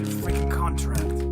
fucking freaking contract.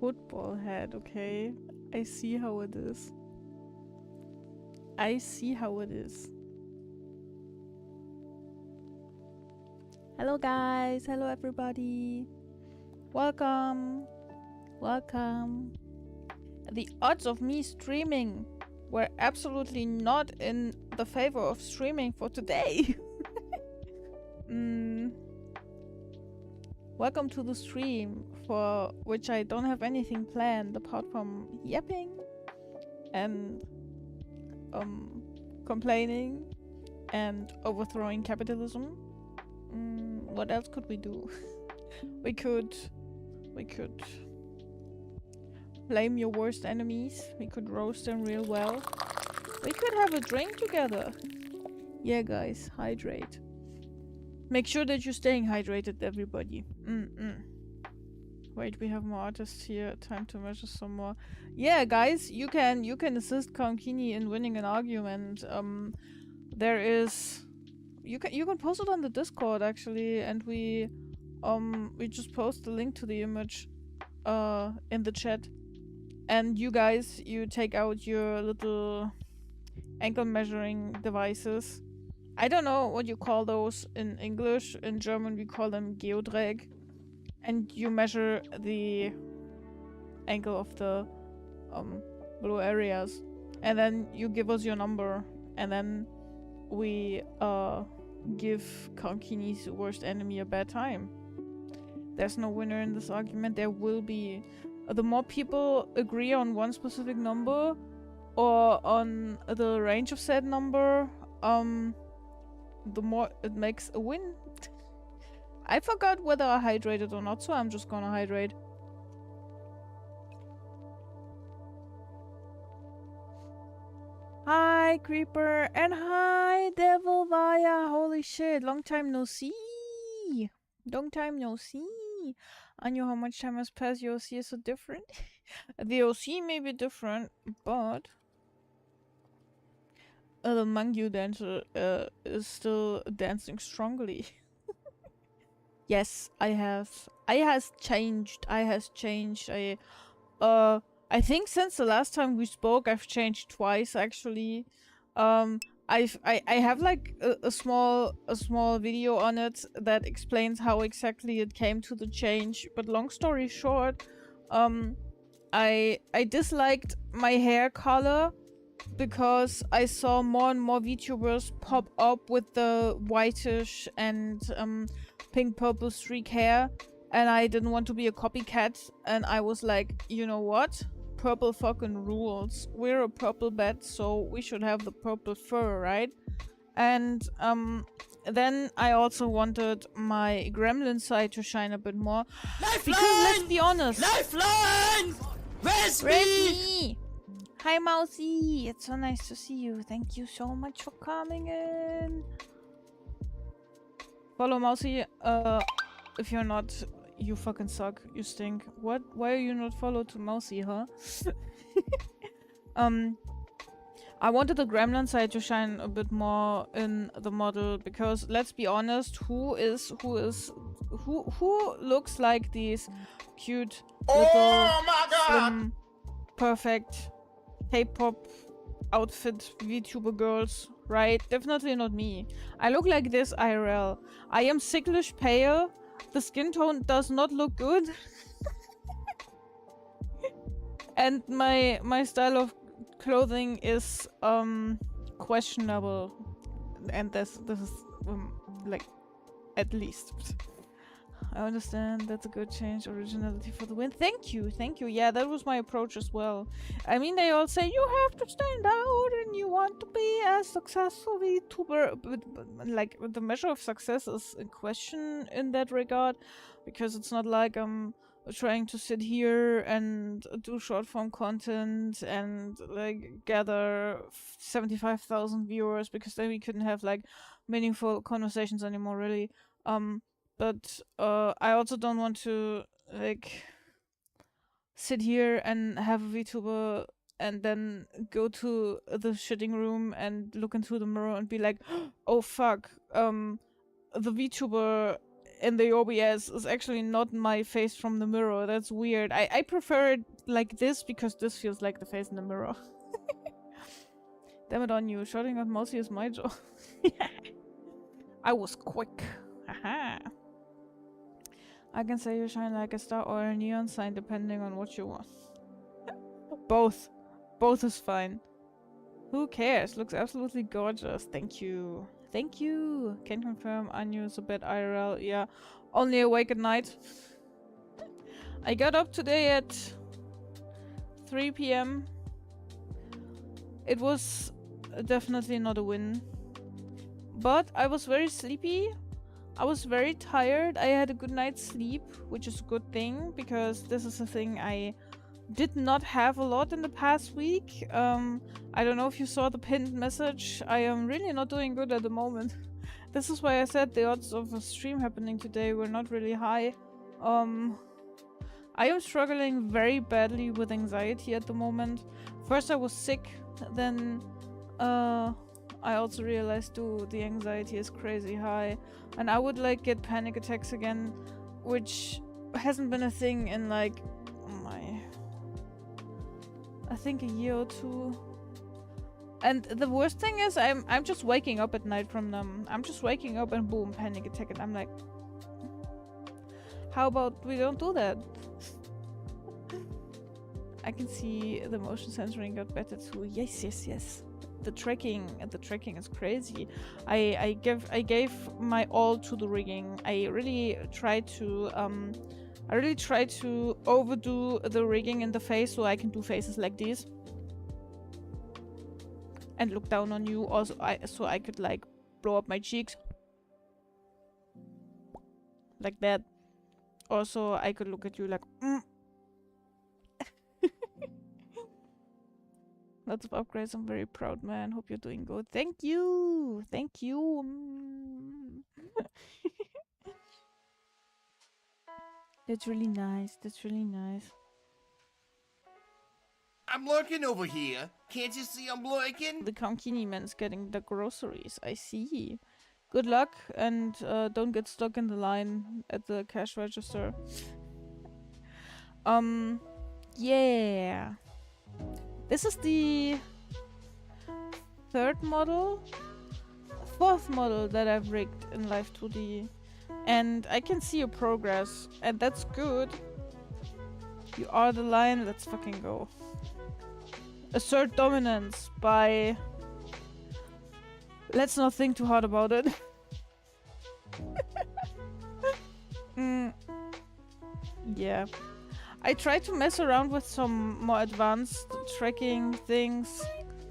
Football head, okay. I see how it is. I see how it is. Hello guys, hello everybody. Welcome. Welcome. The odds of me streaming were absolutely not in the favor of streaming for today. Welcome to the stream, for which I don't have anything planned apart from yapping and complaining and overthrowing capitalism. What else could we do? we could blame your worst enemies. We could roast them real well. We could have a drink together. Yeah, guys, hydrate. Make sure that you're staying hydrated, everybody. Wait, we have more artists here. Time to measure some more. Yeah, guys, you can assist Konkini in winning an argument. There is, you can post it on the Discord actually, and we just post the link to the image in the chat. And you guys, you take out your little ankle measuring devices. I don't know what you call those in English. In German, we call them Geodreieck. And you measure the angle of the blue areas. And then you give us your number. And then we give Konkini's worst enemy a bad time. There's no winner in this argument. There will be. The more people agree on one specific number or on the range of said number, the more it makes a win. I forgot whether I hydrated or not, so I'm just gonna hydrate. Hi, Creeper, and hi, Devil Vaya. Holy shit, long time no see. Long time no see. I knew how much time has passed. Your OC is so different. The OC may be different, but the Mangyu dancer is still dancing strongly. Yes, I has changed. I think since the last time we spoke, I've changed twice actually. I have like a small video on it that explains how exactly it came to the change. But long story short, I disliked my hair color because I saw more and more VTubers pop up with the whitish and pink purple streak hair, and I didn't want to be a copycat, and I was like, you know what? Purple fucking rules. We're a purple bat, so we should have the purple fur, right? And then I also wanted my gremlin side to shine a bit more. Lifeline! Because let's be honest. Lifeline! Where's me? Hi, Mousy. It's so nice to see you. Thank you so much for coming in. Follow Mousy. If you're not, you fucking suck. You stink. What? Why are you not followed to Mousy, huh? I wanted the gremlin side to shine a bit more in the model because let's be honest, who looks like these cute little slim, perfect K-pop outfit VTuber girls, right? Definitely not me. I look like this IRL. I am sicklish pale. The skin tone does not look good. And my style of clothing is questionable. And this is like at least. I understand, that's a good change. Originality for the win. Thank you, thank you. Yeah, that was my approach as well. I mean, they all say you have to stand out and you want to be a successful VTuber, but like the measure of success is in question in that regard, because it's not like I'm trying to sit here and do short form content and like gather 75,000 viewers, because then we couldn't have like meaningful conversations anymore, really. But I also don't want to like sit here and have a VTuber and then go to the shitting room and look into the mirror and be like, oh fuck, the VTuber in the OBS is actually not my face from the mirror. That's weird. I prefer it like this because this feels like the face in the mirror. Damn it on you. Shouting out Mousy is my job. I was quick. Haha. I can say you shine like a star or a neon sign depending on what you want. Both. Both is fine. Who cares? Looks absolutely gorgeous. Thank you. Thank you. Can confirm Anu is a bit IRL. Yeah. Only awake at night. I got up today at 3 PM. It was definitely not a win. But I was very sleepy. I was very tired. I had a good night's sleep, which is a good thing because this is a thing I did not have a lot in the past week. I don't know if you saw the pinned message. I am really not doing good at the moment. This is why I said the odds of a stream happening today were not really high. I am struggling very badly with anxiety at the moment. First I was sick, then I also realized too the anxiety is crazy high. And I would like get panic attacks again, which hasn't been a thing in like, I think a year or two. And the worst thing is I'm just waking up at night from them. I'm just waking up and boom, panic attack, and I'm like, how about we don't do that? I can see the motion censoring got better too. Yes, yes, yes. The tracking is crazy. I gave my all to the rigging. I really tried to overdo the rigging in the face so I can do faces like these and look down on you. Also, so I could like blow up my cheeks like that. Also, I could look at you like. Lots of upgrades. I'm very proud, man. Hope you're doing good. Thank you. Thank you. That's really nice. That's really nice. I'm lurking over here. Can't you see I'm lurking? The Konkini man's getting the groceries. I see. Good luck and don't get stuck in the line at the cash register. Yeah. This is the fourth model that I've rigged in Live 2D. And I can see your progress, and that's good. You are the lion, let's fucking go. Assert dominance by... Let's not think too hard about it. Yeah. I tried to mess around with some more advanced tracking things.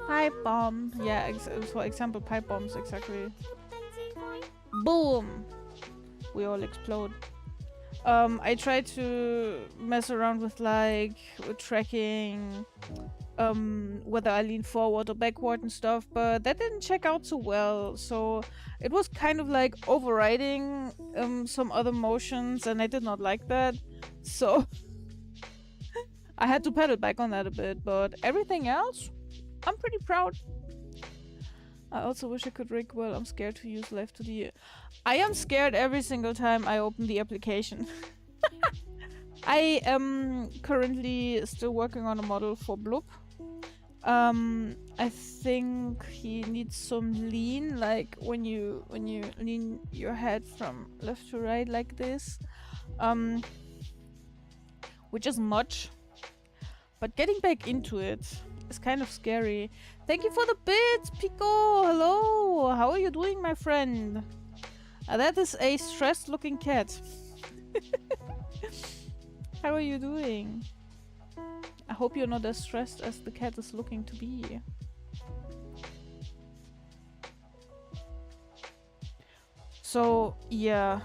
Pipe bomb. Yeah, for example, pipe bombs, exactly. Boom! We all explode. I tried to mess around with like tracking whether I lean forward or backward and stuff, but that didn't check out so well. So it was kind of like overriding some other motions, and I did not like that. So I had to pedal back on that a bit, but everything else, I'm pretty proud. I also wish I could rig well. I'm scared to use Live 2D. I am scared every single time I open the application. I am currently still working on a model for Bloop. I think he needs some lean, like when you lean your head from left to right like this. Which is much. But getting back into it is kind of scary. Thank you for the bits, Pico! Hello! How are you doing, my friend? That is a stressed looking cat. How are you doing? I hope you're not as stressed as the cat is looking to be. So, yeah.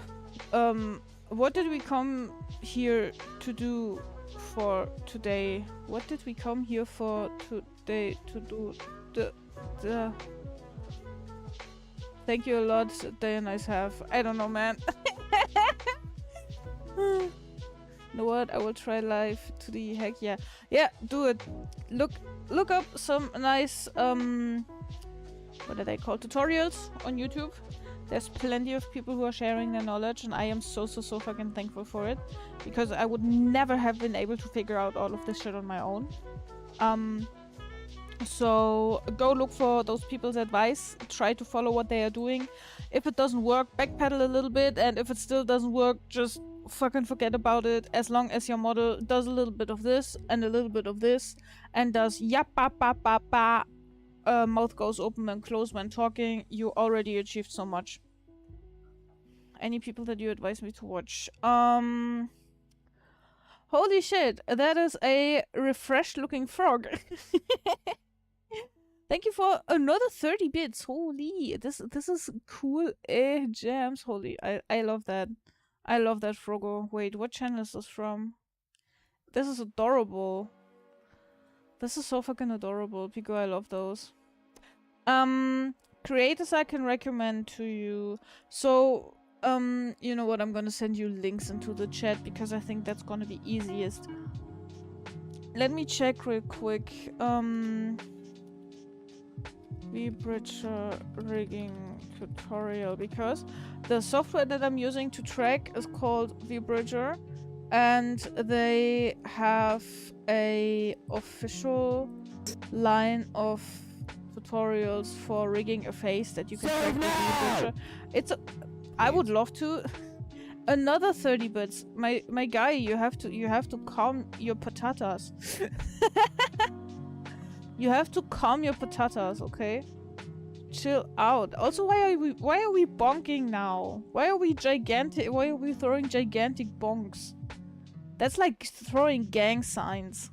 What did we come here to do for today? What did we come here for today to do? The Thank you a lot, day and nice have. I don't know, man. You know what? I will try Live 2D. Heck yeah. Yeah, do it. Look up some nice what are they called? Tutorials on YouTube. There's plenty of people who are sharing their knowledge, and I am so fucking thankful for it, because I would never have been able to figure out all of this shit on my own. So go look for those people's advice, try to follow what they are doing. If it doesn't work, backpedal a little bit, and if it still doesn't work, just fucking forget about it. As long as your model does a little bit of this and a little bit of this, and does mouth goes open and closed when talking, you already achieved so much. Any people that you advise me to watch? Holy shit, that is a refreshed looking frog. Thank you for another 30 bits. Holy, this is cool jams. Holy, I love that. I love that Frogo. Wait, what channel is this from? This is adorable. This is so fucking adorable. Pico, I love those. Creators I can recommend to you. So, you know what? I'm gonna send you links into the chat because I think that's gonna be easiest. Let me check real quick. Vbridger rigging tutorial, because the software that I'm using to track is called Vbridger, and they have a official line of tutorials for rigging a face that you can track with Vbridger. It's a, I would love to. Another 30 bits. My guy, you have to calm your patatas. You have to calm your patatas, okay? Chill out. Also, why are we bonking now? Why are we throwing gigantic bonks? That's like throwing gang signs.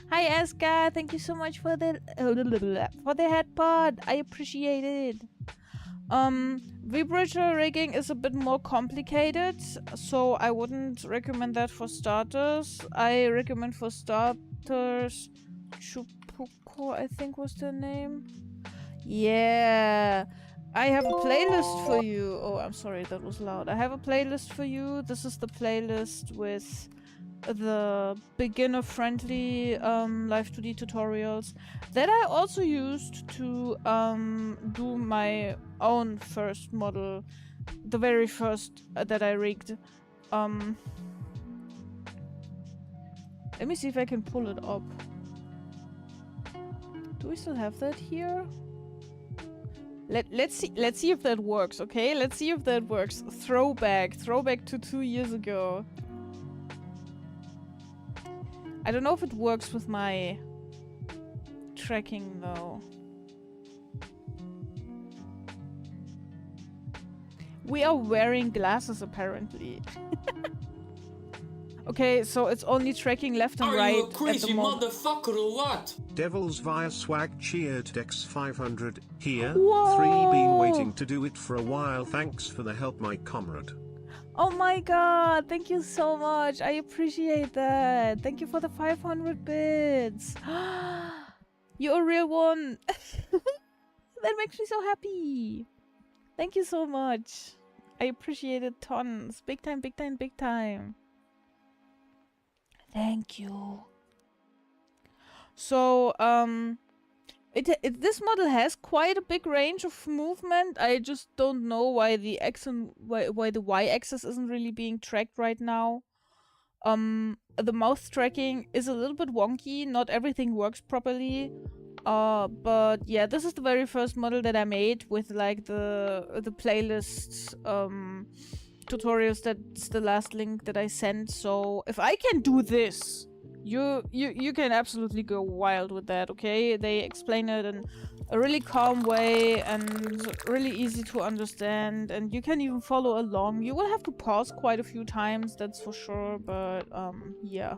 Hi Aska, thank you so much for the head pod. I appreciate it. Vbridger rigging is a bit more complicated, so I wouldn't recommend that for starters. I recommend for starters Chupuko, I think was the name. Yeah, I have a playlist for you. Oh, I'm sorry, that was loud. I have a playlist for you. This is the playlist with the beginner-friendly live 2D tutorials that I also used to do my own first model, the very first that I rigged. Let me see if I can pull it up. Do we still have that here? Let's see if that works, okay? Let's see if that works. Throwback to 2 years ago. I don't know if it works with my tracking though. We are wearing glasses apparently. Okay, so it's only tracking left and right. Are you a crazy motherfucker or what? Devils via swag cheered Dex 500 here. Whoa. 3 been waiting to do it for a while. Thanks for the help, my comrade. Oh my god, thank you so much. I appreciate that. Thank you for the 500 bits. You're a real one. That makes me so happy. Thank you so much. I appreciate it tons. Big time, big time, big time. Thank you. So, this model has quite a big range of movement. I just don't know why the why the y-axis isn't really being tracked right now. The mouth tracking is a little bit wonky. Not everything works properly. But yeah, this is the very first model that I made with like the playlist tutorials. That's the last link that I sent. So if I can do this, you can absolutely go wild with that, okay? They explain it in a really calm way and really easy to understand, and you can even follow along. You will have to pause quite a few times, that's for sure, but yeah.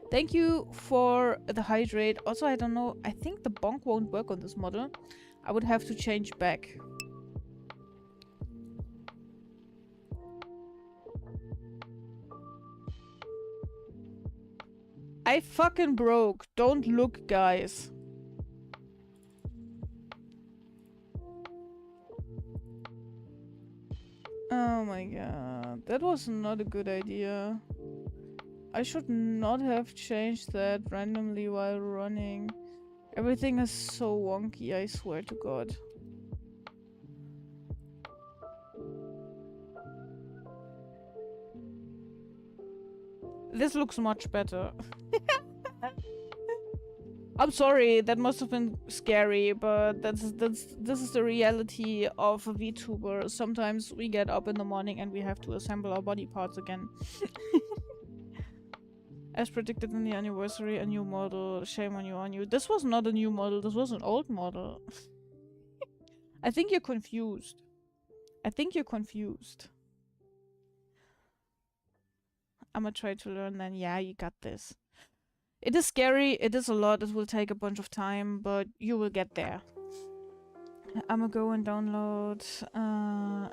Thank you for the hydrate. Also, I don't know, I think the bonk won't work on this model. I would have to change back. I fucking broke. Don't look, guys. Oh my god. That was not a good idea. I should not have changed that randomly while running. Everything is so wonky, I swear to god. This looks much better. I'm sorry, that must have been scary, but this is the reality of a VTuber. Sometimes we get up in the morning and we have to assemble our body parts again. As predicted in the anniversary, a new model. Shame on you. This was not a new model, this was an old model. I think you're confused. I'ma try to learn then. Yeah, you got this. It is scary, it is a lot, it will take a bunch of time, but you will get there. I'ma go and download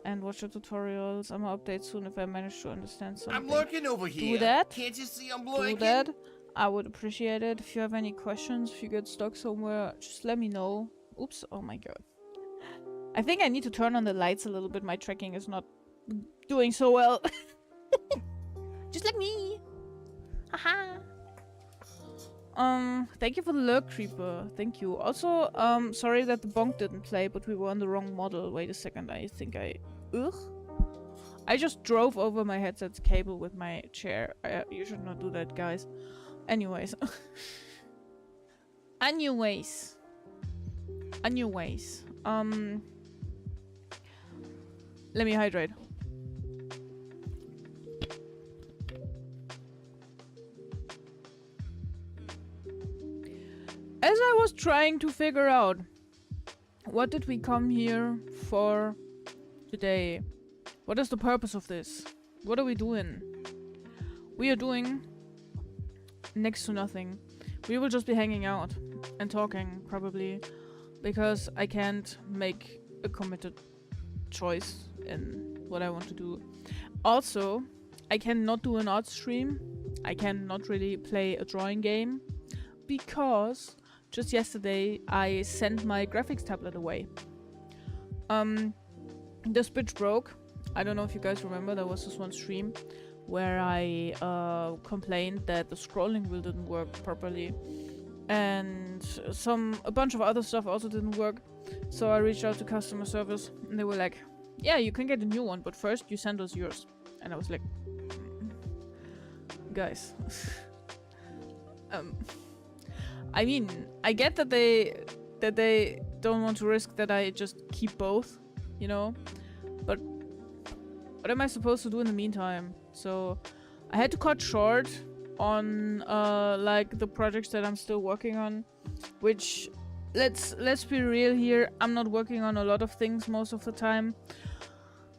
and watch the tutorials. I'ma update soon if I manage to understand something. I'm lurking over here. Do that. Can't you see I'm lurking? Do that. I would appreciate it. If you have any questions, if you get stuck somewhere, just let me know. Oops, oh my god. I think I need to turn on the lights a little bit. My tracking is not doing so well. Just like me. Haha. Thank you for the lurk, Creeper. Thank you. Also, sorry that the bonk didn't play, but we were on the wrong model. Wait a second, I think Ugh. I just drove over my headset's cable with my chair. You should not do that, guys. Anyways. Anyways. Let me hydrate. As I was trying to figure out what did we come here for today? What is the purpose of this? What are we doing? We are doing next to nothing. We will just be hanging out and talking probably because I can't make a committed choice in what I want to do. Also, I cannot do an art stream. I cannot really play a drawing game because just yesterday, I sent my graphics tablet away. This bitch broke. I don't know if you guys remember, there was this one stream where I complained that the scrolling wheel didn't work properly. And a bunch of other stuff also didn't work. So I reached out to customer service and they were like, yeah, you can get a new one, but first you send us yours. And I was like, guys. I mean, I get that they don't want to risk that I just keep both, you know? But what am I supposed to do in the meantime? So I had to cut short on like the projects that I'm still working on, which let's be real here, I'm not working on a lot of things most of the time.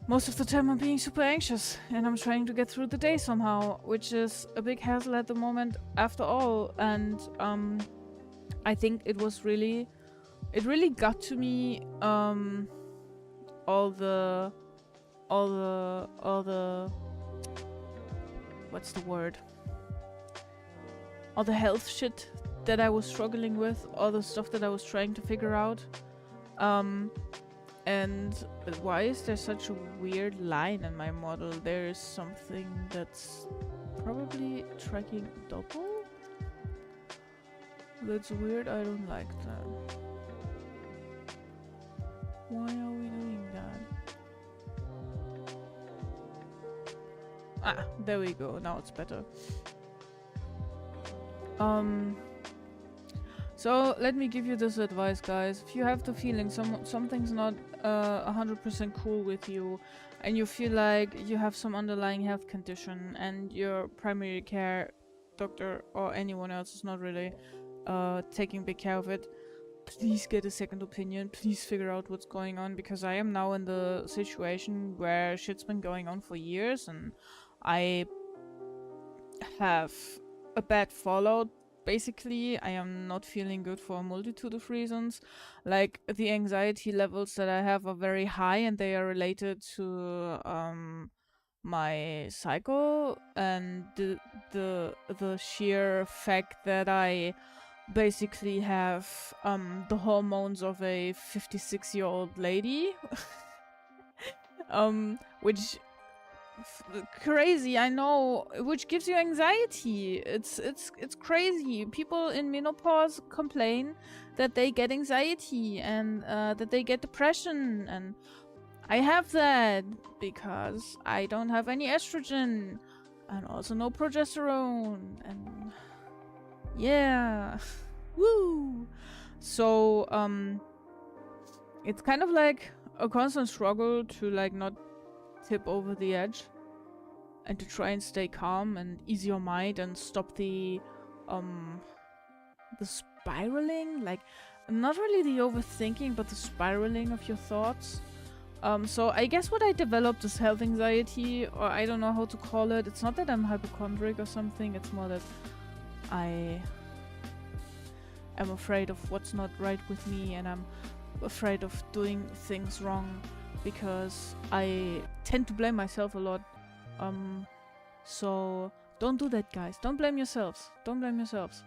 Most of the time I'm being super anxious and I'm trying to get through the day somehow, which is a big hassle at the moment after all. And I think it really got to me, all the what's the word? All the health shit that I was struggling with, all the stuff that I was trying to figure out. And why is there such a weird line in my model? There is something that's probably tracking double? That's weird, I don't like that. Why are we doing that? Ah, there we go, now it's better. So let me give you this advice, guys. If you have the feeling something's not 100% cool with you, and you feel like you have some underlying health condition, and your primary care doctor or anyone else is not really taking big care of it, please get a second opinion. Please figure out what's going on, because I am now in the situation where shit's been going on for years, and I have a bad fallout. Basically, I am not feeling good for a multitude of reasons. Like, the anxiety levels that I have are very high, and they are related to my cycle and the sheer fact that I basically have the hormones of a 56-year-old lady. Which crazy, I know, which gives you anxiety. It's crazy. People in menopause complain that they get anxiety and that they get depression, and I have that because I don't have any estrogen. And also no progesterone. And yeah. Woo! So, it's kind of like a constant struggle to like not tip over the edge. And to try and stay calm and ease your mind and stop the spiraling, like not really the overthinking, but the spiraling of your thoughts. So I guess what I developed is health anxiety, or I don't know how to call it. It's not that I'm hypochondriac or something, it's more that I am afraid of what's not right with me, and I'm afraid of doing things wrong because I tend to blame myself a lot. So don't do that, guys. Don't blame yourselves. Don't blame yourselves.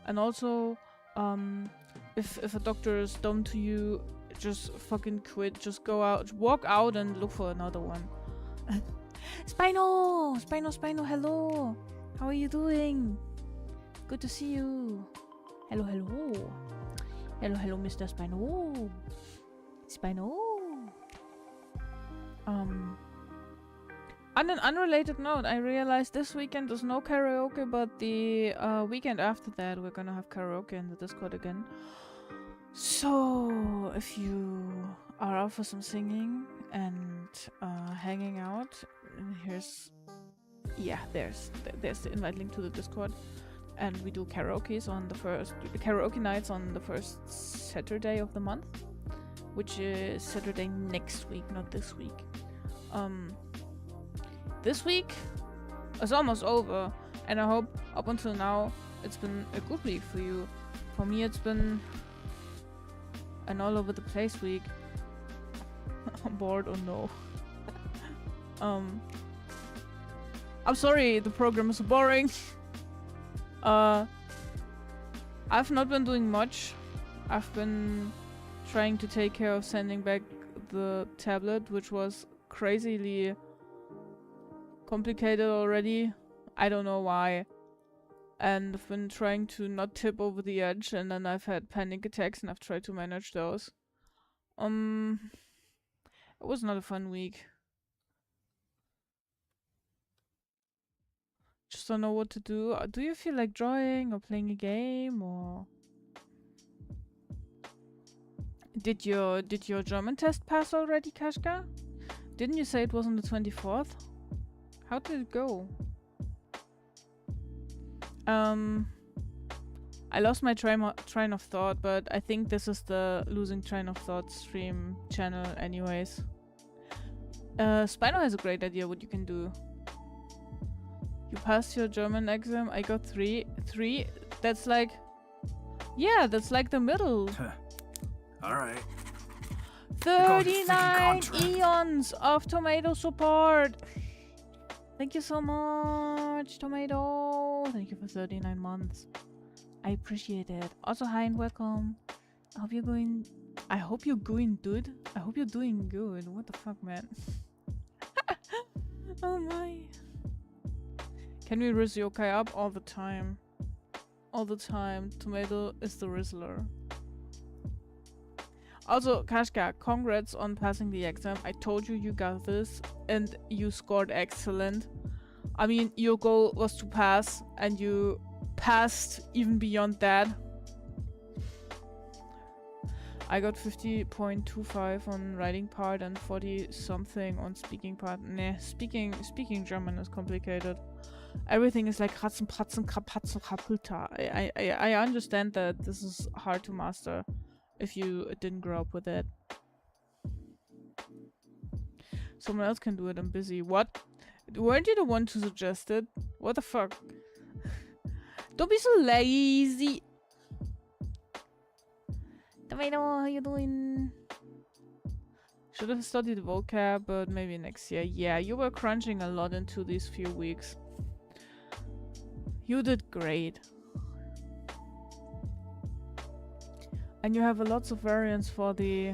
And also, if a doctor is dumb to you, just fucking quit. Just go out, walk out and look for another one. Spino! Spino, Spino, hello! How are you doing? Good to see you. Hello, hello. Hello, hello, Mr. Spino. Spino. On an unrelated note, I realized this weekend there's no karaoke, but the weekend after that we're gonna have karaoke in the Discord again. So if you are out for some singing and hanging out, there's the invite link to the Discord, and we do karaoke nights on the first Saturday of the month, which is Saturday next week, not this week. This week is almost over, and I hope up until now it's been a good week for you. For me, it's been an all over the place week. I'm bored or no. I'm sorry, the program is so boring. I've not been doing much. I've been trying to take care of sending back the tablet, which was crazily complicated already. I don't know why. And I've been trying to not tip over the edge, and then I've had panic attacks, and I've tried to manage those. It was not a fun week. Just don't know what to do. Do you feel like drawing or playing a game, or did your German test pass already, Kashka? Didn't you say it was on the 24th? How did it go? I lost my train of thought, but I think this is the losing train of thought stream channel anyways. Spino has a great idea what you can do. You passed your German exam. I got 3. That's like... Yeah, that's like the middle. Alright. 39 eons of tomato support. Thank you so much, Tomato. Thank you for 39 months. I appreciate it. Also, hi and welcome. I hope you're going good. I hope you're doing good. What the fuck, man? Oh my. Can we riz yokai up all the time? All the time. Tomato is the rizzler. Also, Kashka, congrats on passing the exam. I told you you got this, and you scored excellent. I mean, your goal was to pass, and you passed even beyond that. I got 50.25 on writing part and 40 something on speaking part. Nah, speaking German is complicated. Everything is like Ratzen, Pratzen, Krapatzen, Kapulta. I understand that this is hard to master if you didn't grow up with it. Someone else can do it, I'm busy. What? Weren't you the one to suggest it? What the fuck? Don't be so lazy. Tomato, how you doing? Should have studied vocab, but maybe next year. Yeah, you were crunching a lot into these few weeks. You did great. And you have lots of variants for the...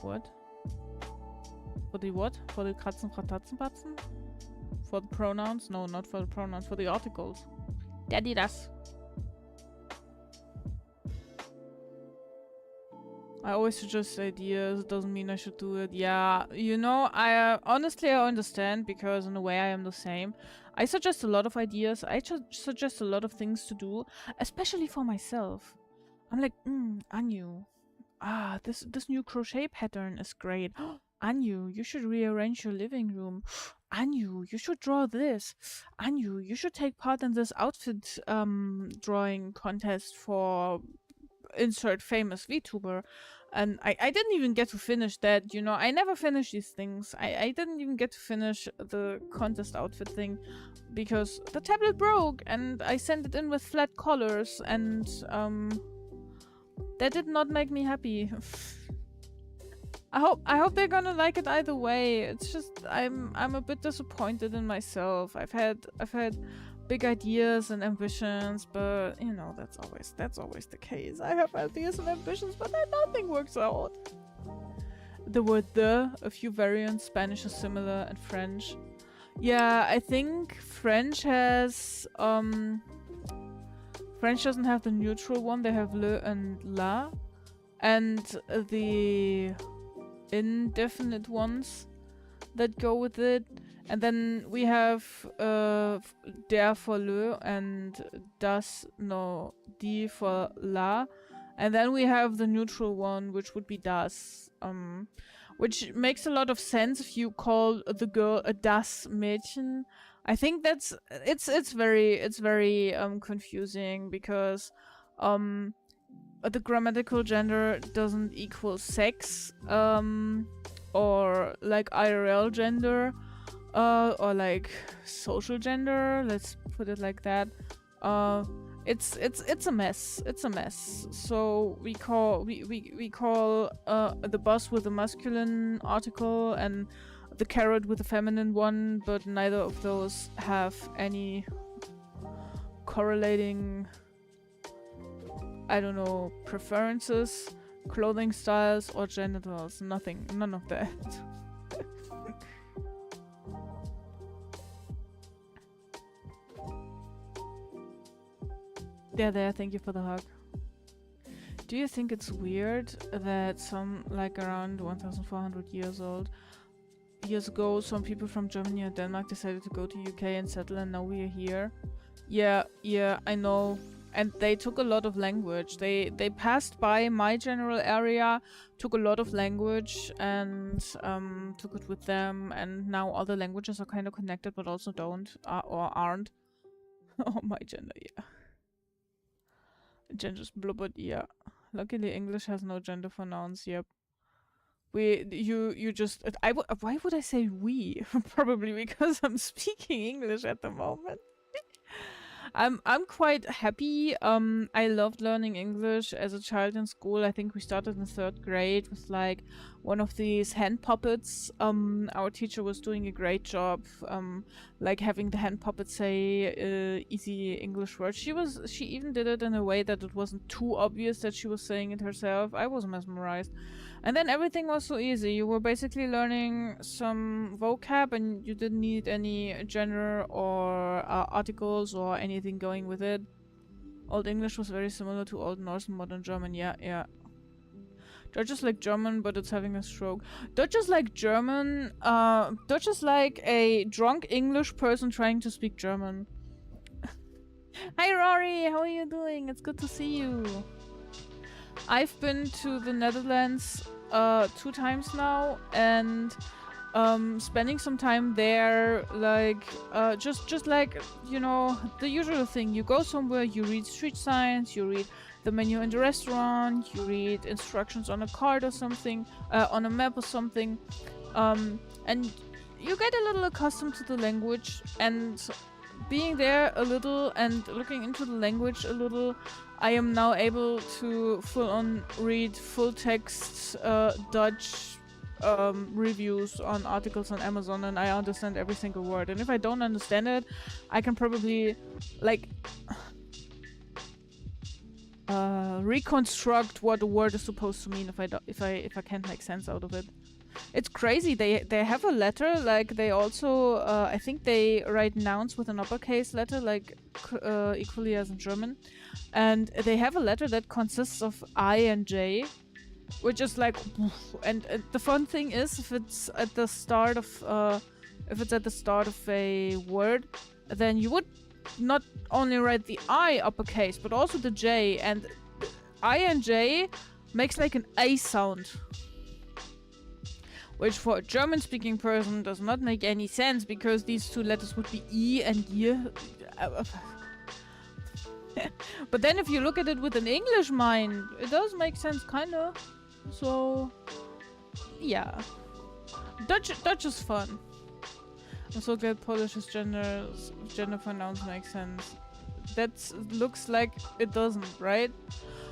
What? For the what? For the Kratzen, Kratatzen, Patzen? For the pronouns? No, not for the pronouns. For the articles. Daddy das. I always suggest ideas, doesn't mean I should do it. Yeah, you know, I honestly I understand because in a way I am the same. I suggest a lot of ideas. I suggest a lot of things to do, especially for myself. I'm like, Anyu, this new crochet pattern is great. Anyu, you should rearrange your living room. Anyu, you should draw this. Anyu, you should take part in this outfit drawing contest for insert famous VTuber. And I didn't even get to finish that, you know. I never finish these things. I didn't even get to finish the contest outfit thing because the tablet broke and I sent it in with flat colors and that did not make me happy. I hope they're gonna like it either way. It's just I'm a bit disappointed in myself. I've had big ideas and ambitions, but you know that's always the case. I have ideas and ambitions, but then nothing works out. The word "the," a few variants. Spanish is similar, and French. Yeah, I think French has French doesn't have the neutral one. They have le and la, and the indefinite ones that go with it. And then we have der for le and die for la. And then we have the neutral one, which would be das. Which makes a lot of sense if you call the girl a das Mädchen. I think it's very confusing because the grammatical gender doesn't equal sex or like IRL gender. Or like social gender, let's put it like that. It's a mess. It's a mess. So we call the bus with a masculine article and the carrot with a feminine one, but neither of those have any correlating, I don't know, preferences, clothing styles, or genitals. Nothing. None of that. There, thank you for the hug. Do you think it's weird that some, like around 1,400 years ago, some people from Germany and Denmark decided to go to UK and settle and now we are here? Yeah, I know. And they took a lot of language. They passed by my general area, took a lot of language and took it with them, and now other languages are kind of connected but also don't, or aren't. Oh, my gender, yeah. Gender's blubbered, yeah. Luckily English has no gender for nouns, yep. You just... why would I say we? Probably because I'm speaking English at the moment. I'm quite happy. I loved learning English as a child in school. I think we started in 3rd grade with like one of these hand puppets. Our teacher was doing a great job, like having the hand puppet say easy English words. She even did it in a way that it wasn't too obvious that she was saying it herself. I was mesmerized. And then everything was so easy. You were basically learning some vocab and you didn't need any gender or articles or anything going with it. Old English was very similar to Old Norse and Modern German. Yeah. Dutch is like German, but it's having a stroke. Dutch is like German. Dutch is like a drunk English person trying to speak German. Hi Rory, how are you doing? It's good to see you. I've been to the Netherlands 2 times now, and spending some time there, like just like, you know, the usual thing. You go somewhere, you read street signs, you read the menu in the restaurant, you read instructions on a card or something, on a map or something, and you get a little accustomed to the language. And being there a little and looking into the language a little, I am now able to full-on read full-text Dutch reviews on articles on Amazon, and I understand every single word. And if I don't understand it, I can probably like reconstruct what a word is supposed to mean if I can't make sense out of it. It's crazy. They have a letter, like they also I think they write nouns with an uppercase letter, like equally as in German, and they have a letter that consists of I and J, which is like, and the fun thing is if it's at the start of a word, then you would not only write the I uppercase but also the J, and I and J makes like an A sound, which for a German-speaking person does not make any sense because these two letters would be E and Y. But then if you look at it with an English mind, it does make sense, kinda. So, yeah. Dutch is fun. I'm so glad Polish's gender pronouns make sense. That looks like it doesn't, right?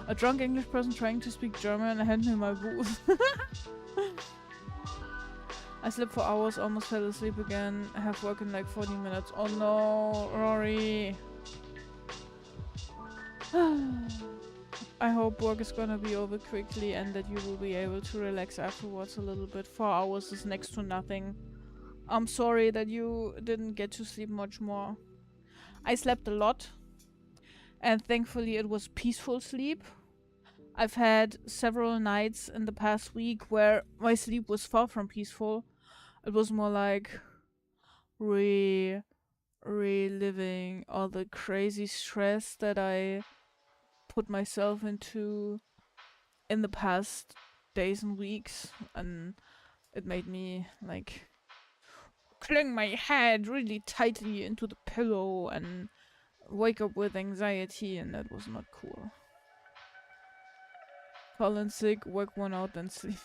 A drunk English person trying to speak German, hand me my booth. I slept for hours, almost fell asleep again. I have work in like 40 minutes. Oh no, Rory. I hope work is gonna be over quickly and that you will be able to relax afterwards a little bit. 4 hours is next to nothing. I'm sorry that you didn't get to sleep much more. I slept a lot, and thankfully it was peaceful sleep. I've had several nights in the past week where my sleep was far from peaceful. It was more like reliving all the crazy stress that I put myself into in the past days and weeks, and it made me like cling my head really tightly into the pillow and wake up with anxiety, and that was not cool. Call in sick, work one out, then sleep.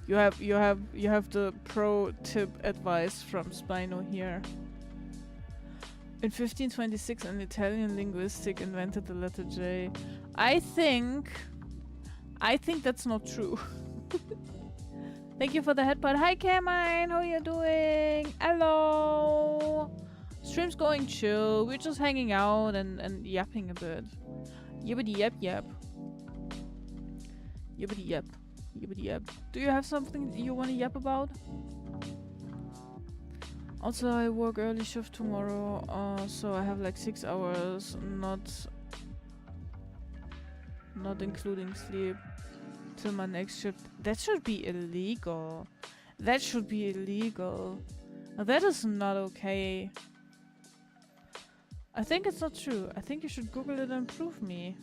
You have the pro tip advice from Spino here. In 1526, an Italian linguistic invented the letter J. I think that's not true. Thank you for the headbutt. Hi, Carmine. How are you doing? Hello. Stream's going chill. We're just hanging out and yapping a bit. Yibbity yap yap. Yibbity yap. Yibbity yap. Do you have something you want to yap about? Also, I work early shift tomorrow, so I have like 6 hours, not including sleep, till my next shift. That should be illegal. That should be illegal. That is not okay. I think it's not true. I think you should Google it and prove me.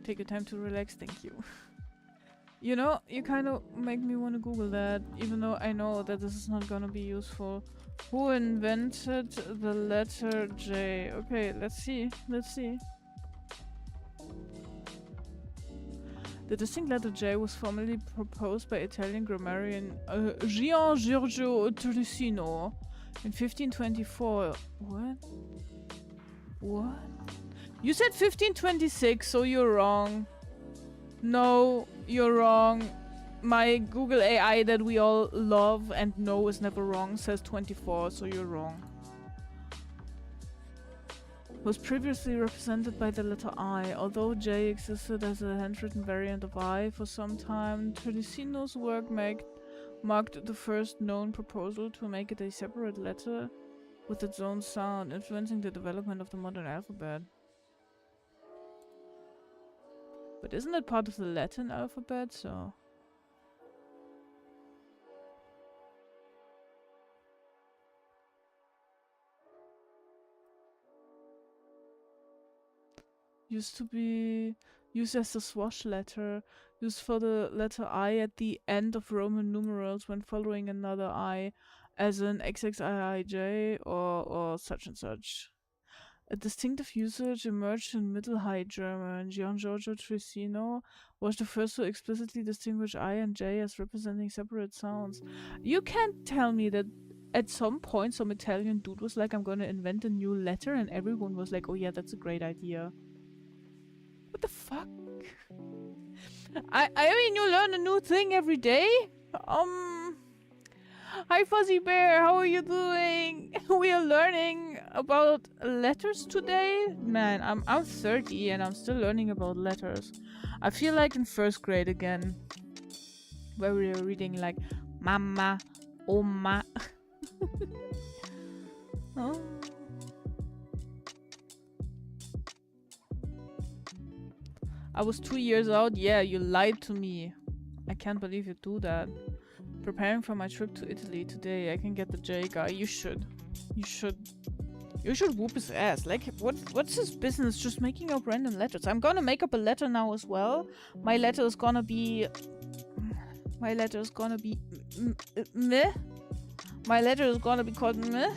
Take your time to relax, thank you. You know, you kind of make me want to Google that, even though I know that this is not gonna be useful. Who invented the letter J? Okay, let's see. Let's see. The distinct letter J was formally proposed by Italian grammarian Gian Giorgio Trissino in 1524. What? What? You said 1526, so you're wrong. No, you're wrong. My Google AI that we all love and know is never wrong says 24, so you're wrong. Was previously represented by the letter I, although J existed as a handwritten variant of I for some time. Trissino's work marked the first known proposal to make it a separate letter with its own sound, influencing the development of the modern alphabet. But isn't it part of the Latin alphabet, so... Used to be used as a swash letter, used for the letter I at the end of Roman numerals when following another I, as in XXIIJ or such and such. A distinctive usage emerged in Middle High German. Gian Giorgio Trissino was the first to explicitly distinguish I and J as representing separate sounds. You can't tell me that at some point some Italian dude was like, I'm gonna invent a new letter, and everyone was like, oh yeah, that's a great idea. What the fuck? I mean, you learn a new thing every day? Hi Fuzzy Bear, how are you doing? We are learning about letters today? Man, I'm 30 and I'm still learning about letters. I feel like in first grade again, where we are reading like Mama, Oma. Oh. I was 2 years out. Yeah, you lied to me. I can't believe you do that. Preparing for my trip to Italy today. I can get the J guy. You should. You should. You should whoop his ass. Like, what's his business just making up random letters? I'm gonna make up a letter now as well. My letter is gonna be... My letter is gonna be... Meh. My letter is gonna be called meh.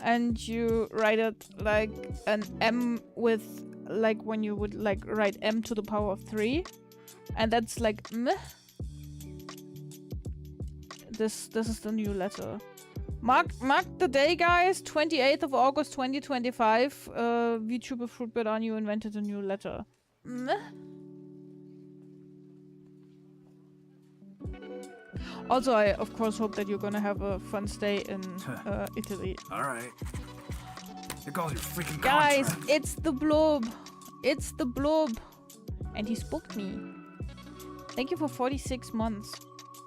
And you write it like an M with... Like, when you would, like, write M to the power of 3. And that's like meh. This is the new letter. Mark the day, guys. 28th of August 2025. Vtuber Fruitbird on you invented a new letter. Meh. Also, I of course hope that you're gonna have a fun stay in Italy. Alright. Here goes your freaking Guys, contract. it's the blob. It's the blob. And he spooked me. Thank you for 46 months.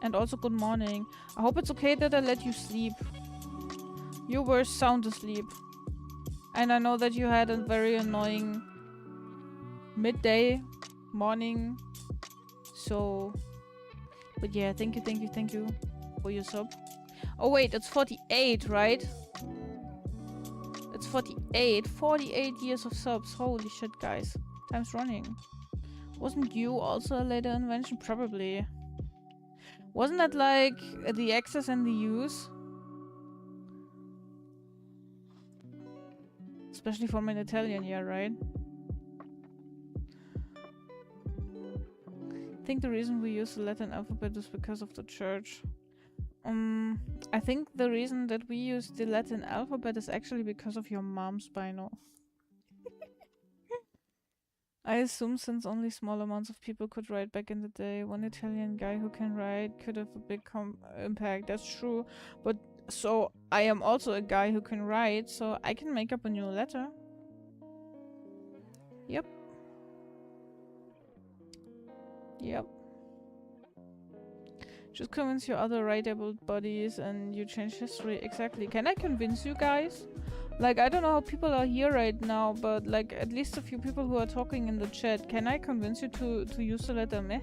And also good morning. I hope it's okay that I let you sleep. You were sound asleep. And I know that you had a very annoying midday, morning. So, but yeah, thank you for your sub. Oh wait, it's 48, right? It's 48. 48 years of subs. Holy shit, guys. Time's running. Wasn't you also a later invention? Probably. Wasn't that like the access and the use? Especially from an Italian, yeah, right? I think the reason we use the Latin alphabet is because of the church. I think the reason that we use the Latin alphabet is actually because of your mom's Spino. I assume since only small amounts of people could write back in the day, one Italian guy who can write could have a big impact. That's true. But so I am also a guy who can write, so I can make up a new letter. Yep. Yep. Just convince your other writable buddies and you change history. Exactly. Can I convince you guys? Like, I don't know how people are here right now, but like at least a few people who are talking in the chat. Can I convince you to use the letter meh?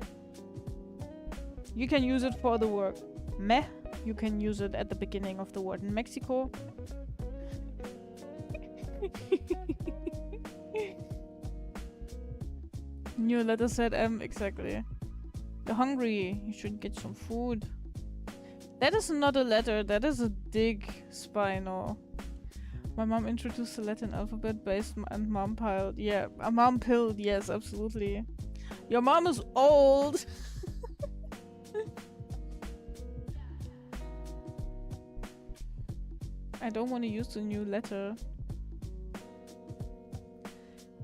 You can use it for the word meh. You can use it at the beginning of the word in Mexico. New letter said M, exactly. You're hungry. You should get some food. That is not a letter. That is a dig, Spino. My mom introduced the Latin alphabet based and mom piled. Yeah, a mom pilled. Yes, absolutely. Your mom is old. I don't want to use the new letter.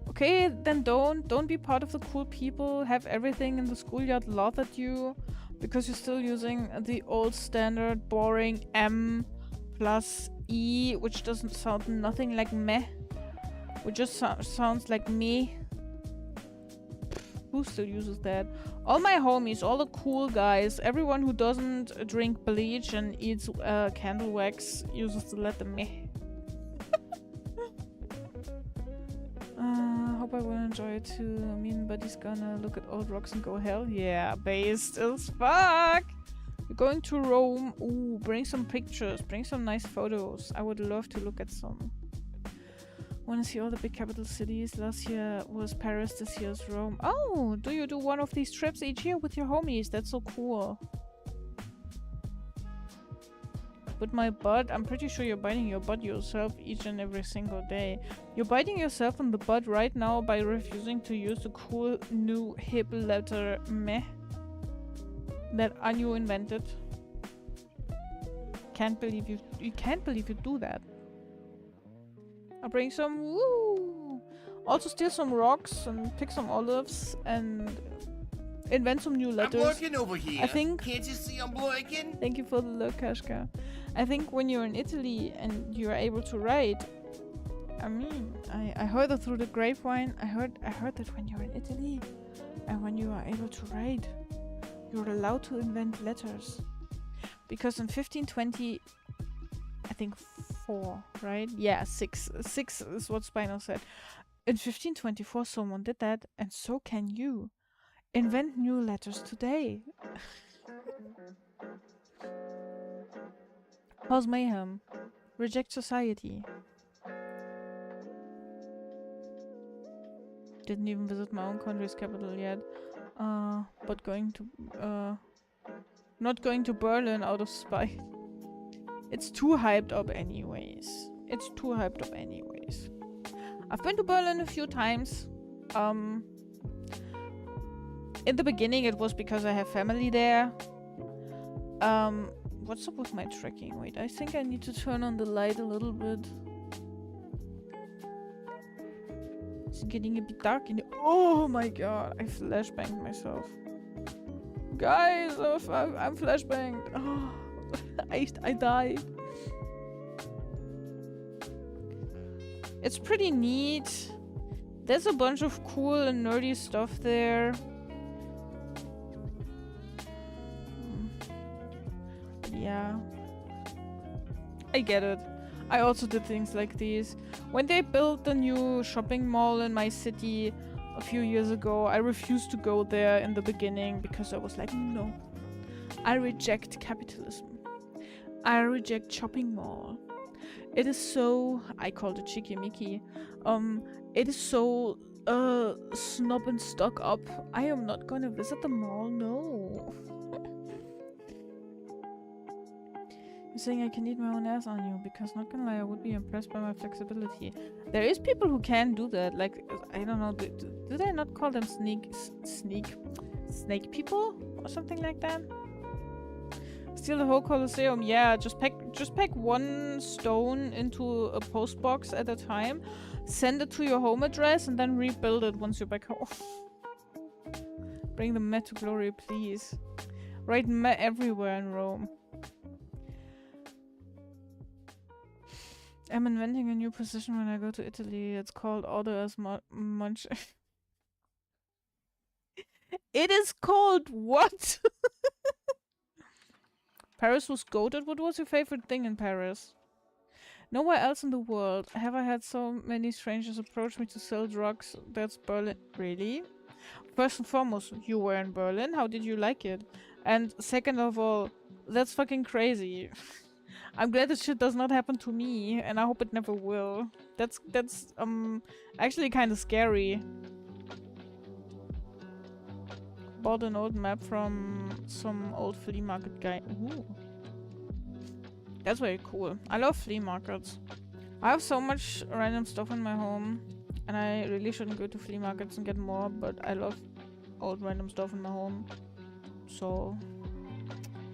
Okay, then don't be part of the cool people. Have everything in the schoolyard laugh at you because you're still using the old standard boring M plus E, which doesn't sound nothing like meh, which just sounds like me. Who still uses that? All my homies, all the cool guys, everyone who doesn't drink bleach and eats candle wax uses the letter meh. Hope I will enjoy it too. I mean, buddy's gonna look at old rocks and go, hell yeah, based as fuck. We're going to Rome. Ooh, bring some pictures, bring some nice photos. I would love to look at some. Want to see all the big capital cities. Last year was Paris, this year's Rome. Oh, do you do one of these trips each year with your homies? That's so cool. With my butt, I'm pretty sure you're biting your butt yourself each and every single day. You're biting yourself in the butt right now by refusing to use the cool new hip letter meh that Anu invented. Can't believe you can't believe you do that. I'll bring some woo. Also steal some rocks and pick some olives and invent some new letters. I'm working over here. I think. Can't you see I'm working? Thank you for the look, Kashka. I think when you're in Italy and you're able to write, I mean, I heard it through the grapevine. I heard that when you're in Italy and when you are able to write, you're allowed to invent letters. Because in 1520, I think 4, right? Yeah, 6. 6 is what Spino said. In 1524, someone did that, and so can you. Invent new letters today. Cause mayhem. Reject society. Didn't even visit my own country's capital yet. But going to, not going to Berlin out of spite. It's too hyped up anyways. It's too hyped up anyways. I've been to Berlin a few times. In the beginning it was because I have family there. What's up with my tracking? Wait, I think I need to turn on the light a little bit. It's getting a bit dark in the— oh my god, I flashbanged myself. Guys, I'm flashbanged. Oh, I died. It's pretty neat. There's a bunch of cool and nerdy stuff there. Yeah. I get it. I also did things like these. When they built the new shopping mall in my city a few years ago, I refused to go there in the beginning because I was like, no. I reject capitalism. I reject shopping mall. It is so— I called it chickimicki. It is so snob and stuck up. I am not gonna visit the mall, no. You're saying I can eat my own ass on you, because not gonna lie, I would be impressed by my flexibility. There is people who can do that, like, I don't know, do they not call them snake people? Or something like that? Steal the whole Colosseum, yeah, just pack one stone into a post box at a time, send it to your home address, and then rebuild it once you're back home. Bring the Met to glory, please. Write Met everywhere in Rome. I'm inventing a new position when I go to Italy. It's called order as munch. It is called what? Paris was goated. What was your favorite thing in Paris? Nowhere else in the world have I had so many strangers approach me to sell drugs. That's Berlin. Really? First and foremost, you were in Berlin. How did you like it? And second of all, that's fucking crazy. I'm glad this shit does not happen to me, and I hope it never will. That's actually kind of scary. Bought an old map from some old flea market guy. Ooh. That's very cool. I love flea markets. I have so much random stuff in my home, and I really shouldn't go to flea markets and get more, but I love old random stuff in my home. So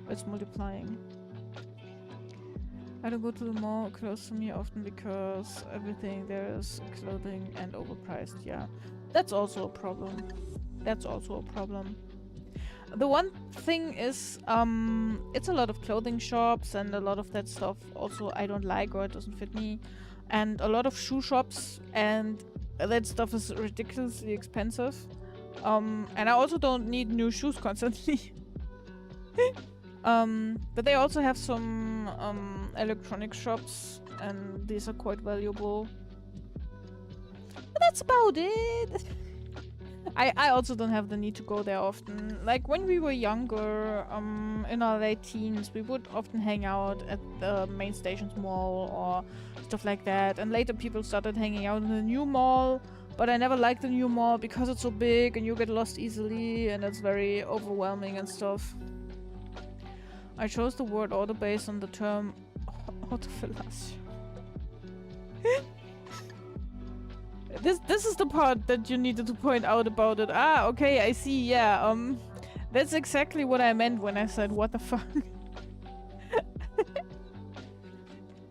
it's multiplying. I don't go to the mall close to me often because everything there is clothing and overpriced. Yeah, that's also a problem. That's also a problem. The one thing is, it's a lot of clothing shops, and a lot of that stuff also I don't like, or it doesn't fit me. And a lot of shoe shops, and that stuff is ridiculously expensive. And I also don't need new shoes constantly. But they also have some electronic shops, and these are quite valuable. But that's about it. I also don't have the need to go there often. Like when we were younger, in our late teens, we would often hang out at the main stations mall or stuff like that. And later people started hanging out in the new mall, but I never liked the new mall because it's so big and you get lost easily and it's very overwhelming and stuff. I chose the word order based on the term autofellatio. This is the part that you needed to point out about it. Ah, okay, I see, yeah, that's exactly what I meant when I said what the fuck.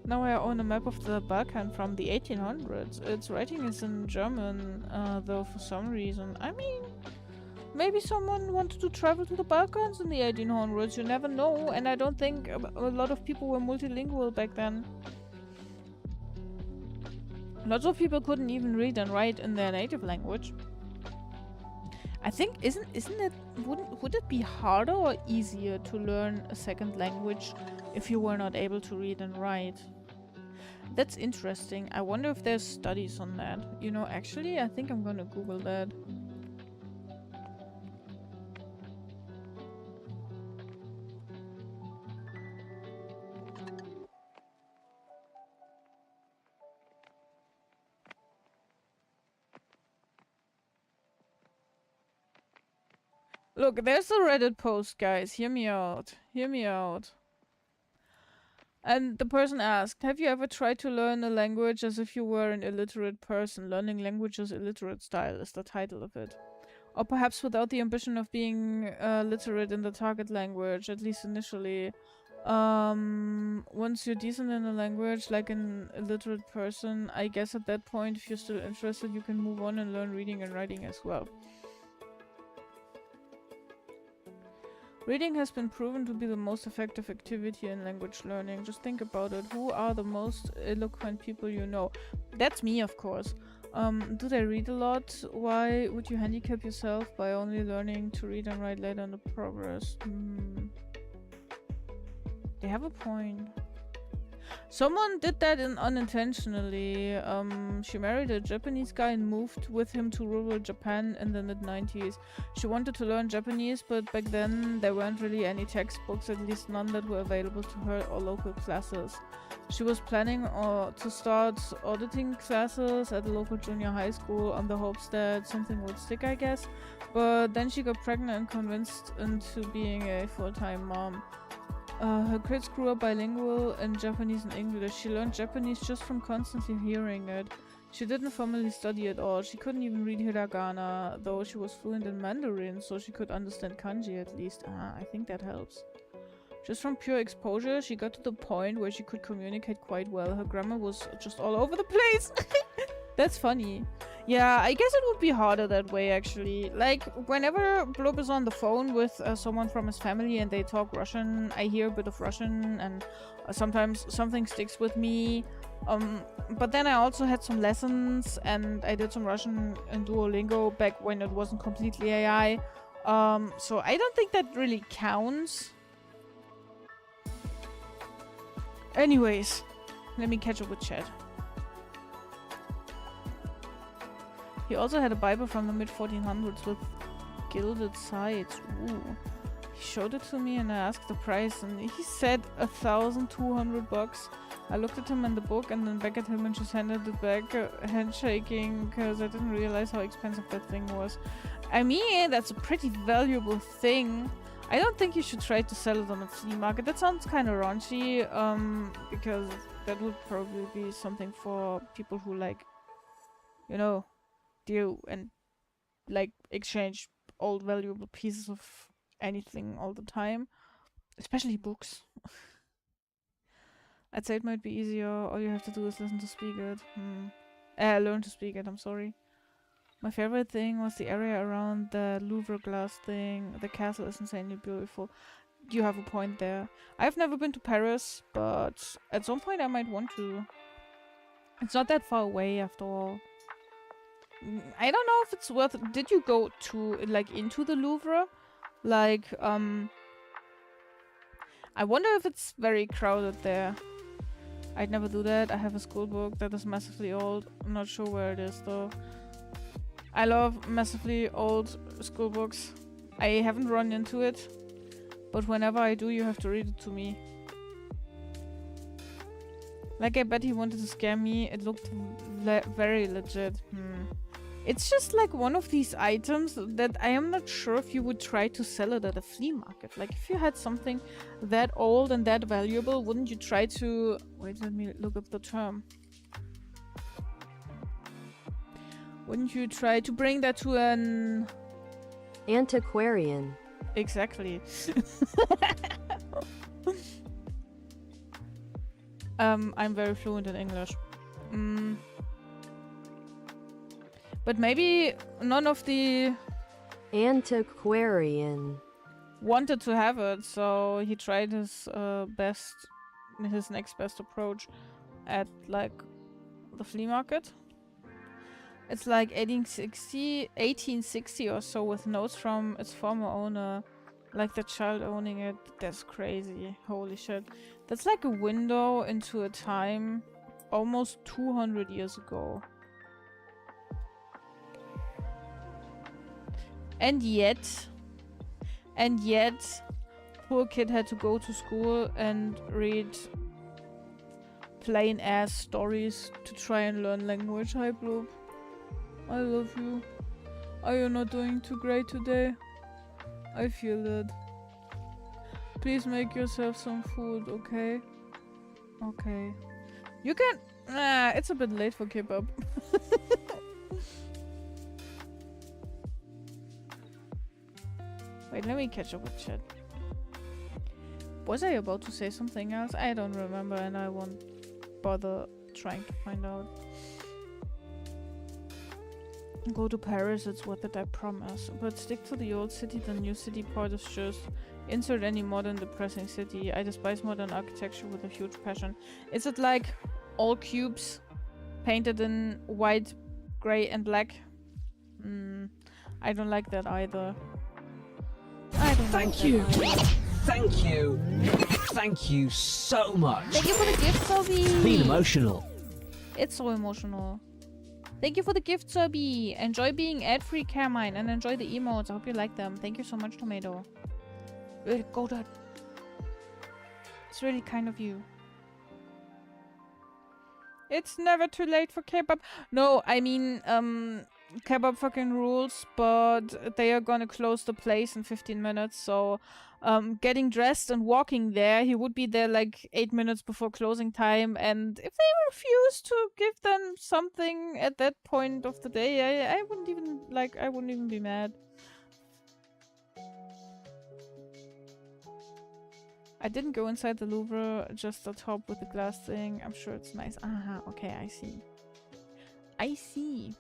Now I own a map of the Balkan from the 1800s. Its writing is in German, though for some reason. I mean, maybe someone wanted to travel to the Balkans in the 1800s, you never know, and I don't think a lot of people were multilingual back then. Lots of people couldn't even read and write in their native language. I think, would it be harder or easier to learn a second language if you were not able to read and write? That's interesting. I wonder if there's studies on that. You know, actually, I think I'm gonna Google that. Look, there's a Reddit post, guys. Hear me out. Hear me out. And the person asked, have you ever tried to learn a language as if you were an illiterate person? Learning languages illiterate style is the title of it. Or perhaps without the ambition of being literate in the target language, at least initially. Once you're decent in a language, like an illiterate person, I guess at that point, if you're still interested, you can move on and learn reading and writing as well. Reading has been proven to be the most effective activity in language learning. Just think about it. Who are the most eloquent people you know? That's me, of course. Do they read a lot? Why would you handicap yourself by only learning to read and write later in the progress? They have a point. Someone did that unintentionally. She married a Japanese guy and moved with him to rural Japan in the mid-90s. She wanted to learn Japanese, but back then there weren't really any textbooks, at least none that were available to her or local classes. She was planning to start auditing classes at a local junior high school on the hopes that something would stick, I guess. But then she got pregnant and convinced into being a full-time mom. Her kids grew up bilingual in Japanese and English. She learned Japanese just from constantly hearing it. She didn't formally study at all. She couldn't even read hiragana, though she was fluent in Mandarin, so she could understand kanji at least. I think that helps. Just from pure exposure, she got to the point where she could communicate quite well. Her grammar was just all over the place. That's funny. Yeah, I guess it would be harder that way, actually. Like, whenever Blob is on the phone with someone from his family and they talk Russian, I hear a bit of Russian, and sometimes something sticks with me. But then I also had some lessons, and I did some Russian in Duolingo back when it wasn't completely AI. So I don't think that really counts. Anyways, let me catch up with chat. He also had a Bible from the mid-1400s with gilded sides. Ooh. He showed it to me and I asked the price and he said $1,200. I looked at him in the book and then back at him and just handed it back, handshaking, because I didn't realize how expensive that thing was. I mean, that's a pretty valuable thing. I don't think you should try to sell it on a flea market. That sounds kind of raunchy, because that would probably be something for people who, like, you know, deal and like exchange old valuable pieces of anything all the time, especially books. I'd say it might be easier. All you have to do is listen to speak it. Learn to speak it, I'm sorry. My favorite thing was the area around the Louvre glass thing. The castle is insanely beautiful. You have a point there. I've never been to Paris, but at some point I might want to. It's not that far away after all. I don't know if it's worth it. Did you go to, like, into the Louvre? Like, I wonder if it's very crowded there. I'd never do that. I have a school book that is massively old. I'm not sure where it is, though. I love massively old school books. I haven't run into it. But whenever I do, you have to read it to me. Like, I bet he wanted to scare me. It looked very legit. It's just like one of these items that I am not sure if you would try to sell it at a flea market. Like, if you had something that old and that valuable, wouldn't you try to... Wait, let me look up the term. Wouldn't you try to bring that to an... Antiquarian. Exactly. I'm very fluent in English. But maybe none of the Antiquarian wanted to have it, so he tried his next best approach at, like, the flea market. It's like 1860 or so, with notes from its former owner, like the child owning it. That's crazy. Holy shit. That's like a window into a time almost 200 years ago. And yet, poor kid had to go to school and read plain ass stories to try and learn language. Hi Bloop. I love you. Are you not doing too great today? I feel it. Please make yourself some food, okay? Okay. You can... it's a bit late for kebab. Wait, let me catch up with chat. Was I about to say something else? I don't remember and I won't bother trying to find out. Go to Paris, it's worth it, I promise. But stick to the old city, the new city part is just... Insert any modern depressing city. I despise modern architecture with a huge passion. Is it like all cubes painted in white, grey and black? I don't like that either. I don't Thank you! Thank you! Thank you so much! Thank you for the gift, Sobi! It's been emotional. It's so emotional. Thank you for the gift, Sobi! Enjoy being ad-free, Carmine, and enjoy the emotes. I hope you like them. Thank you so much, Tomato. Go that. It's really kind of you. It's never too late for kebab. No, I mean, kebab fucking rules, but they are gonna close the place in 15 minutes, so getting dressed and walking there, he would be there like 8 minutes before closing time, and if they refuse to give them something at that point of the day, I wouldn't even be mad. I didn't go inside the Louvre, just the top with the glass thing. I'm sure it's nice. Okay, I see. I see.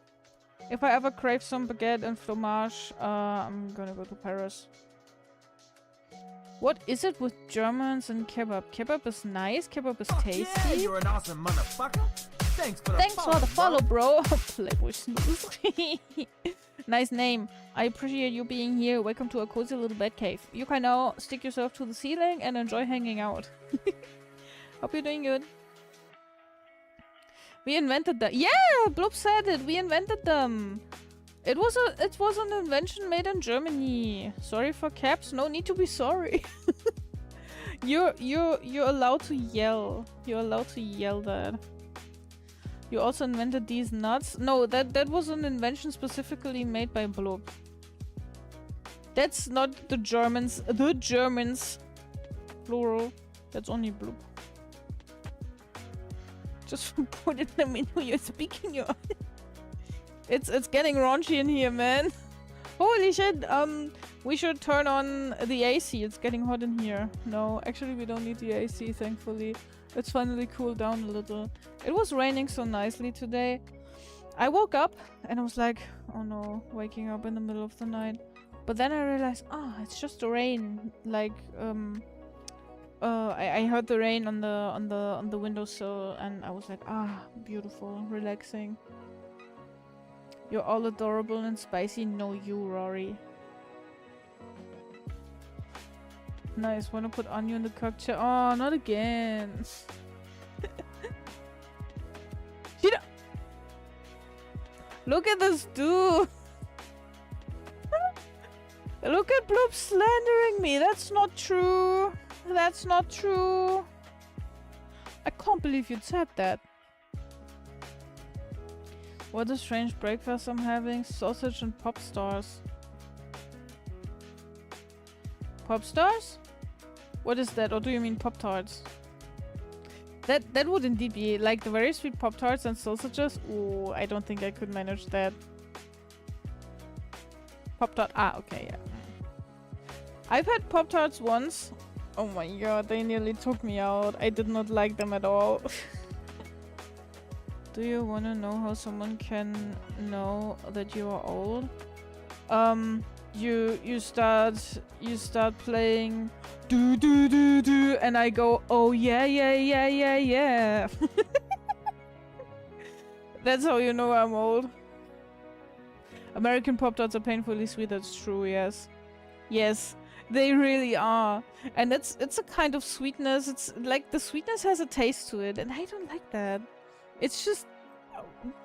If I ever crave some baguette and fromage, I'm gonna go to Paris. What is it with Germans and kebab? Kebab is nice, kebab is tasty. Yeah, you're an awesome motherfucker. Thanks for the follow, bro. Playboy snooze. Nice name. I appreciate you being here. Welcome to a cozy little bed cave. You can now stick yourself to the ceiling and enjoy hanging out. Hope you're doing good. We invented that. Yeah, Bloop said it. We invented them. It was an invention made in Germany. Sorry for caps. No need to be sorry. You're allowed to yell. You're allowed to yell that. You also invented these nuts? No, that was an invention specifically made by Bloop. That's not the Germans. The Germans. Plural. That's only Bloop. Just put it in the menu you're speaking your... It's getting raunchy in here, man. Holy shit, we should turn on the AC. It's getting hot in here. No, actually we don't need the AC, thankfully. It's finally cooled down a little. It was raining so nicely today. I woke up and I was like, oh no, waking up in the middle of the night. But then I realized, it's just the rain. Like, I heard the rain on the windowsill and I was like, beautiful, relaxing. You're all adorable and spicy. No, you, Rory. Nice. Wanna put onion in the cocktail? Oh, not again. Look at this dude. Look at Bloop slandering me. That's not true. That's not true. I can't believe you'd said that. What a strange breakfast I'm having. Sausage and pop stars. Pop stars? What is that? Or do you mean Pop-Tarts? That would indeed be like the very sweet Pop-Tarts and sausages. Oh, I don't think I could manage that. Pop-Tart. Okay, yeah. I've had Pop-Tarts once. Oh my god, they nearly took me out. I did not like them at all. Do you want to know how someone can know that you are old? You start playing do do do do and I go, oh yeah yeah yeah yeah yeah. That's how you know I'm old. American Pop-Tarts are painfully sweet, that's true, yes. Yes, they really are. And it's a kind of sweetness, it's like the sweetness has a taste to it and I don't like that. It's just...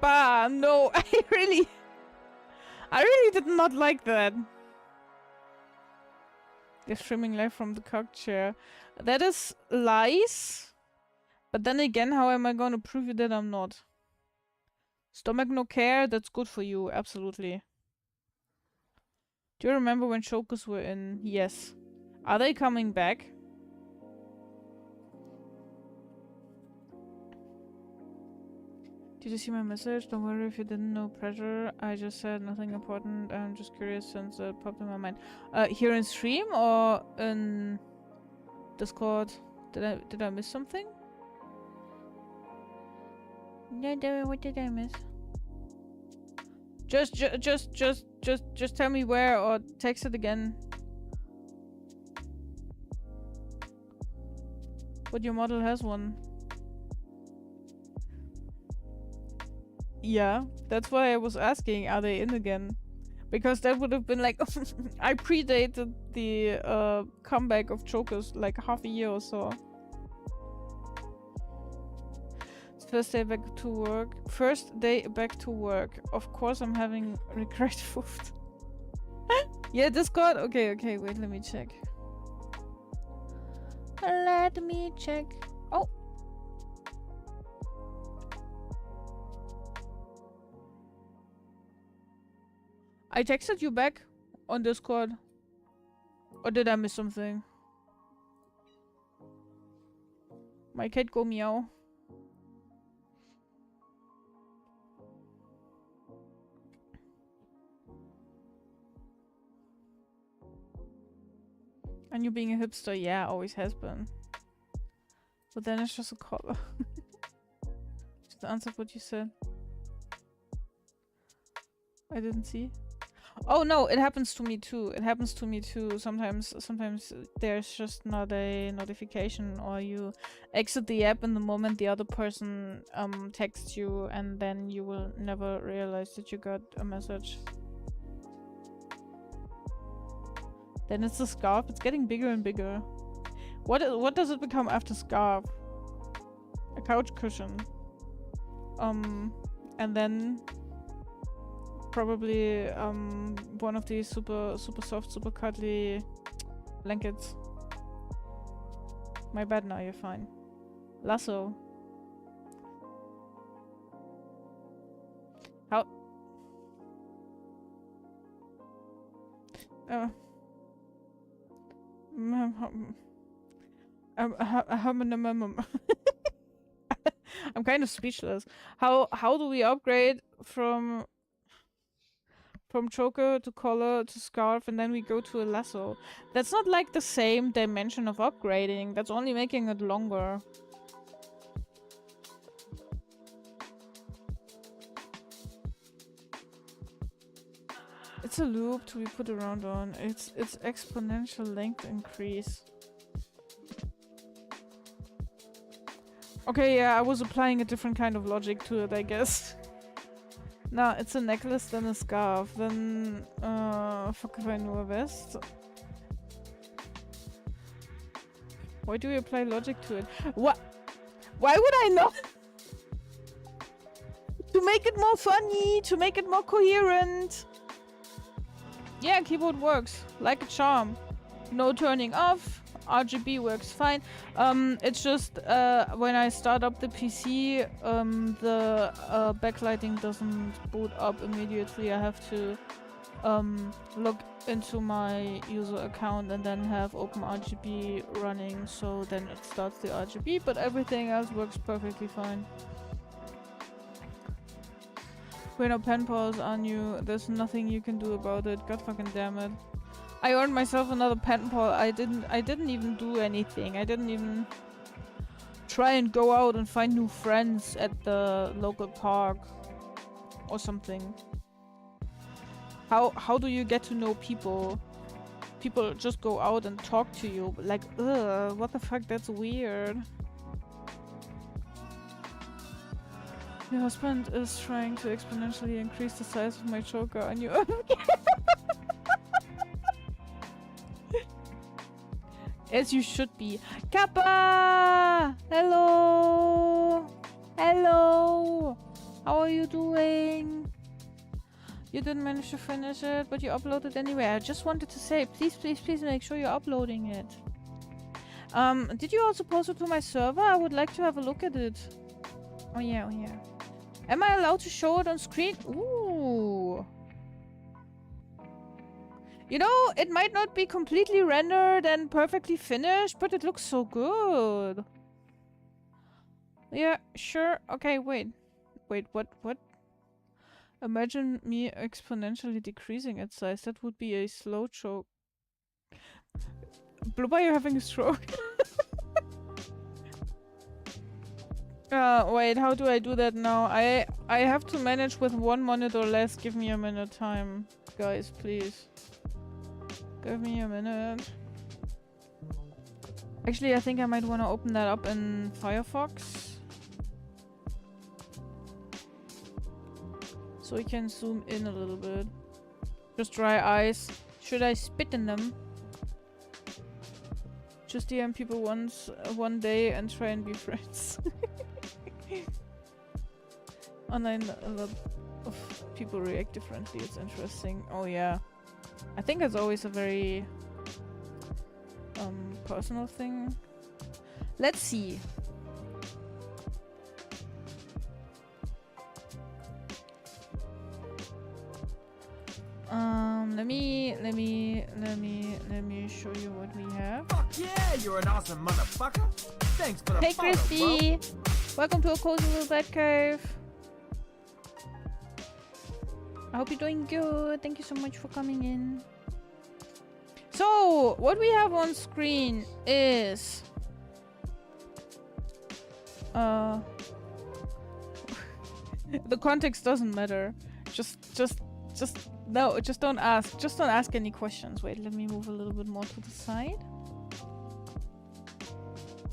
Bah, no, I really did not like that. They're streaming live from the cock chair. That is lies. But then again, how am I going to prove you that I'm not? Stomach no care, that's good for you, absolutely. Do you remember when chokers were in? Yes. Are they coming back? Did you see my message? Don't worry if you didn't, no pressure. I just said nothing important. I'm just curious since it popped in my mind. Here in stream or in Discord? Did I miss something? No, what did I miss? Just tell me where or text it again. But your model has one. Yeah, that's why I was asking, are they in again? Because that would have been like, I predated the comeback of chokers like half a year or so. First day back to work. First day back to work. Of course I'm having regret food. Yeah, Discord? Okay, wait, let me check. Let me check. Oh! I texted you back on Discord. Or did I miss something? My cat go meow. And you being a hipster, yeah, always has been. But then it's just a color. Just answered what you said. I didn't see. Oh no, it happens to me too. It happens to me too. Sometimes there's just not a notification, or you exit the app in the moment the other person texts you, and then you will never realize that you got a message. Then it's the scarf. It's getting bigger and bigger. What does it become after scarf? A couch cushion. And then probably one of these super soft, super cuddly blankets. My bad now, you're fine. Lasso. How? I'm kind of speechless. How do we upgrade from choker to collar to scarf, and then we go to a lasso? That's not like the same dimension of upgrading. That's only making it longer. It's a loop to be put around on. It's exponential length increase. Okay, yeah, I was applying a different kind of logic to it, I guess. Nah, it's a necklace, then a scarf, then fuck if I know a vest. Why do we apply logic to it? What? Why would I not? To make it more funny, to make it more coherent. Yeah, keyboard works like a charm. No turning off. RGB works fine. It's just when I start up the PC, the backlighting doesn't boot up immediately. I have to log into my user account and then have OpenRGB running, so then it starts the RGB, but everything else works perfectly fine. When no pen pals on you, there's nothing you can do about it. God fucking damn it. I earned myself another pen pal. I didn't even do anything. I didn't even try and go out and find new friends at the local park or something. How do you get to know people? People just go out and talk to you. Like, ugh, what the fuck? That's weird. Your husband is trying to exponentially increase the size of my choker on you. As you should be. Kappa! Hello! Hello! How are you doing? You didn't manage to finish it, but you uploaded anyway. I just wanted to say, please, please, please make sure you're uploading it. Did you also post it to my server? I would like to have a look at it. Oh yeah, oh yeah. Am I allowed to show it on screen? Ooh. You know, it might not be completely rendered and perfectly finished, but it looks so good. Yeah, sure. Okay, wait. Wait, what? Imagine me exponentially decreasing its size. That would be a slow choke. Blubber, you're having a stroke. Wait, how do I do that now? I have to manage with one monitor less. Give me a minute time. Guys, please. Give me a minute. Actually, I think I might want to open that up in Firefox. So we can zoom in a little bit. Just dry eyes. Should I spit in them? Just DM people one day and try and be friends. Online, a lot of people react differently. It's interesting. Oh yeah. I think it's always a very personal thing. Let's see. Let me show you what we have. Fuck yeah, you're an awesome motherfucker. Thanks for the Hey follow, Crispy! bro. Welcome to a cozy little bat cave. I hope you're doing good. Thank you so much for coming in. So, what we have on screen is... the context doesn't matter. No, just don't ask. Just don't ask any questions. Wait, let me move a little bit more to the side.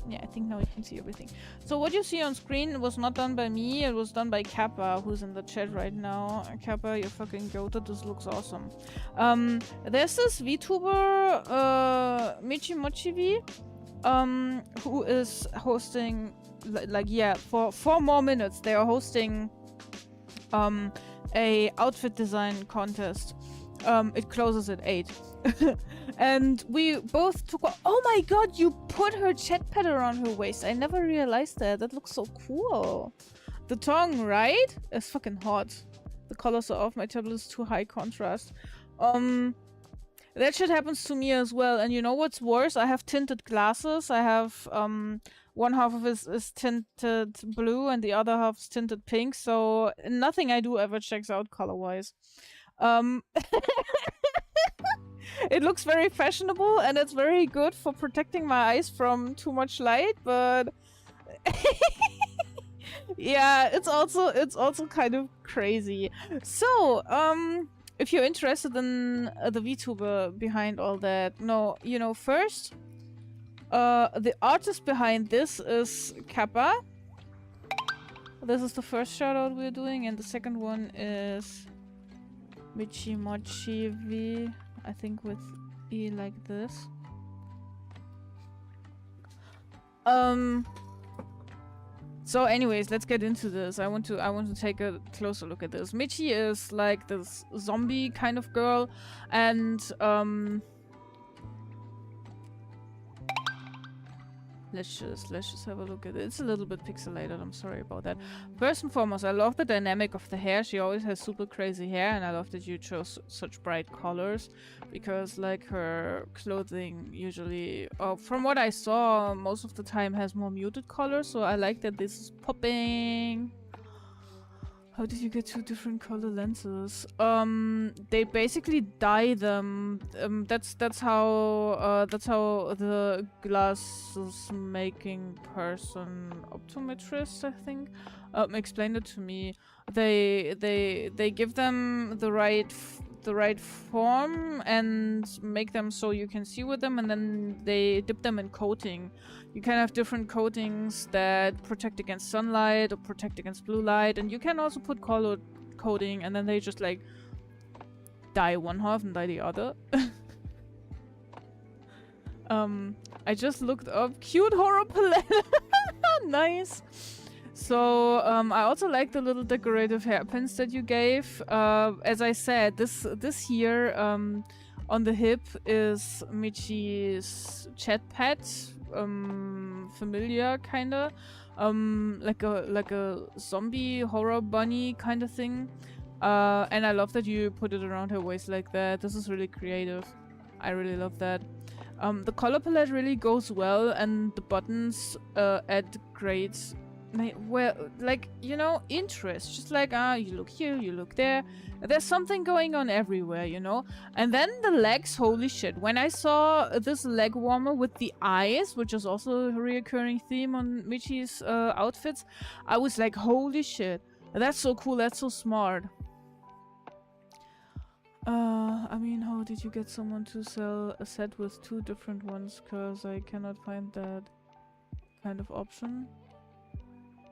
Yeah, I think now you can see everything. So what you see on screen was not done by me. It was done by Kappa, who's in the chat right now. Kappa, you're fucking goated. This looks awesome. There's this Vtuber, Michimochivi, who is hosting, like, yeah, for 4 more minutes, they are hosting, a outfit design contest. It closes at 8. And we both took... Oh my god, you put her chat pad around her waist. I never realized that. That looks so cool. The tongue, right? It's fucking hot. The colors are off. My tablet is too high contrast. That shit happens to me as well. And you know what's worse? I have tinted glasses. I have... one half of it is tinted blue and the other half is tinted pink. So nothing I do ever checks out color-wise. It looks very fashionable and it's very good for protecting my eyes from too much light, but yeah, it's also kind of crazy. So, if you're interested in the VTuber behind all that, no, you know, first, the artist behind this is Kappa. This is the first shout out we're doing, and the second one is Michimochivi, I think with E like this. So anyways, let's get into this. I want to take a closer look at this. Michi is like this zombie kind of girl, and let's just have a look at it. It's a little bit pixelated, I'm sorry about that. First and foremost, I love the dynamic of the hair. She always has super crazy hair, and I love that you chose such bright colors, because like her clothing usually, from what I saw, most of the time has more muted colors, so I like that this is popping. How did you get 2 different color lenses? They basically dye them. That's how the glasses making person, optometrist, I think, explained it to me. They give them the right form and make them so you can see with them, and then they dip them in coating. You can have different coatings that protect against sunlight or protect against blue light, and you can also put color coating, and then they just like dye one half and dye the other. I just looked up cute horror palette. Nice. So I also like the little decorative hairpins that you gave. As I said, this here on the hip is Michi's chat pet, familiar kinda, like a zombie horror bunny kind of thing. And I love that you put it around her waist like that. This is really creative. I really love that. The color palette really goes well, and the buttons add great, well, like, you know, interest. Just like, you look here, you look there. There's something going on everywhere, you know? And then the legs, holy shit. When I saw this leg warmer with the eyes, which is also a reoccurring theme on Michi's outfits, I was like, holy shit. That's so cool, that's so smart. I mean, how did you get someone to sell a set with 2 different ones? Because I cannot find that kind of option.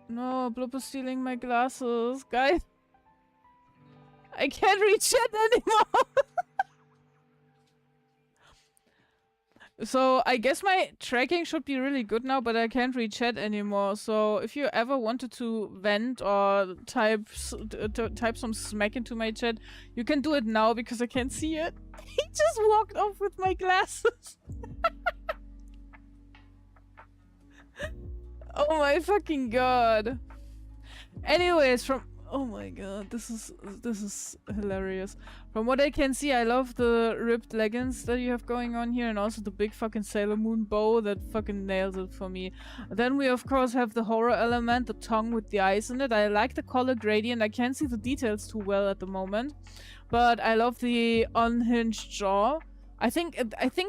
No, Blub is stealing my glasses. Guys, I can't read chat anymore. So I guess my tracking should be really good now, but I can't read chat anymore. So if you ever wanted to vent or type some smack into my chat, you can do it now because I can't see it. He just walked off with my glasses. Oh my fucking god. Anyways, oh my god, this is hilarious. From what I can see, I love the ripped leggings that you have going on here, and also the big fucking Sailor Moon bow that fucking nails it for me. Then we of course have the horror element, the tongue with the eyes in it. I like the color gradient. I can't see the details too well at the moment, but I love the unhinged jaw. I think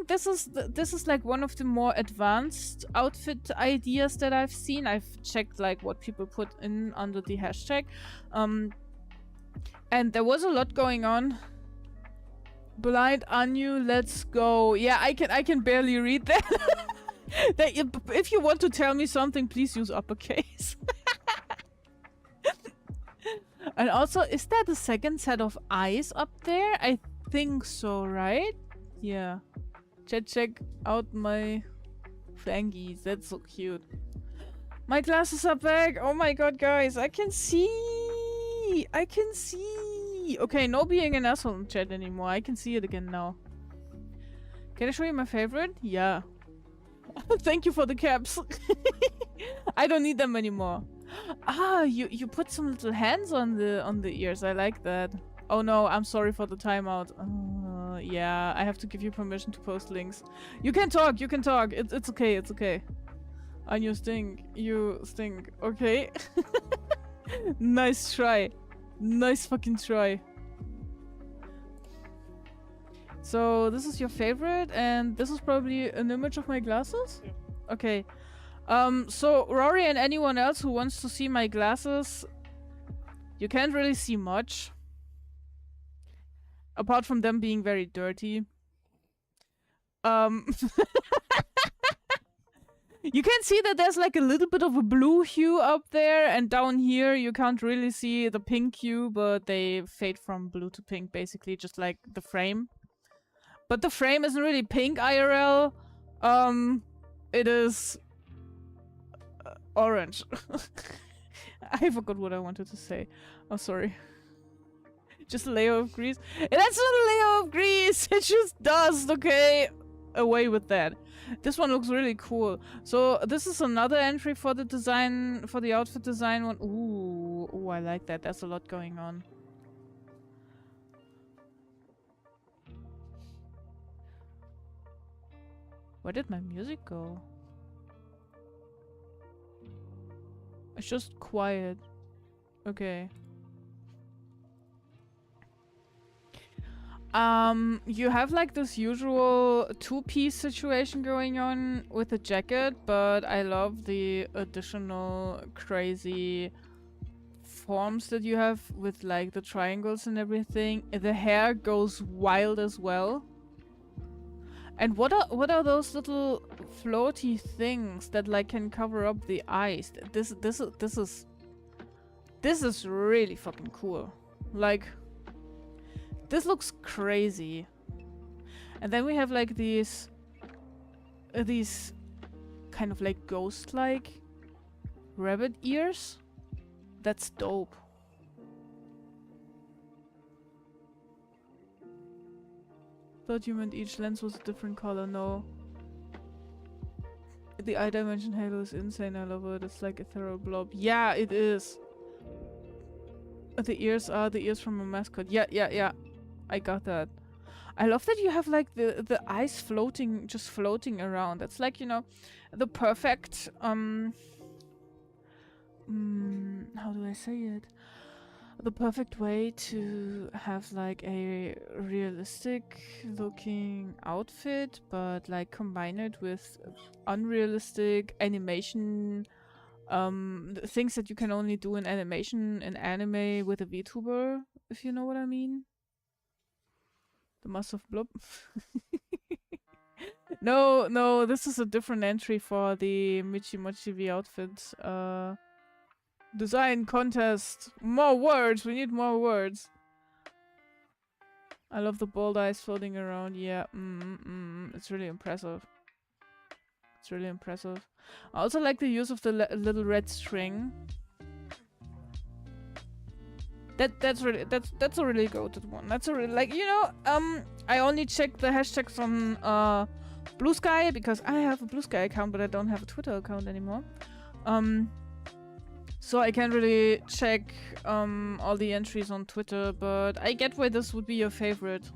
this is like one of the more advanced outfit ideas that I've seen. I've checked like what people put in under the hashtag, and there was a lot going on. Blind Anu, let's go. Yeah, I can barely read that. If you want to tell me something, please use uppercase. And also, is that the second set of eyes up there? I think so, right? Yeah. Check out my flangies. That's so cute. My glasses are back. Oh my god, guys. I can see. I can see. Okay, no being an asshole in chat anymore. I can see it again now. Can I show you my favorite? Yeah. Thank you for the caps. I don't need them anymore. Ah, you put some little hands on the ears. I like that. Oh no, I'm sorry for the timeout. Yeah, I have to give you permission to post links. You can talk, you can talk. It's okay, it's okay. And you stink. You stink. Okay. Nice try. Nice fucking try. So this is your favorite, and this is probably an image of my glasses? Yeah. Okay. So Rory and anyone else who wants to see my glasses, you can't really see much. Apart from them being very dirty. You can see that there's like a little bit of a blue hue up there, and down here you can't really see the pink hue, but they fade from blue to pink basically, just like the frame. But the frame isn't really pink IRL. It is orange. I forgot what I wanted to say. Oh, sorry. Just a layer of grease. That's not a layer of grease! It's just dust, okay? Away with that. This one looks really cool. So this is another entry for the design, for the outfit design one. Ooh, I like that. There's a lot going on. Where did my music go? It's just quiet. Okay. You have like this usual two-piece situation going on with the jacket, but I love the additional crazy forms that you have with like the triangles and everything. The hair goes wild as well. And what are those little floaty things that like can cover up the eyes? This is really fucking cool. Like, this looks crazy. And then we have like these kind of like ghost-like rabbit ears That's dope. Thought you meant each lens was a different color. No. The eye dimension halo is insane. I love it. It's like a thorough blob. Yeah, it is. The ears are the ears from a mascot. Yeah. I got that. I love that you have like the eyes floating, just floating around. It's like, you know, the perfect how do I say it? The perfect way to have like a realistic looking outfit, but like combine it with unrealistic animation, things that you can only do in animation in anime with a VTuber, if you know what I mean. The massive blob. No, this is a different entry for the Michi Mochi V outfit. Design contest. More words. We need more words. I love the bold eyes floating around. Yeah, it's really impressive. It's really impressive. I also like the use of the little red string. That's a really goated one. That's a really, like, you know, I only check the hashtags on Blue Sky because I have a Blue Sky account, but I don't have a Twitter account anymore. So I can't really check all the entries on Twitter, but I get why this would be your favorite.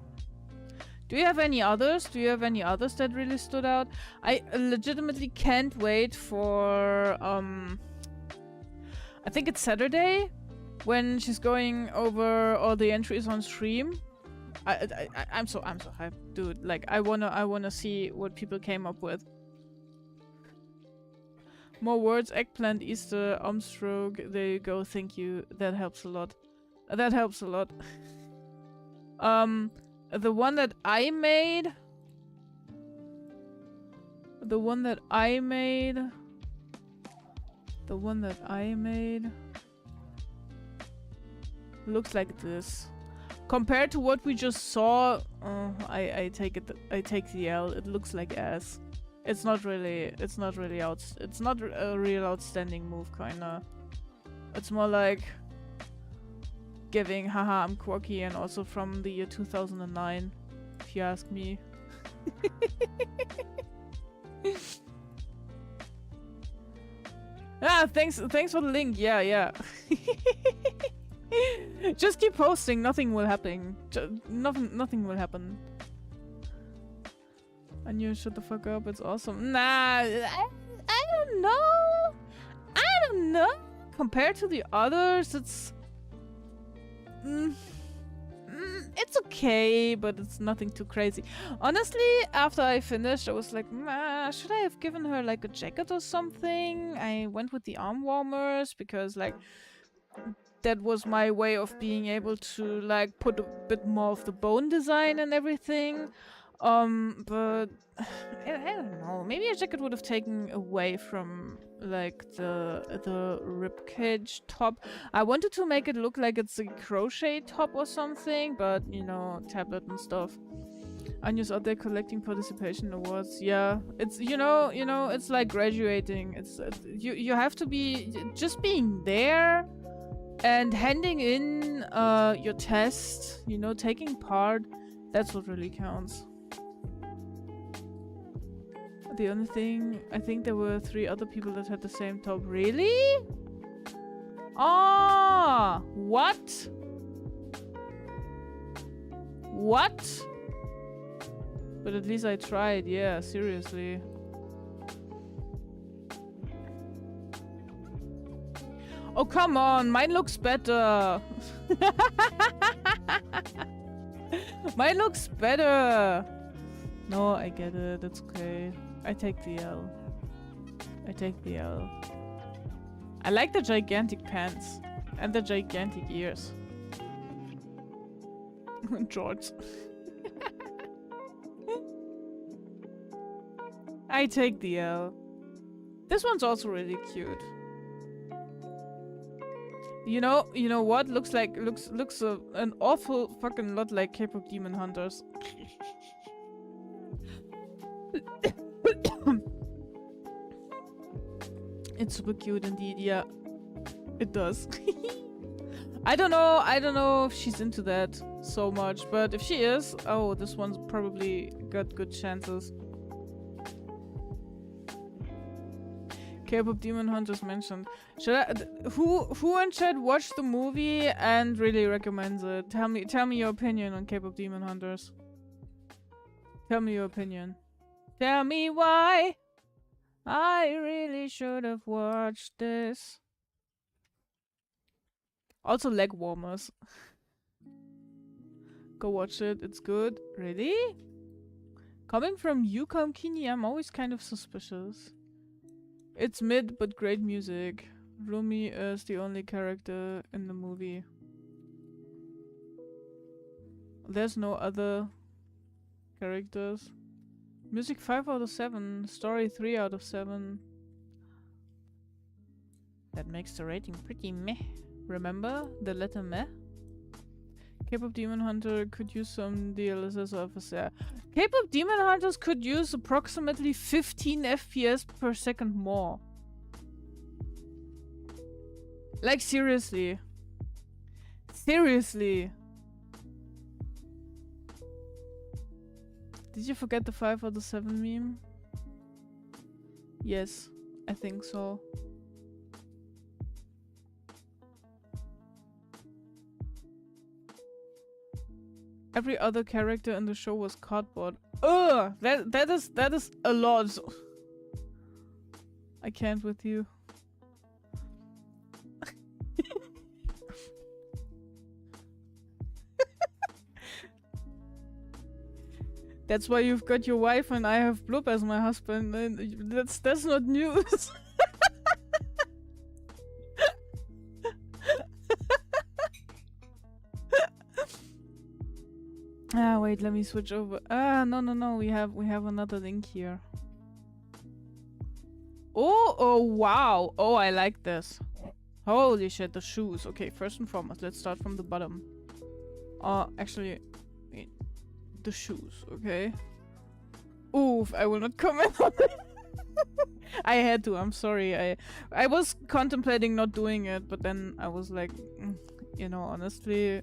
Do you have any others? Do you have any others that really stood out? I legitimately can't wait for I think it's Saturday when she's going over all the entries on stream. I'm so hyped, dude. Like I wanna see what people came up with. More words, eggplant, Easter, stroke. There you go. Thank you. That helps a lot. That helps a lot. The one that I made. The one that I made looks like this. Compared to what we just saw, I take it. I take the L. It looks like ass. It's not really. It's not a real outstanding move, kinda. It's more like giving, haha, I'm quirky, and also from the year 2009, if you ask me. Ah, thanks for the link. Yeah. Just keep posting. Nothing will happen. Nothing will happen. And you shut the fuck up. It's awesome. Nah, I don't know. I don't know. Compared to the others, it's okay, but it's nothing too crazy. Honestly, after I finished, I was like, should I have given her like a jacket or something? I went with the arm warmers because like that was my way of being able to like put a bit more of the bone design and everything. But I don't know. Maybe a jacket would have taken away from like the ribcage top. I wanted to make it look like it's a crochet top or something, but you know, tablet and stuff. Anya's out there collecting participation awards. Yeah, it's you know, it's like graduating. It's you have to be just being there and handing in your test. You know, taking part. That's what really counts. The only thing, I think there were 3 other people that had the same top. Really? Ah, what? What? But at least I tried. Yeah, seriously. Oh, come on. Mine looks better. Mine looks better. No, I get it. It's okay. I take the L. I like the gigantic pants. And the gigantic ears. George. I take the L. This one's also really cute. You know what? Looks an awful fucking lot like K-pop Demon Hunters. It's super cute indeed, yeah. It does. I don't know if she's into that so much, but if she is, oh, this one's probably got good chances. K-pop Demon Hunters mentioned. Should I? Who in chat watched the movie and really recommends it? Tell me your opinion on K-pop Demon Hunters. Tell me your opinion. Tell me why I really should have watched this. Also, leg warmers. Go watch it. It's good. Really? Coming from you, Kini, I'm always kind of suspicious. It's mid, but great music. Rumi is the only character in the movie. There's no other characters. Music 5 out of 7. Story 3 out of 7. That makes the rating pretty meh. Remember the letter meh? K-pop Demon Hunter could use some DLSS officer. K-pop Demon Hunters could use approximately 15 FPS per second more. Like seriously. Seriously. Did you forget the 5 out of 7 meme? Yes, I think so. Every other character in the show was cardboard. Ugh! That is a lot. I can't with you. That's why you've got your wife and I have Blub as my husband. And that's not news. Ah, wait, let me switch over. Ah, no, we have another link here. Oh, wow. Oh, I like this. Holy shit, the shoes. Okay, first and foremost, let's start from the bottom. Actually, wait, the shoes, okay? Oof, I will not comment on it. I had to, I'm sorry. I was contemplating not doing it, but then I was like, you know, honestly,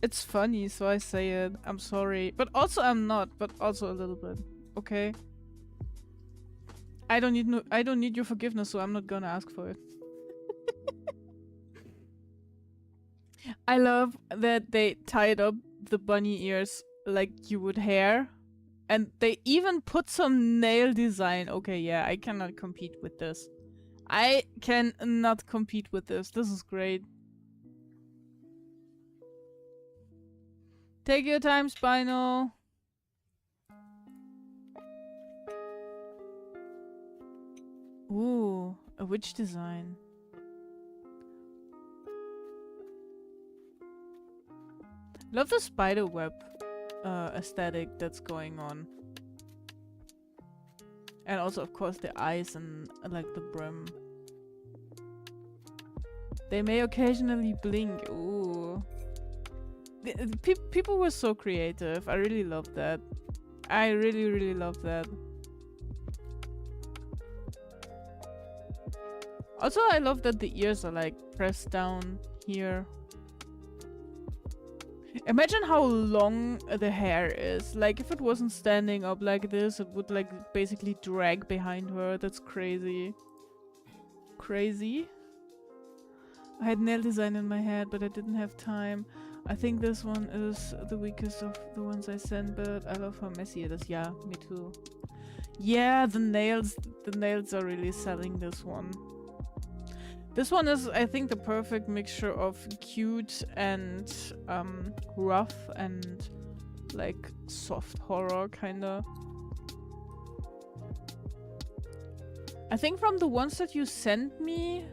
it's funny, so I say it. I'm sorry. But also I'm not, but also a little bit. Okay? I don't need your forgiveness, so I'm not gonna ask for it. I love that they tied up the bunny ears like you would hair. And they even put some nail design. Okay, yeah, I cannot compete with this. I cannot compete with this. This is great. Take your time, Spino. Ooh, a witch design. Love the spider web aesthetic that's going on. And also, of course, the eyes and like the brim. They may occasionally blink. Ooh. People were so creative. I really love that. I really love that. Also, I love that the ears are like pressed down here. Imagine how long the hair is. Like, if it wasn't standing up like this, it would like basically drag behind her. That's crazy. Crazy. I had nail design in my head, but I didn't have time. I think this one is the weakest of the ones I sent, but I love how messy it is. Yeah, me too. Yeah, the nails are really selling this one. This one is, I think, the perfect mixture of cute and rough and like soft horror, kinda. I think from the ones that you sent me,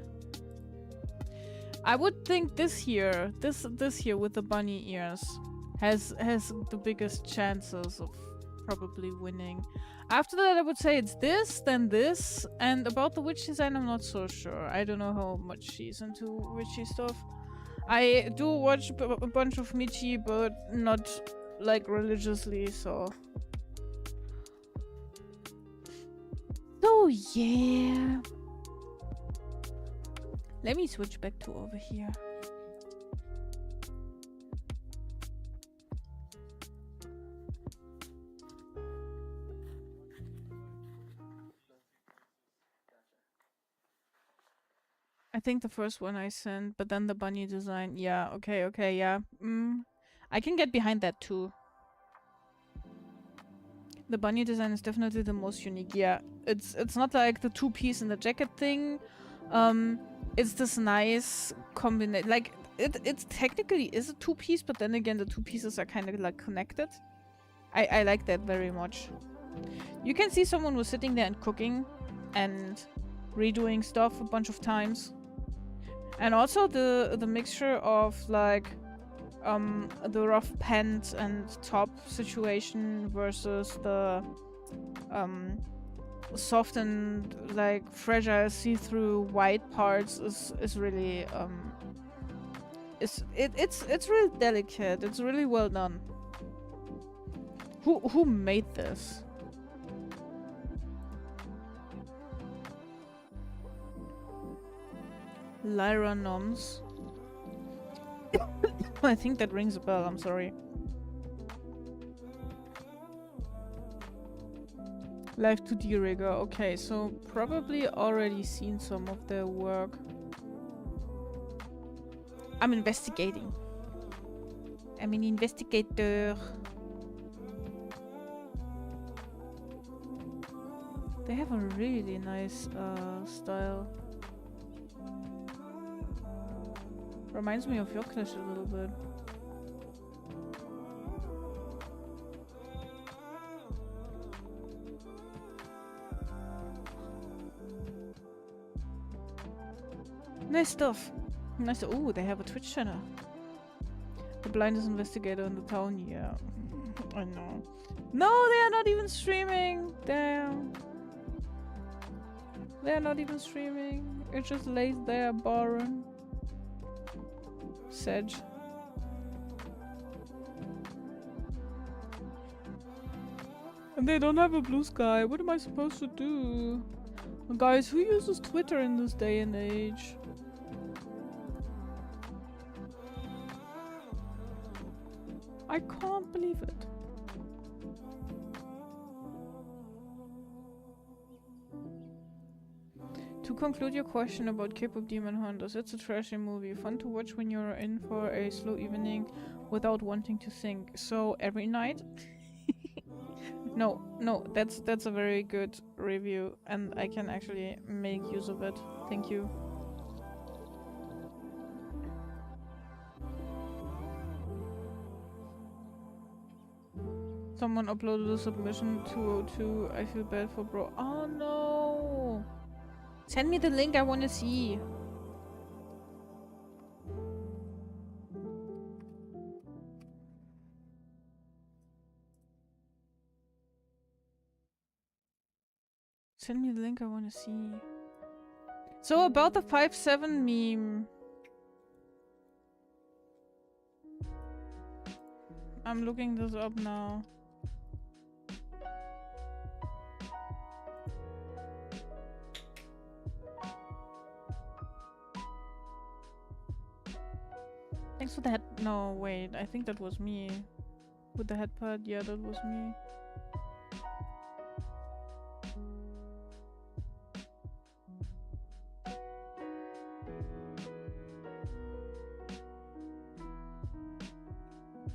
I would think this here with the bunny ears has the biggest chances of probably winning. After that, I would say it's this, then this, and about the witch design, I'm not so sure. I don't know how much she's into witchy stuff. I do watch a bunch of Michi, but not like religiously, so. So yeah. Let me switch back to over here. I think the first one I sent, but then the bunny design. Yeah, okay, yeah. I can get behind that too. The bunny design is definitely the most unique. Yeah, it's not like the two-piece and the jacket thing. It's this nice combination. Like it technically is a two-piece, but then again, the two pieces are kind of like connected. I like that very much. You can see someone was sitting there and cooking and redoing stuff a bunch of times. And also the mixture of like the rough pants and top situation versus the soft and like fragile see-through white parts is really it's really delicate. It's really well done. Who made this? Lyra Noms. I think that rings a bell, I'm sorry. Live 2D rigger. Okay, so probably already seen some of their work. I'm investigating. I'm an investigator. They have a really nice style. Reminds me of your clash a little bit. Nice stuff. Nice. Ooh, they have a Twitch channel. The blindest investigator in the town. Yeah, I know. No, they are not even streaming. Damn. They are not even streaming. It just lays there, boring. Sedge. And they don't have a blue sky. What am I supposed to do? Guys, who uses Twitter in this day and age? I can't believe it. To conclude your question about K-pop Demon Hunters, it's a trashy movie, fun to watch when you're in for a slow evening without wanting to think. So every night? No, that's a very good review, and I can actually make use of it. Thank you. Someone uploaded a submission 202. I feel bad for bro. Oh no! Send me the link, I wanna see. Send me the link, I wanna see. So about the 5-7 meme. I'm looking this up now. Thanks for the head. No, wait. I think that was me. With the head part. Yeah, that was me.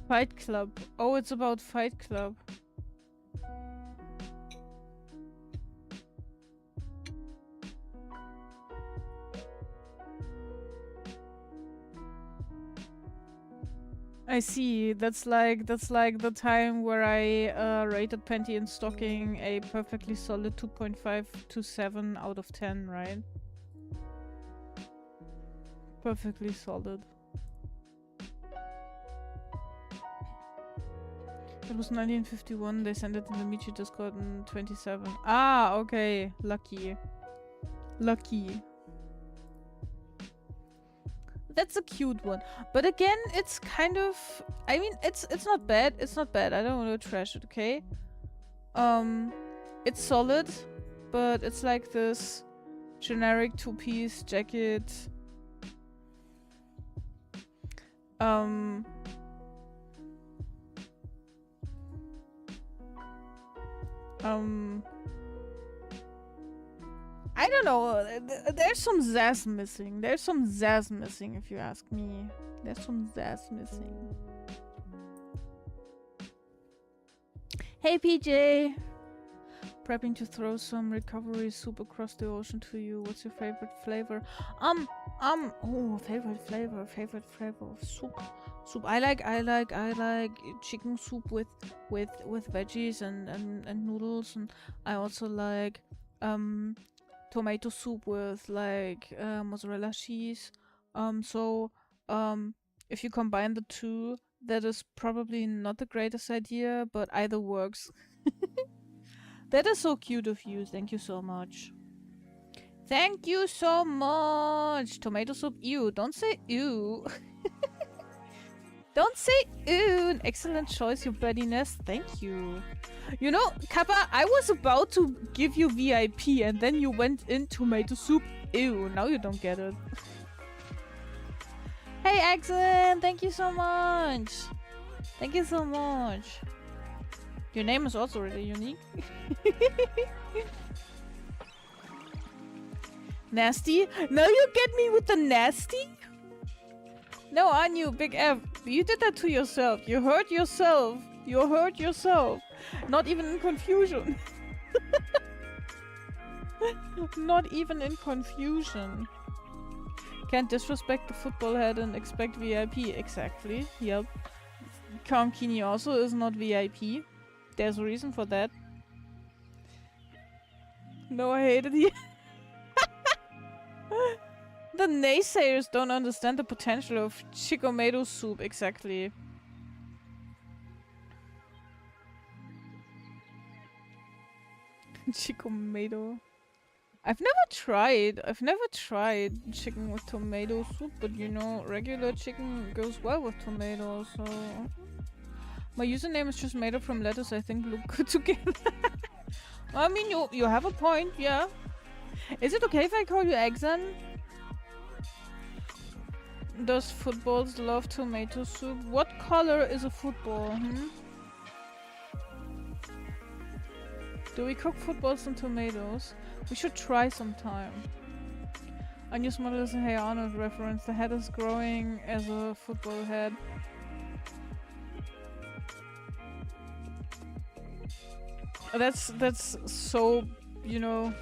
Fight Club. Oh, it's about Fight Club. I see. That's like the time where I rated Panty and Stocking a perfectly solid 2.5 to 7 out of 10, right? Perfectly solid. It was 1951. They sent it in the Michi Discord in 27. Ah, okay. Lucky. Lucky. That's a cute one. But again, it's kind of... I mean, it's not bad. It's not bad. I don't want to trash it, okay? It's solid, but it's like this generic two-piece jacket Um... I don't know. There's some zazz missing. There's some zazz missing, if you ask me. There's some zazz missing. Hey, PJ! Prepping to throw some recovery soup across the ocean to you. What's your favorite flavor? Oh, favorite flavor of soup. Soup. I like chicken soup with veggies and noodles, and I also like tomato soup with like mozzarella cheese. If you combine the two, that is probably not the greatest idea, but either works. That is so cute of you. Thank you so much. Thank you so much. Tomato soup. Ew. Don't say ew. Don't say ew. An excellent choice, your bloodiness. Thank you. You know, Kappa, I was about to give you VIP and then you went in tomato soup. Ew. Now you don't get it. Hey, excellent. Thank you so much. Thank you so much. Your name is also really unique. Nasty? Now you get me with the nasty? No, on you, Big F. You did that to yourself. You hurt yourself. You hurt yourself. Not even in confusion. Not even in confusion. Can't disrespect the football head and expect VIP. Exactly. Yep. Kankini also is not VIP. There's a reason for that. No, I hated you. The naysayers don't understand the potential of chikomato soup. Exactly. Chikomato. I've never tried chicken with tomato soup, but you know, regular chicken goes well with tomatoes, so... My username is just made up from letters I think look good together. I mean, you have a point, yeah. Is it okay if I call you Exan? Does footballs love tomato soup? What color is a football, Do we cook footballs in tomatoes? We should try sometime. Anya's mother is a Hey Arnold reference. The head is growing as a football head. That's so, you know,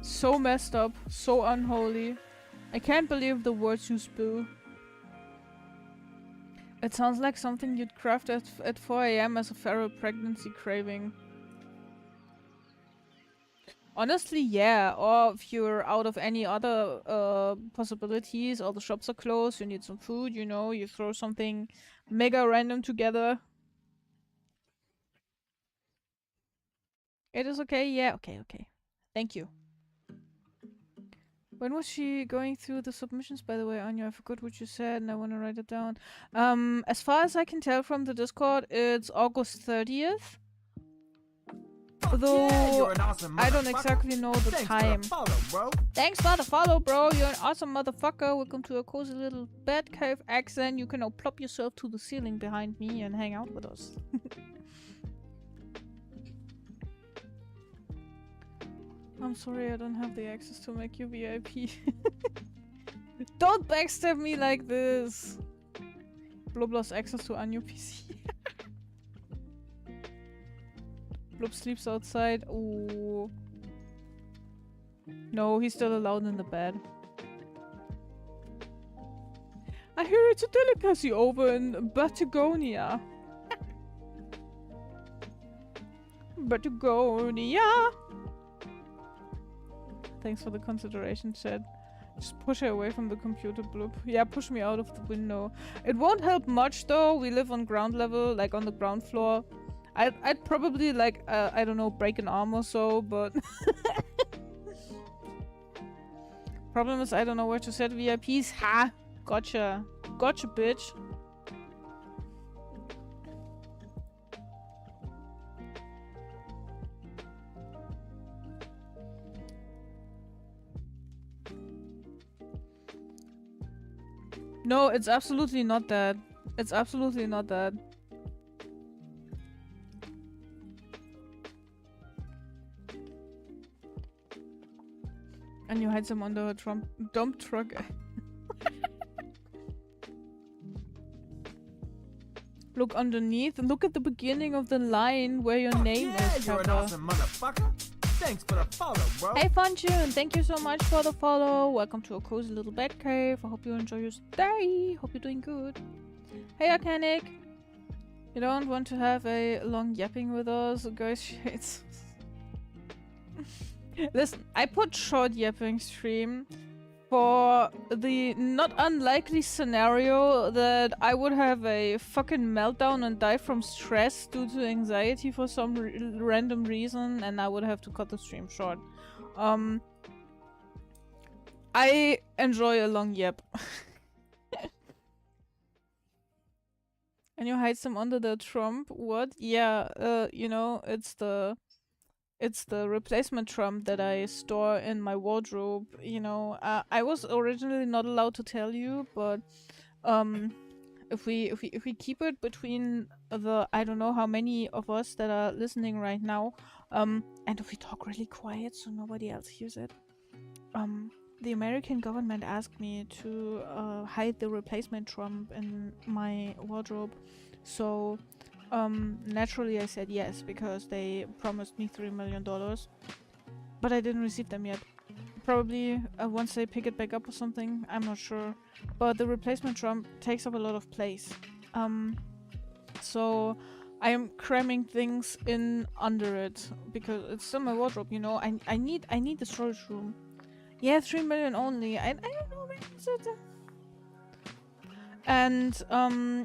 so messed up, so unholy. I can't believe the words you spew. It sounds like something you'd craft at 4 AM as a feral pregnancy craving. Honestly, yeah. Or if you're out of any other possibilities, all the shops are closed, you need some food, you know, you throw something mega random together. It is okay? Yeah, okay. Thank you. When was she going through the submissions, by the way, Anya? I forgot what you said and I want to write it down. As far as I can tell from the Discord, it's August 30th. Though awesome I don't exactly know the time. Thanks for the follow, bro. You're an awesome motherfucker. Welcome to a cozy little bed cave accent. You can now plop yourself to the ceiling behind me and hang out with us. I'm sorry I don't have the access to make you VIP. Don't backstab me like this. Blob lost access to Anu PC. Blob sleeps outside. Oh. No, he's still allowed in the bed. I hear it's a delicacy over in Patagonia. Patagonia! Thanks for the consideration, chat. Just push her away from the computer, Bloop. Yeah, push me out of the window. It won't help much though. We live on ground level, like on the ground floor. I'd probably like, I don't know, break an arm or so, but... Problem is I don't know where to set VIPs. Ha! Gotcha. Gotcha, bitch. No, it's absolutely not that. It's absolutely not that. And you hide them under a dump truck. Look underneath. Look at the beginning of the line where your name yeah, is. you're an Pepper. awesome motherfucker. Thanks for the follow, bro. Hey Funchun, thank you so much for the follow. Welcome to a cozy little bed cave. I hope you enjoy your stay. Hope you're doing good. Hey Arcanic. You don't want to have a long yapping with us, guys? Shades. Listen, I put short yapping stream for the not unlikely scenario that I would have a fucking meltdown and die from stress due to anxiety for some random reason, and I would have to cut the stream short. I enjoy a long yap. And you hide them under the trump? What? Yeah, you know, it's the replacement trump that I store in my wardrobe. You know, I was originally not allowed to tell you, but if we keep it between the I don't know how many of us that are listening right now, and if we talk really quiet so nobody else hears it, the American government asked me to hide the replacement trump in my wardrobe, so naturally I said yes, because they promised me $3 million, but I didn't receive them yet. Probably once they pick it back up or something, I'm not sure. But the replacement trump takes up a lot of place. So I am cramming things in under it, because it's still my wardrobe, you know. I need the storage room. Yeah, 3 million only. I don't know, maybe it's and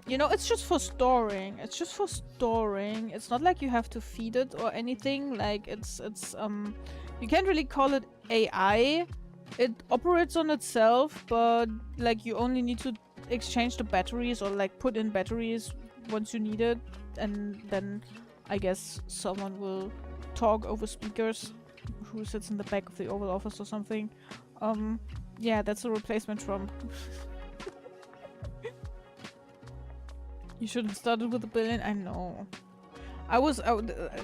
you know, it's just for storing. It's just for storing. It's not like you have to feed it or anything. Like it's you can't really call it AI. It operates on itself, but like you only need to exchange the batteries or like put in batteries once you need it, and then I guess someone will talk over speakers who sits in the back of the Oval Office or something. Yeah, that's a replacement trump. You should have started with $1 billion. I know.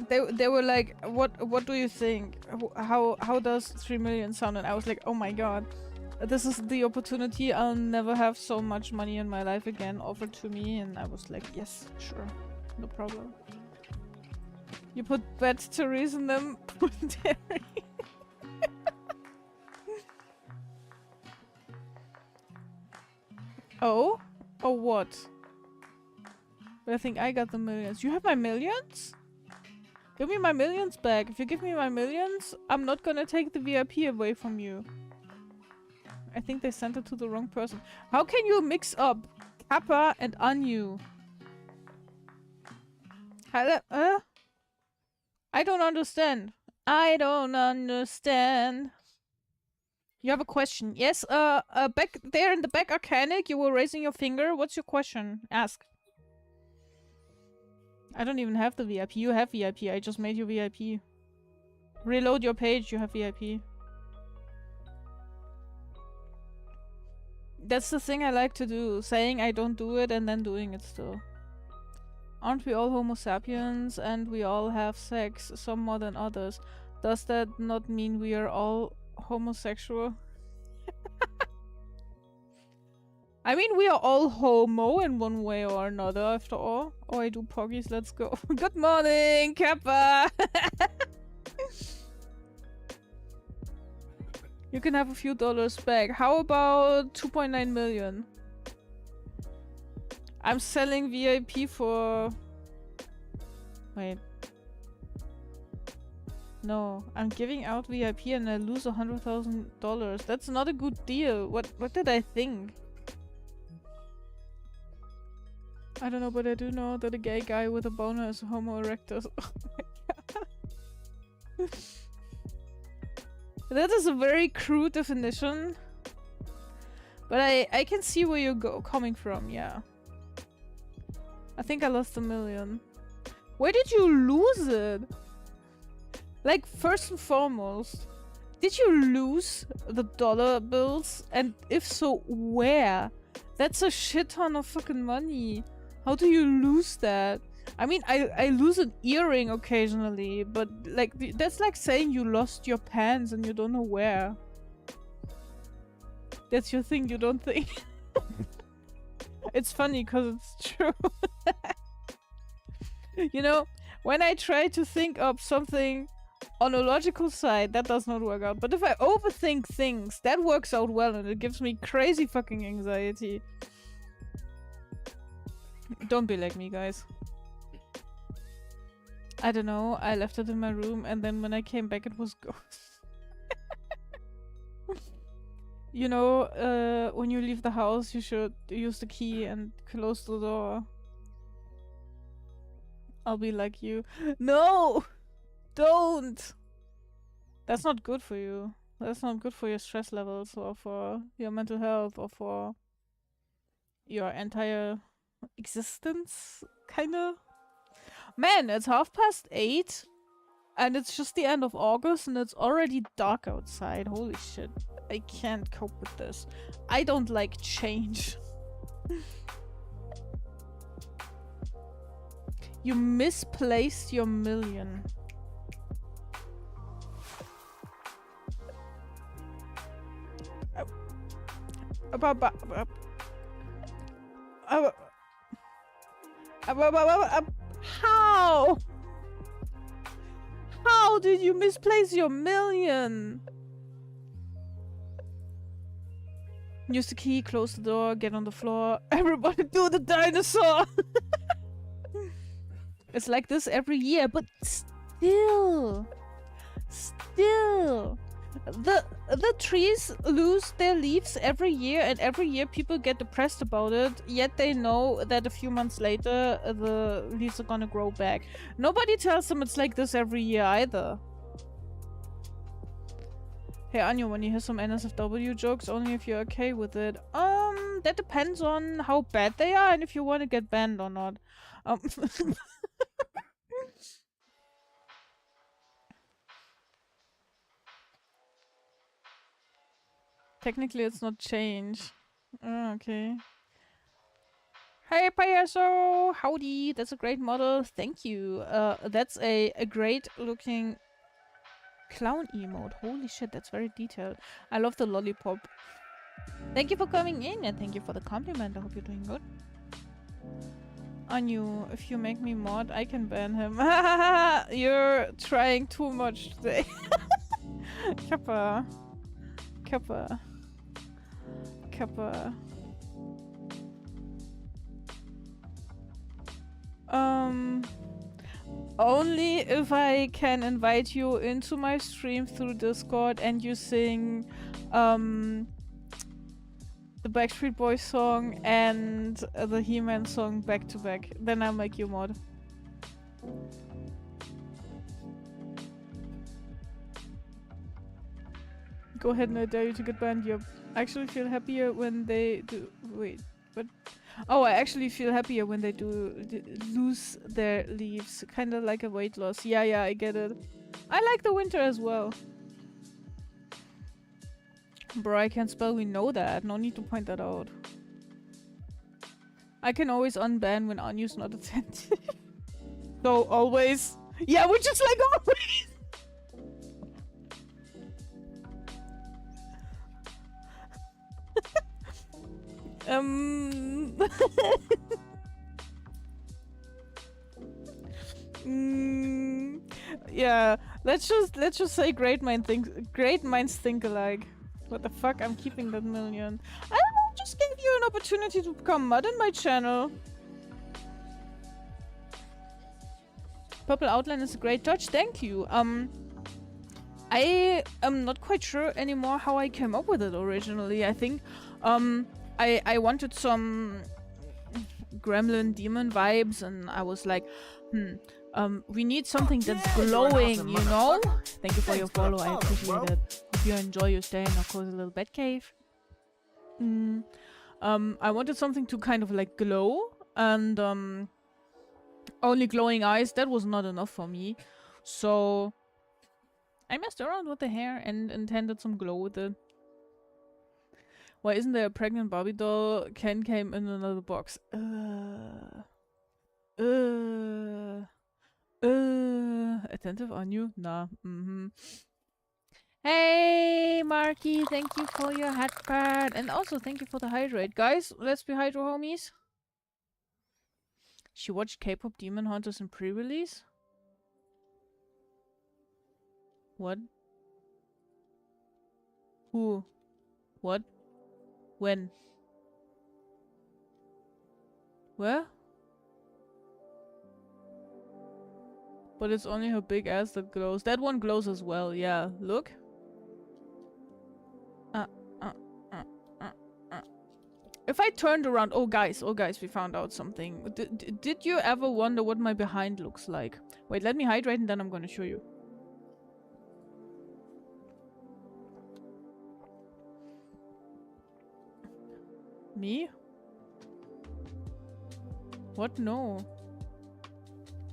They were like, what do you think? How does 3 million sound? And I was like, oh my god, this is the opportunity. I'll never have so much money in my life again offered to me. And I was like, yes, sure, no problem. You put batteries in them. Oh? Oh what? But I think I got the millions. You have my millions? Give me my millions back. If you give me my millions, I'm not gonna take the VIP away from you. I think they sent it to the wrong person. How can you mix up Kappa and Anu? Hello? I don't understand. I don't understand. You have a question? Yes, back there in the back, Arcanic, you were raising your finger. What's your question? Ask. I don't even have the VIP. You have VIP. I just made you VIP. Reload your page. You have VIP. That's the thing I like to do. Saying I don't do it and then doing it still. Aren't we all Homo sapiens and we all have sex, some more than others? Does that not mean we are all homosexual? I mean, we are all homo in one way or another, after all. Oh, I do poggies, let's go. Good morning, Kappa! You can have a few dollars back. How about 2.9 million? I'm selling VIP for... Wait. No, I'm giving out VIP and I lose $100,000. That's not a good deal. What did I think? I don't know, but I do know that a gay guy with a boner is a Homo erectus. Oh my god. That is a very crude definition. But I can see where you're coming from, yeah. I think I lost $1 million. Where did you lose it? Like, first and foremost, did you lose the dollar bills? And if so, where? That's a shit ton of fucking money. How do you lose that? I mean, I lose an earring occasionally, but like that's like saying you lost your pants and you don't know where. That's your thing, you don't think. It's funny because it's true. You know, when I try to think up something on a logical side, that does not work out. But if I overthink things, that works out well and it gives me crazy fucking anxiety. Don't be like me, guys. I don't know, I left it in my room and then when I came back it was gone. You know, when you leave the house you should use the key and close the door. I'll be like you. No! Don't! That's not good for you. That's not good for your stress levels or for your mental health or for your entire existence, kinda. Man, it's 8:30 and it's just the end of August and it's already dark outside. Holy shit. I can't cope with this. I don't like change. You misplaced your million. How? How did you misplace your million? Use the key, close the door, get on the floor. Everybody do the dinosaur! It's like this every year, but still. The trees lose their leaves every year, and every year people get depressed about it, yet they know that a few months later the leaves are gonna grow back. Nobody tells them it's like this every year either. Hey Anya, when you hear some NSFW jokes, only if you're okay with it. That depends on how bad they are and if you want to get banned or not. Technically, it's not change. Oh, okay. Hey, Payaso! Howdy! That's a great model. Thank you. That's a great looking clown emote. Holy shit, that's very detailed. I love the lollipop. Thank you for coming in and thank you for the compliment. I hope you're doing good. Anyu, if you make me mod, I can ban him. You're trying too much today. Kappa. Kappa. Kappa. Only if I can invite you into my stream through Discord and you sing the Backstreet Boys song and the He-Man song back to back. Then I'll make you mod. Go ahead and I dare you to get banned. Yep. I actually feel happier when they do. Wait, what? Oh, I actually feel happier when they do lose their leaves. Kind of like a weight loss. Yeah, yeah, I get it. I like the winter as well. Bro, I can spell, we know that. No need to point that out. I can always unban when Anyu's not attentive. So, always. Yeah, we're just like always! Yeah, let's just say great minds think alike. What the fuck? I'm keeping that million. I don't know, just gave you an opportunity to become mud in my channel. Purple outline is a great touch, thank you. I am not quite sure anymore how I came up with it originally. I think I wanted some gremlin demon vibes and I was like, we need something that's glowing, you know? Thank you for your follow, I appreciate it. If you enjoy your stay in, of course, a little bed cave. I wanted something to kind of like glow and only glowing eyes, that was not enough for me. So I messed around with the hair and intended some glow with it. Why isn't there a pregnant Barbie doll? Ken came in another box. Attentive on you? Nah. Hey, Marky, thank you for your headband. And also thank you for the hydrate. Guys, let's be hydro homies. She watched K-pop Demon Hunters in pre-release? What? Who? What? When? Where? But it's only her big ass that glows. That one glows as well, yeah. Look. If I turned around... Oh guys, we found out something. Did you ever wonder what my behind looks like? Wait, let me hydrate and then I'm gonna show you. Me? What? No.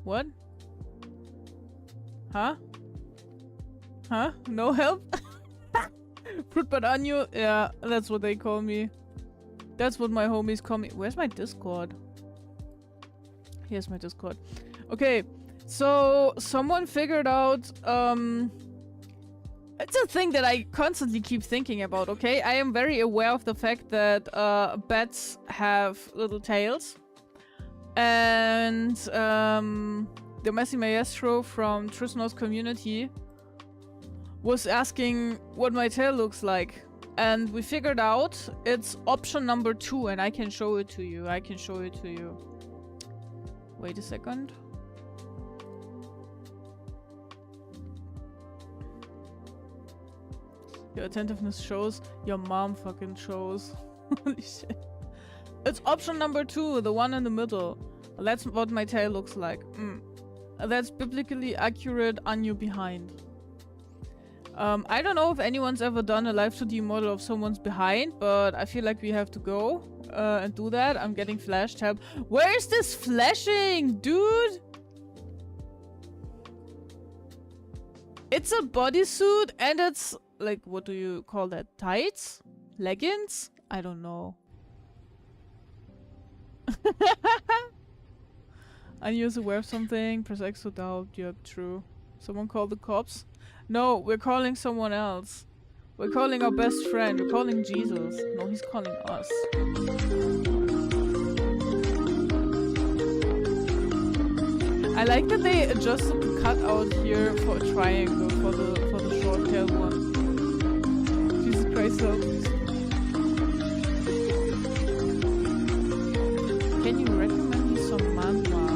What? Huh? Huh? No help? Fruit Baranyo? Yeah, that's what they call me. That's what my homies call me. Where's my Discord? Here's my Discord. Okay, so someone figured out, it's a thing that I constantly keep thinking about, okay? I am very aware of the fact that bats have little tails. And the Messi Maestro from Trisno's community was asking what my tail looks like. And we figured out it's option number 2, and I can show it to you. Wait a second. Your attentiveness shows. Your mom fucking shows. Holy shit. It's option number 2, the one in the middle. That's what my tail looks like. That's biblically accurate on your behind. I don't know if anyone's ever done a live 2D model of someone's behind, but I feel like we have to go and do that. I'm getting flash tab. Where is this flashing, dude? It's a bodysuit and it's like, what do you call that? Tights? Leggings? I don't know. Anya is aware of something. Press X to doubt. Yep, true. Someone called the cops? No, we're calling someone else. We're calling our best friend. We're calling Jesus. No, he's calling us. I like that they adjusted the cutout here for a triangle for the short tail one. Jesus Christ, help. Can you recommend me some manhwa?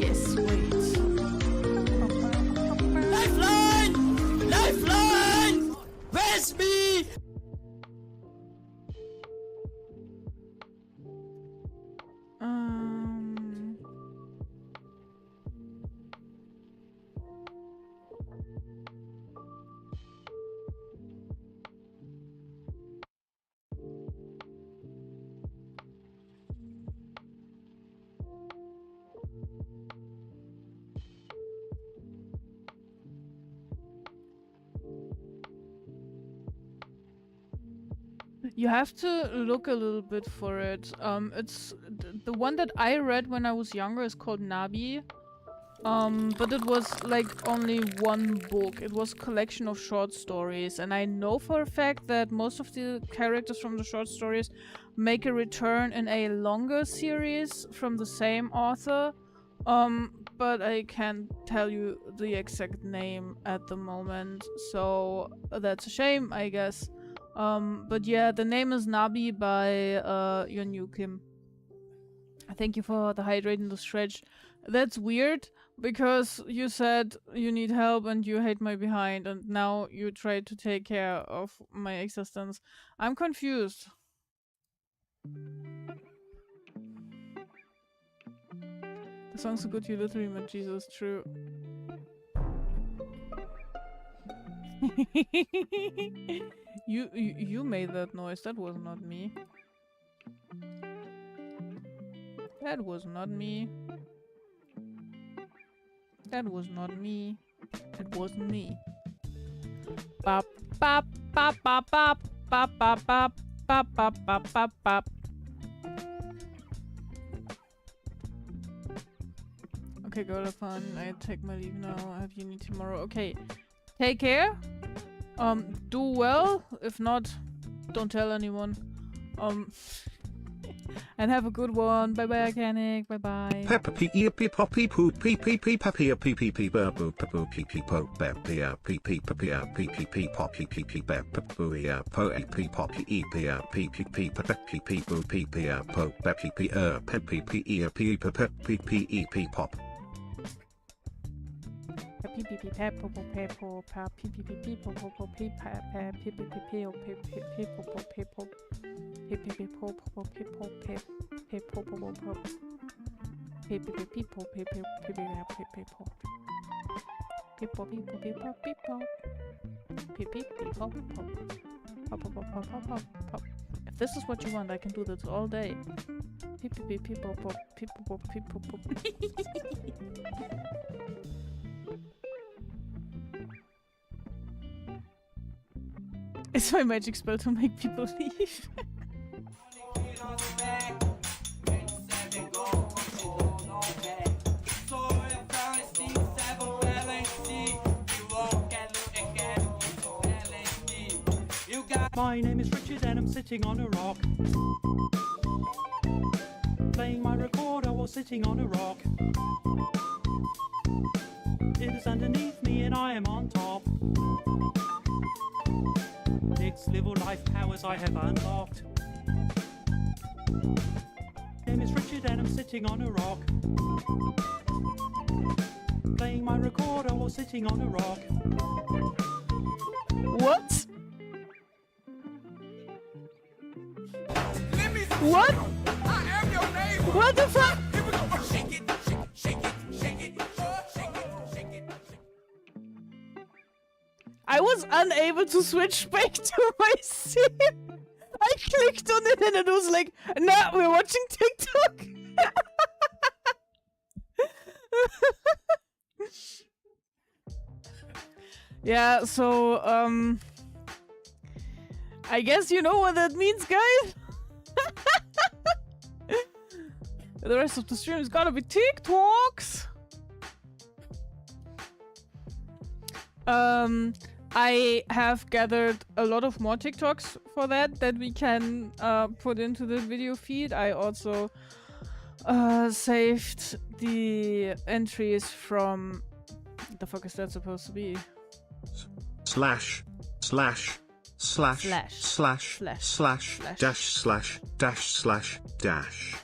Yes, wait. Lifeline! Lifeline! Where's me? You have to look a little bit for it. It's the one that I read when I was younger is called Nabi. But it was like only one book. It was a collection of short stories, and I know for a fact that most of the characters from the short stories make a return in a longer series from the same author. But I can't tell you the exact name at the moment, so that's a shame, I guess. But yeah, the name is Nabi by Yeon Kim. Thank you for the hydrating the stretch. That's weird because you said you need help and you hate my behind, and now you try to take care of my existence. I'm confused. The song's so good you literally met Jesus, true. You made that noise. That was not me. That was not me. That was not me. It wasn't me. Bop bop, bop, bop, bop, bop, bop, bop, bop, bop, bop, bop, bop. Okay, go have fun. I take my leave now. I have uni tomorrow. Okay. Take care. Do well. If not, don't tell anyone. And have a good one. Bye bye, Organic. Bye bye. Peppa pee pee poppy poo pee pee pee pappy pee pee pee burp poo pee pee po bear pee pee pee pappy pee pee pee poppy pee pee bear poo po pee poppy pee pee pee pee pee poo pee pee po bear pee pee pee pee pee pee pee pop. Pee pee pee pep pop pep pop pee pee pee pee pop pop pee pep pee pee pee pee pop pee pop pee pop pee pee pee pop pop pee pop pee pop pop pop pee pee pee pee pop pee pee pee pee pop pee pop pee pop pee pop pee pop pee pee pee pop pop pop pop pop pop pop pop. If this is what you want, I can do this all day. Pee pee pee pee pop pop pee pop pop pee pop pop. It's my magic spell to make people leave. My name is Richard and I'm sitting on a rock. Playing my recorder while sitting on a rock. It is underneath me and I am on top. Next level life powers I have unlocked. My name is Richard and I'm sitting on a rock. Playing my recorder while sitting on a rock. What? What? What the fuck? I was unable to switch back to my sim. I clicked on it and it was like, nah, we're watching TikTok. Yeah, so, I guess you know what that means, guys? The rest of the stream is gonna be TikToks. I have gathered a lot of more TikToks for that we can put into the video feed. I also saved the entries from... What the fuck is that supposed to be? Slash dash.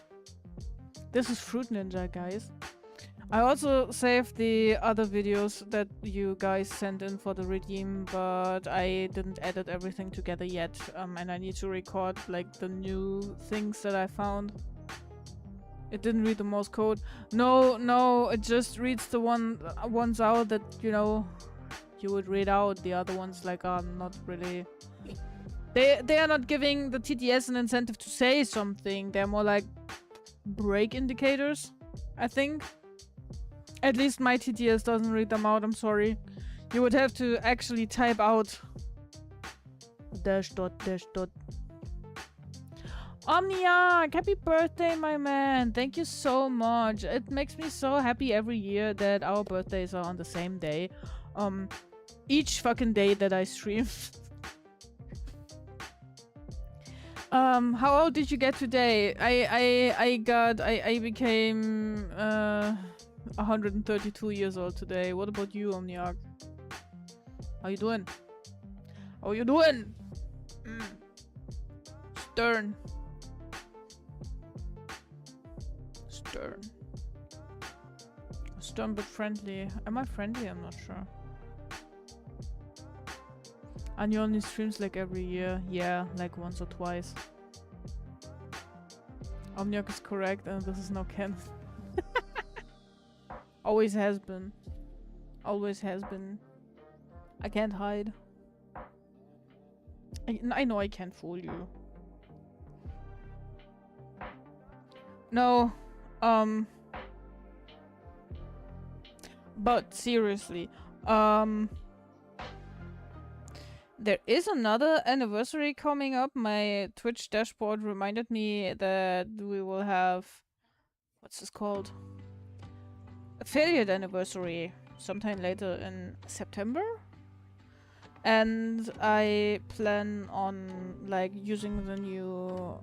This is Fruit Ninja, guys. I also saved the other videos that you guys sent in for the redeem, but I didn't edit everything together yet, and I need to record like the new things that I found. It didn't read the Morse code. No, it just reads the ones out that, you know, you would read out. The other ones like are not really... They are not giving the TTS an incentive to say something. They're more like break indicators, I think. At least my TTS doesn't read them out, I'm sorry. You would have to actually type out dash dot. Omniac, happy birthday, my man. Thank you so much. It makes me so happy every year that our birthdays are on the same day. Each fucking day that I stream. How old did you get today? I became 132 years old today. What about you, Omniarch? How you doing? How you doing? Stern. Stern but friendly. Am I friendly? I'm not sure. And you only streams like every year? Yeah, like once or twice. Omniarch is correct and this is no canon. Always has been. Always has been. I can't hide. I know I can't fool you. No. But seriously. There is another anniversary coming up. My Twitch dashboard reminded me that we will have... What's this called? Affiliate anniversary sometime later in September. And I plan on like using the new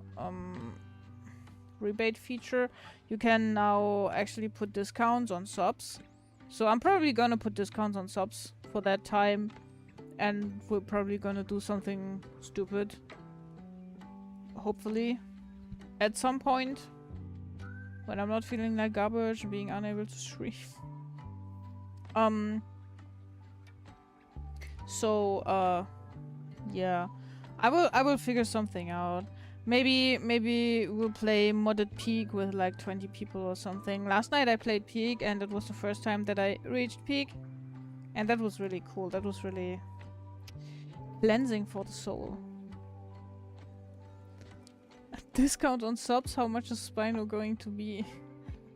rebate feature. You can now actually put discounts on subs. So I'm probably gonna put discounts on subs for that time. And we're probably gonna do something stupid. Hopefully. At some point. When I'm not feeling like garbage and being unable to stream. Yeah. I will figure something out. Maybe we'll play modded Peak with like 20 people or something. Last night I played Peak and it was the first time that I reached Peak. And that was really cool. That was really cleansing for the soul. Discount on subs, how much is Spino going to be?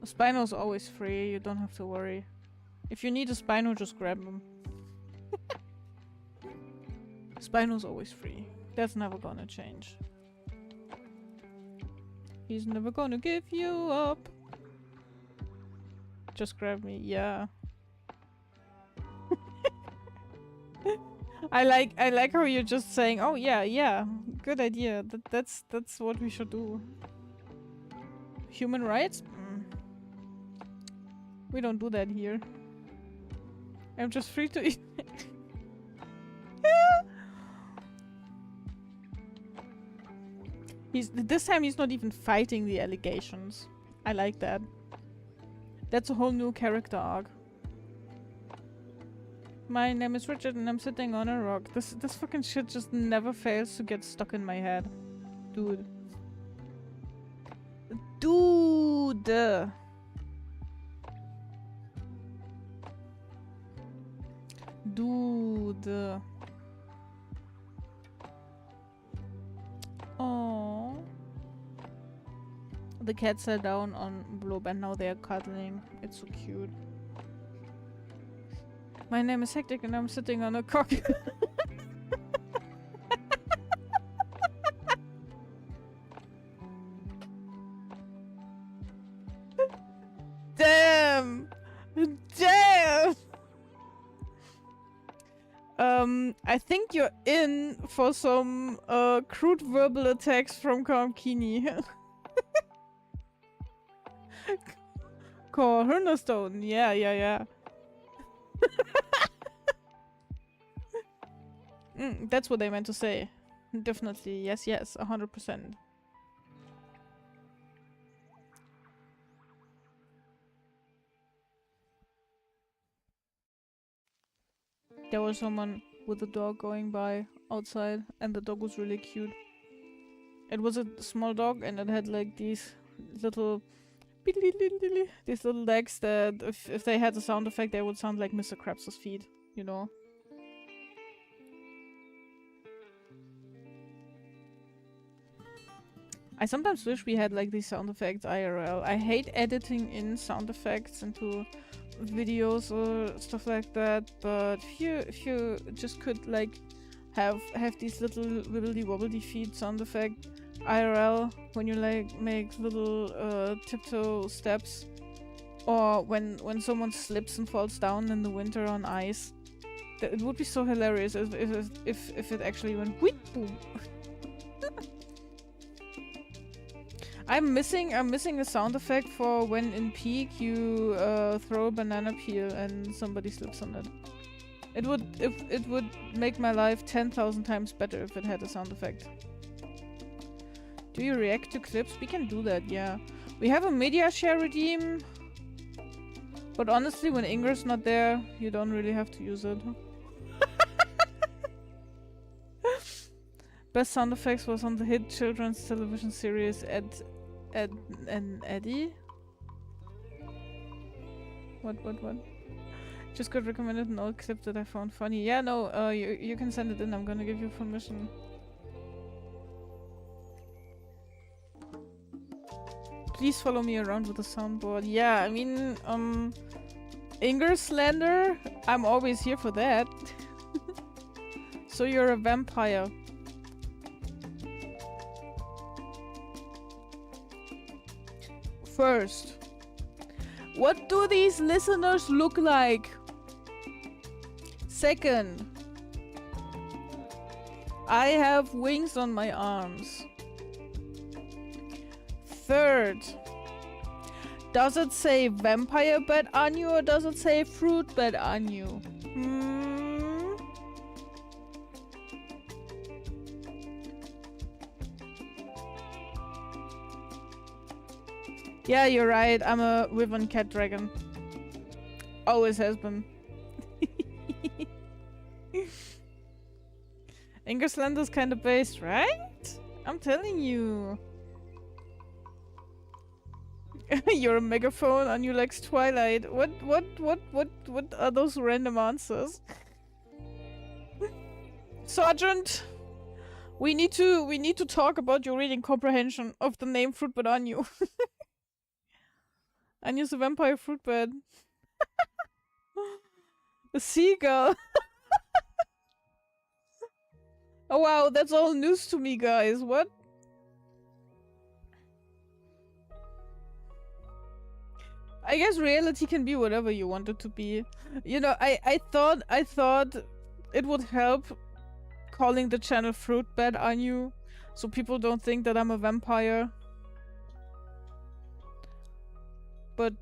Spino's always free, you don't have to worry. If you need a Spino, just grab him. Spino's always free. That's never gonna change. He's never gonna give you up. Just grab me, yeah. I like how you're just saying, oh yeah, good idea. That's what we should do. Human rights? We don't do that here. I'm just free to eat. This time he's not even fighting the allegations. I like that. That's a whole new character arc. My name is Richard and I'm sitting on a rock. This fucking shit just never fails to get stuck in my head. Dude. Dude! Dude. Oh. The cats sat down on Blob and now they are cuddling. It's so cute. My name is Hectic and I'm sitting on a cock. Damn! Damn! I think you're in for some crude verbal attacks from Kamkini. Cornerstone, yeah. That's what they meant to say. Definitely, yes, 100%. There was someone with a dog going by outside, and the dog was really cute. It was a small dog, and it had like these little legs that, if they had a sound effect, they would sound like Mr. Krabs' feet, you know? I sometimes wish we had like these sound effects IRL. I hate editing in sound effects into videos or stuff like that, but if you just could like have these little wibbly wobbly feet sound effect IRL when you like make little tiptoe steps, or when someone slips and falls down in the winter on ice, it would be so hilarious if it actually went wheep boom. I'm missing a sound effect for when in Peak you throw a banana peel and somebody slips on it. It would make my life 10,000 times better if it had a sound effect. Do you react to clips? We can do that, yeah. We have a media share redeem, but honestly, when Inger's not there, you don't really have to use it. Best sound effects was on the hit children's television series Ed and Eddie? What? Just got recommended an old clip that I found funny. Yeah, no, you can send it in. I'm gonna give you permission. Please follow me around with the soundboard. Yeah, I mean, Inger slander, I'm always here for that. So you're a vampire. First, what do these listeners look like? Second, I have wings on my arms. Third, does it say vampire bed on you or does it say fruit bed on you? Yeah, you're right. I'm a wyvern cat dragon. Always has been. Ingerslander's kind of based, right? I'm telling you. You're a megaphone and you likes Twilight. What are those random answers? Sergeant, we need to talk about your reading comprehension of the name Fruitbed Anu. Anu's a vampire fruitbed. A seagull. Oh wow, that's all news to me, guys. What? I guess reality can be whatever you want it to be. You know, I thought it would help calling the channel Fruitbed Anu, so people don't think that I'm a vampire. But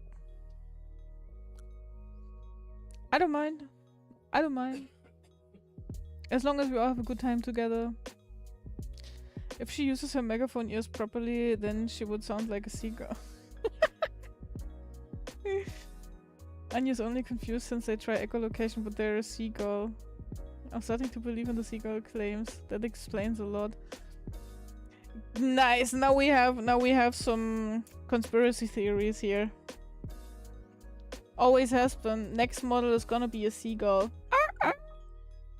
I don't mind. I don't mind. As long as we all have a good time together. If she uses her megaphone ears properly, then she would sound like a seagull. Anya's only confused since they try echolocation, but they're a seagull. I'm starting to believe in the seagull claims. That explains a lot. Nice. Now we have some conspiracy theories here. Always has been. Next model is gonna be a seagull.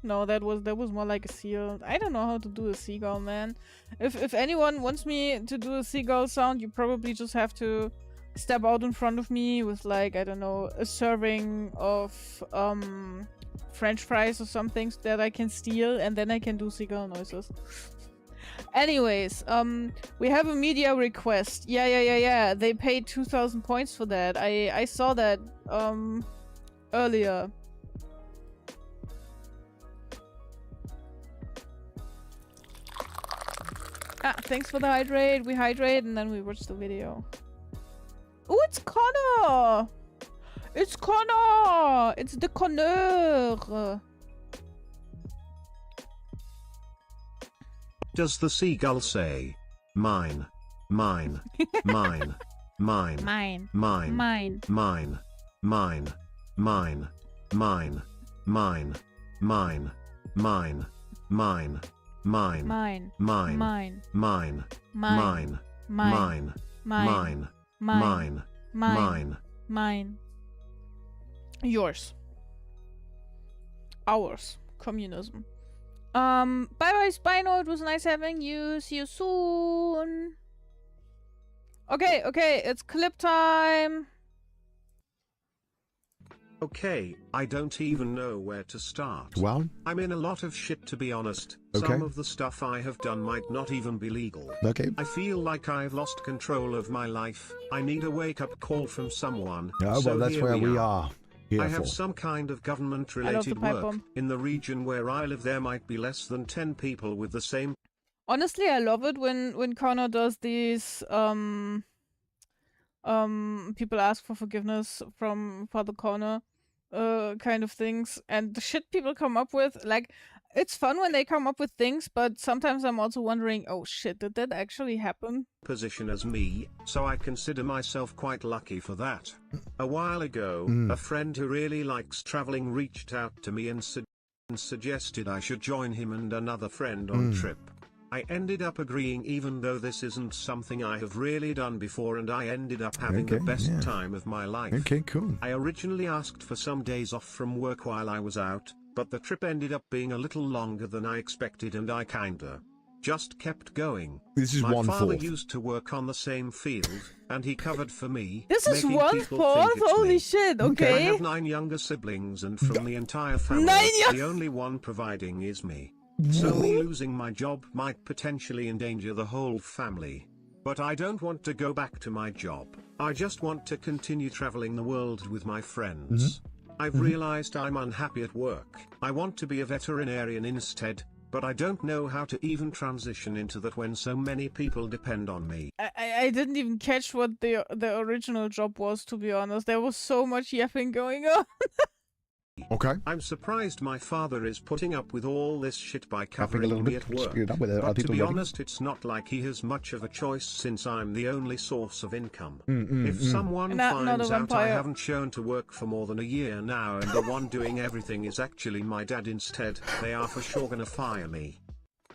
No, that was more like a seal. I don't know how to do a seagull, man. If anyone wants me to do a seagull sound, you probably just have to step out in front of me with, like, I don't know, a serving of French fries or something that I can steal, and then I can do seagull noises. Anyways, we have a media request. Yeah. They paid 2,000 points for that. I saw that earlier. Thanks for the hydrate. We hydrate and then we watch the video. Oh, it's Connor! It's Connor! It's the Connor! Does the seagull say, mine, mine, mine, mine, Mine. mine, Mine. mine, mine, mine, mine, mine, mine, mine, mine, mine, Mine. mine, Mine. mine, Mine. mine, Mine. mine, mine, Mine. Yours. Ours. Communism. Bye bye Spino, it was nice having you. See you soon. Okay, it's clip time. Okay, I don't even know where to start. Well, I'm in a lot of shit, to be honest. Okay. Some of the stuff I have done might not even be legal. okay. I feel like I've lost control of my life. I need a wake-up call from someone. Oh, So well, that's here where we are here I for. have some kind of I love the government-related pipe work. bomb. In the region where I live, there might be less than 10 people with the same Honestly, I love it when Connor does these people ask for forgiveness from Father Connor kind of things, and the shit people come up with, like, it's fun when they come up with things, but sometimes I'm also wondering, oh shit, did that actually happen? position as me, so I consider myself quite lucky for that. A while ago, a friend who really likes traveling reached out to me and suggested I should join him and another friend on a trip. I ended up agreeing, even though this isn't something I have really done before, and I ended up having the Okay, best yeah. time of my life. Okay, cool. I originally asked for some days off from work while I was out, but the trip ended up being a little longer than I expected, and I kinda just kept going. This is My 1/4. father used to work on the same field, and he covered for me. This is making 1/4? people think it's Holy me. shit, I okay. have 9 younger siblings, and from the entire family, 9 young- the only one providing is me. So me losing my job might potentially endanger the whole family. But I don't want to go back to my job. I just want to continue traveling the world with my friends. I've realized I'm unhappy at work. I want to be a veterinarian instead, but I don't know how to even transition into that when so many people depend on me. I didn't even catch what the original job was, to be honest. There was so much yapping going on. Okay. I'm surprised my father is putting up with all this shit by Yapping a covering little me bit. at work. Speed it up with it. Are But to people be ready? honest, it's not like he has much of a choice since I'm the only source of income. If someone Not a finds out I vampire. haven't shown to work for more than a year now and the one doing everything is actually my dad instead, they are for sure gonna fire me.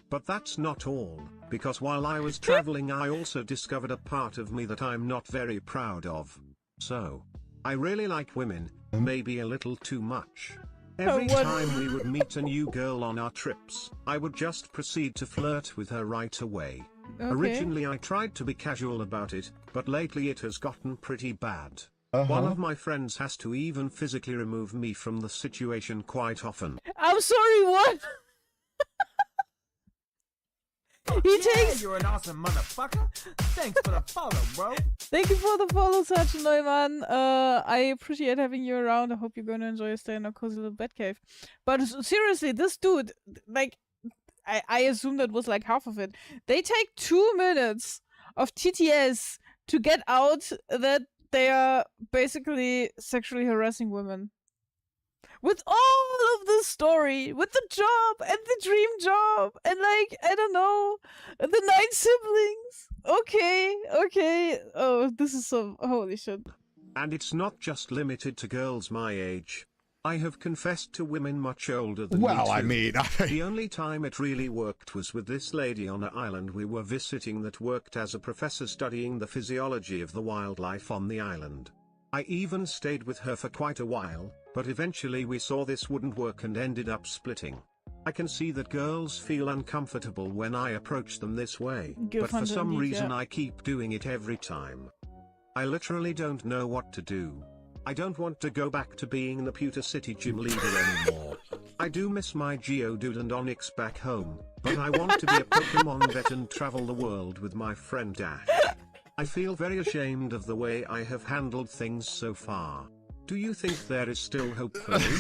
But that's not all, because while I was traveling I also discovered a part of me that I'm not very proud of. So, I really like women, maybe a little too much. Every what? time we would meet a new girl on our trips, I would just proceed to flirt with her right away. Okay. Originally I tried to be casual about it, but lately it has gotten pretty bad. One of my friends has to even physically remove me from the situation quite often. I'm sorry, what? He Yeah, takes. you're an awesome motherfucker. Thanks for the follow, bro. Thank you for the follow, Sergeant Neumann. I appreciate having you around. I hope you're gonna enjoy your stay in a cozy little bed cave. But seriously, this dude, like, I assume that was like half of it. They take 2 minutes of TTS to get out that they are basically sexually harassing women. With all of this story, with the job and the dream job, and like, I don't know, the 9 siblings. Okay. Oh, this is so, holy shit. And it's not just limited to girls my age. I have confessed to women much older than me Well, I too. mean, The only time it really worked was with this lady on an island we were visiting that worked as a professor studying the physiology of the wildlife on the island. I even stayed with her for quite a while, but eventually we saw this wouldn't work and ended up splitting. I can see that girls feel uncomfortable when I approach them this way, but for some reason I keep doing it every time. I literally don't know what to do. I don't want to go back to being the Pewter City gym leader anymore. I do miss my Geodude and Onyx back home, but I want to be a Pokemon vet and travel the world with my friend Dash. I feel very ashamed of the way I have handled things so far. Do you think there is still hope for me?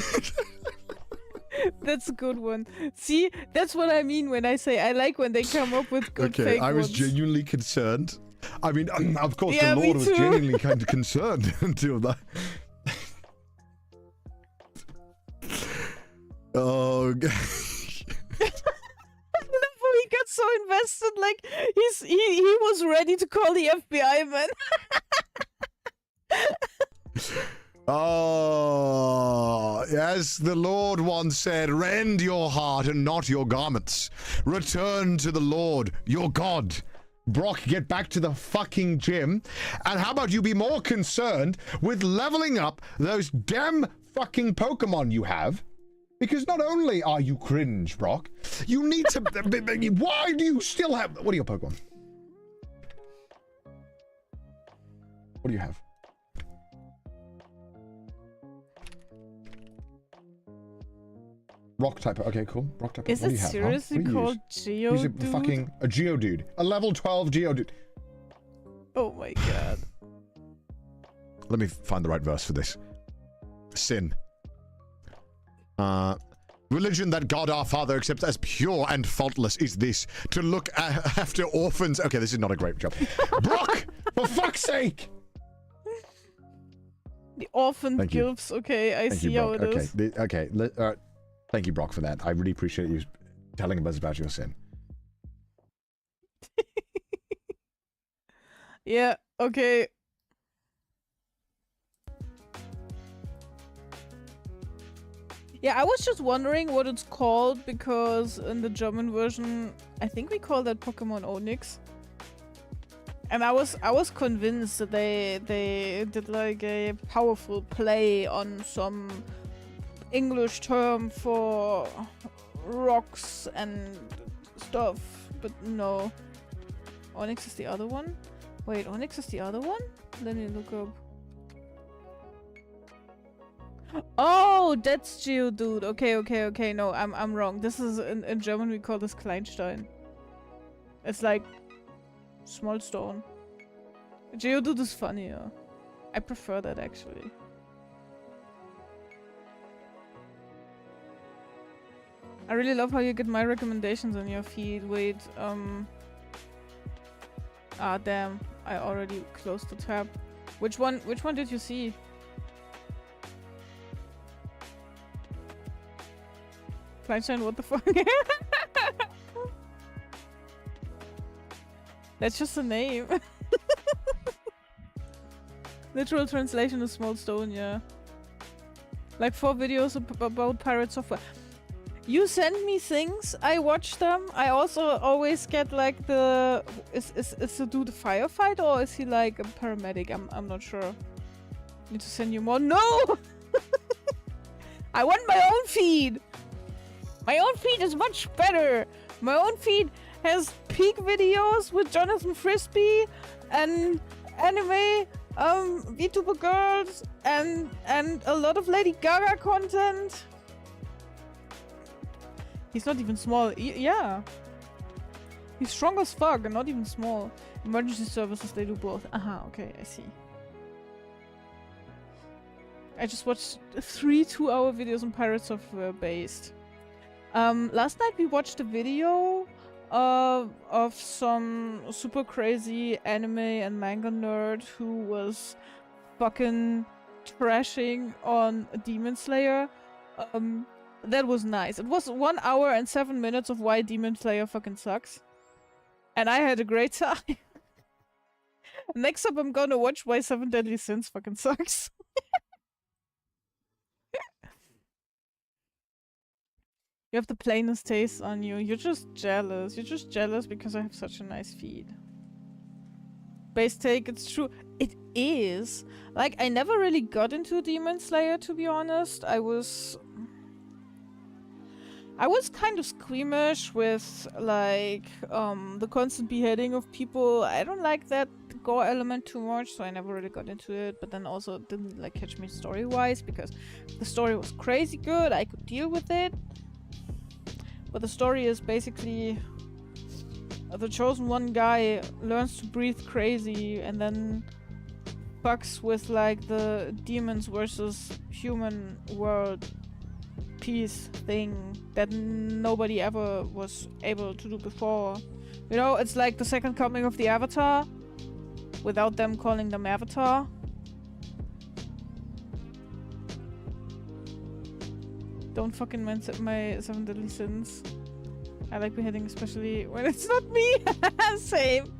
That's a good one. See, that's what I mean when I say I like when they come up with good okay, fake I was ones. genuinely concerned. I mean, of course, Yeah, the me Lord was too. genuinely kind of concerned until that. Oh, God. He got so invested, like he was ready to call the FBI, man. Oh, as the Lord once said, rend your heart and not your garments. Return to the Lord, your God. Brock, get back to the fucking gym. And how about you be more concerned with leveling up those damn fucking Pokemon you have? Because not only are you cringe, Brock, you need to... Why do you still have... What are your Pokemon? What do you have? Rock type. Okay, cool. Rock type. Is What do it you have, huh? seriously What do you called use? Geodude? He's a fucking a Geodude. A level 12 Geodude. Oh my god. Let me find the right verse for this. Sin. Religion that God our Father accepts as pure and faultless is this, to look after orphans. Okay, this is not a great job. Brock, for fuck's sake! The orphan Thank you. gilfs. Okay, I Thank see you, how Brock. it is. Okay, thank you, Brock, for that. I really appreciate you telling us about your sin. Yeah, okay. Yeah, I was just wondering what it's called because in the German version, I think we call that Pokemon Onyx. And I was convinced that they did like a powerful play on some English term for rocks and stuff, but no. Onyx is the other one? Wait, Onyx is the other one? Let me look up. Oh, Oh, that's Geodude. Okay. No, I'm wrong. This is in German we call this Kleinstein. It's like small stone. Geodude is funnier. I prefer that actually. I really love how you get my recommendations on your feed. Wait, ah damn, I already closed the tab. Which one did you see? Kleinstein, what the fuck? That's just a name. Literal translation is small stone, yeah. Like 4 videos about pirate software. You send me things, I watch them. I also always get like the... Is the dude a firefighter or is he like a paramedic? I'm not sure. Need to send you more. No! I want my own feed! My own feed is much better! My own feed has peak videos with Jonathan Frisbee and anime, Vtuber girls and a lot of Lady Gaga content. He's not even small. Yeah. He's strong as fuck and not even small. Emergency services, they do both. Aha, okay, I see. I just watched 3 2-hour videos on pirate software based. Last night we watched a video of some super crazy anime and manga nerd who was fucking trashing on Demon Slayer. That was nice. It was 1 hour and 7 minutes of why Demon Slayer fucking sucks. And I had a great time. Next up I'm gonna watch why 7 Deadly Sins fucking sucks. You have the plainest taste on you. You're just jealous. You're just jealous because I have such a nice feed. Base take, it's true. It is. Like, I never really got into Demon Slayer, to be honest. I was kind of squeamish with, like, the constant beheading of people. I don't like that gore element too much, so I never really got into it. But then also it didn't, like, catch me story-wise, because the story was crazy good. I could deal with it. But the story is basically the chosen one guy learns to breathe crazy and then fucks with like the demons versus human world peace thing that nobody ever was able to do before. You know, it's like the second coming of the Avatar without them calling them Avatar. Don't fucking mention my 7 Deadly Sins. I like beheading, especially when it's not me. Same.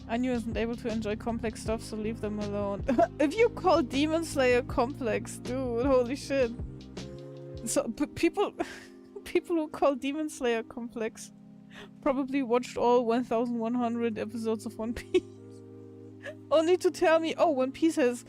Anu isn't able to enjoy complex stuff, so leave them alone. If you call Demon Slayer complex, dude, holy shit. So people who call Demon Slayer complex probably watched all 1100 episodes of One Piece. Only to tell me, oh, One Piece has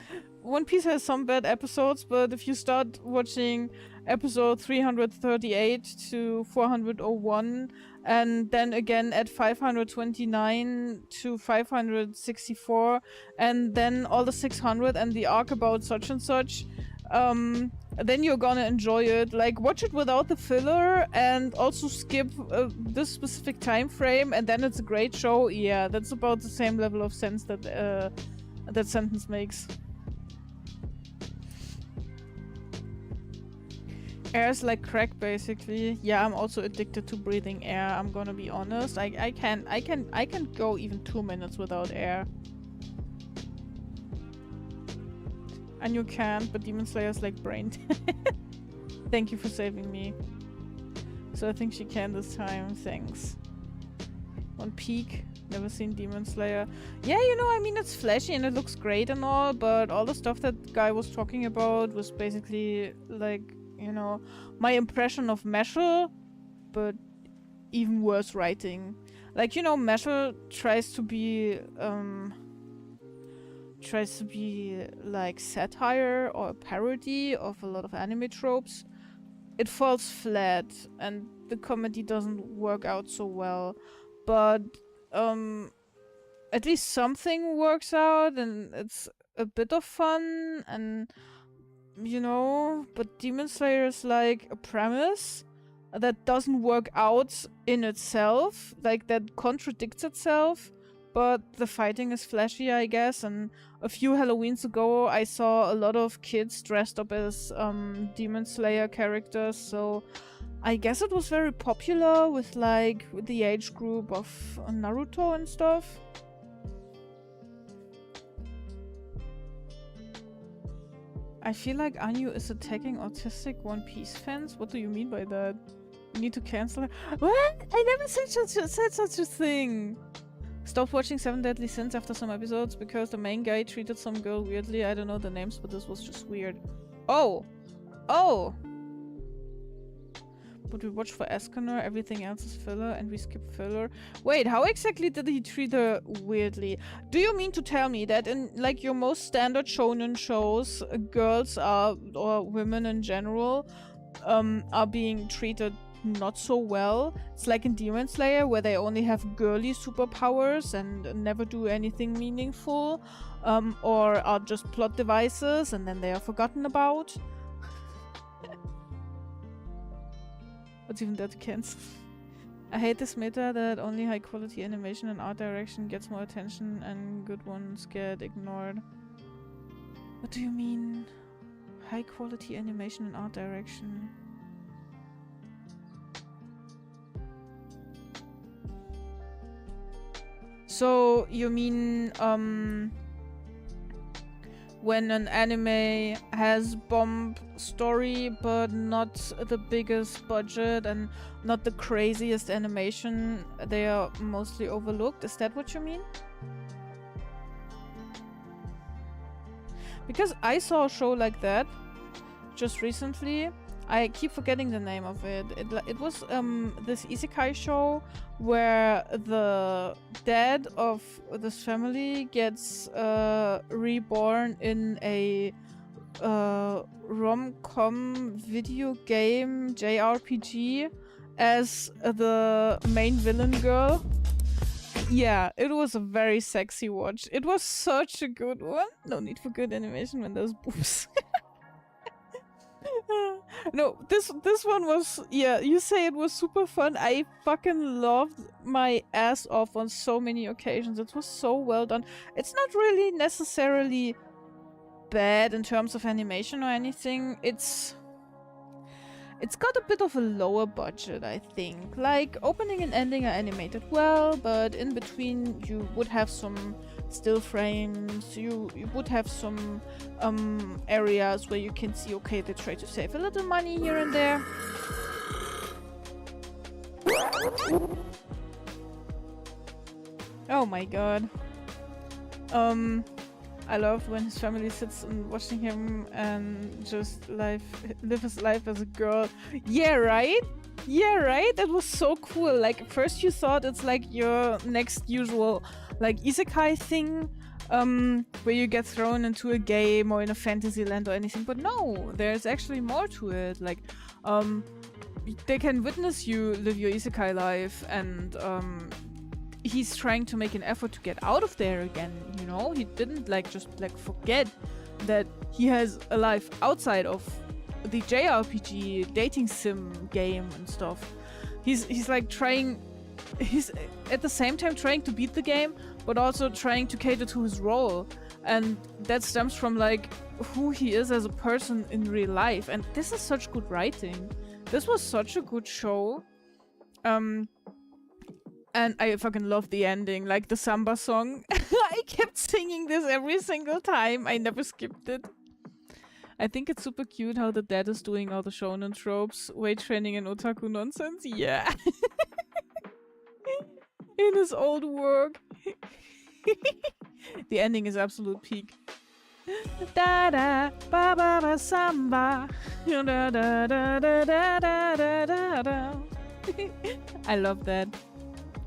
some bad episodes, but if you start watching episode 338 to 401 and then again at 529 to 564 and then all the 600 and the arc about such and such, then you're gonna enjoy it. Like, watch it without the filler and also skip this specific time frame and then it's a great show. Yeah, that's about the same level of sense that that sentence makes. Air's like crack, basically. Yeah, I'm also addicted to breathing air. I'm gonna be honest. I can go even 2 minutes without air. And you can't, but Demon Slayer's like brain. Thank you for saving me. So I think she can this time. Thanks. On peak. Never seen Demon Slayer. Yeah, you know, I mean, it's flashy and it looks great and all, but all the stuff that guy was talking about was basically like, you know, my impression of Meshul, but even worse writing. Like, you know, Meshul tries to be like satire or a parody of a lot of anime tropes. It falls flat and the comedy doesn't work out so well, but at least something works out and it's a bit of fun, and you know, but Demon Slayer is like a premise that doesn't work out in itself, like that contradicts itself, but the fighting is flashy, I guess. And a few Halloweens ago I saw a lot of kids dressed up as Demon Slayer characters, so I guess it was very popular with the age group of Naruto and stuff. I feel like Anyu is attacking autistic One Piece fans. What do you mean by that? You need to cancel her? What? I never said such a thing. Stopped watching Seven Deadly Sins after some episodes because the main guy treated some girl weirdly. I don't know the names, but this was just weird. Oh! Oh! But we watch for Escanor, everything else is filler, and we skip filler. Wait, how exactly did he treat her weirdly? Do you mean to tell me that in like your most standard shonen shows, girls are, or women in general, are being treated not so well? It's like in Demon Slayer, where they only have girly superpowers and never do anything meaningful, or are just plot devices and then they are forgotten about. What's even that to cancel? I hate this meta that only high quality animation and art direction gets more attention and good ones get ignored. What do you mean? High quality animation and art direction? So you mean when an anime has bomb story but not the biggest budget and not the craziest animation, they are mostly overlooked? Is that what you mean? Because I saw a show like that just recently. I keep forgetting the name of it. It was this isekai show where the dad of this family gets reborn in a rom-com video game JRPG as the main villain girl. Yeah, it was a very sexy watch. It was such a good one. No need for good animation when there's boobs. No, this one was, yeah, you say it was super fun. I fucking loved my ass off on so many occasions. It was so well done. It's not really necessarily bad in terms of animation or anything. It's got a bit of a lower budget, I think. Like, opening and ending are animated well, but in between you would have some still frames, you would have some areas where you can see, okay, they try to save a little money here and there. Oh my god. I loved when his family sits and watching him and just live his life as a girl. Yeah, right? Yeah, right? That was so cool. Like, first you thought it's like your next usual like isekai thing, where you get thrown into a game or in a fantasy land or anything, but no, there's actually more to it. Like, they can witness you live your isekai life, and he's trying to make an effort to get out of there again, you know? He didn't just forget that he has a life outside of the JRPG dating sim game and stuff. He's like trying, he's at the same time trying to beat the game, but also trying to cater to his role. And that stems from like who he is as a person in real life. And this is such good writing. This was such a good show. And I fucking love the ending, like the samba song. I kept singing this every single time. I never skipped it. I think it's super cute how the dad is doing all the shonen tropes, weight training and otaku nonsense. Yeah. In his old work. The ending is absolute peak. Da da ba ba ba samba. Da da da da da da da da. I love that.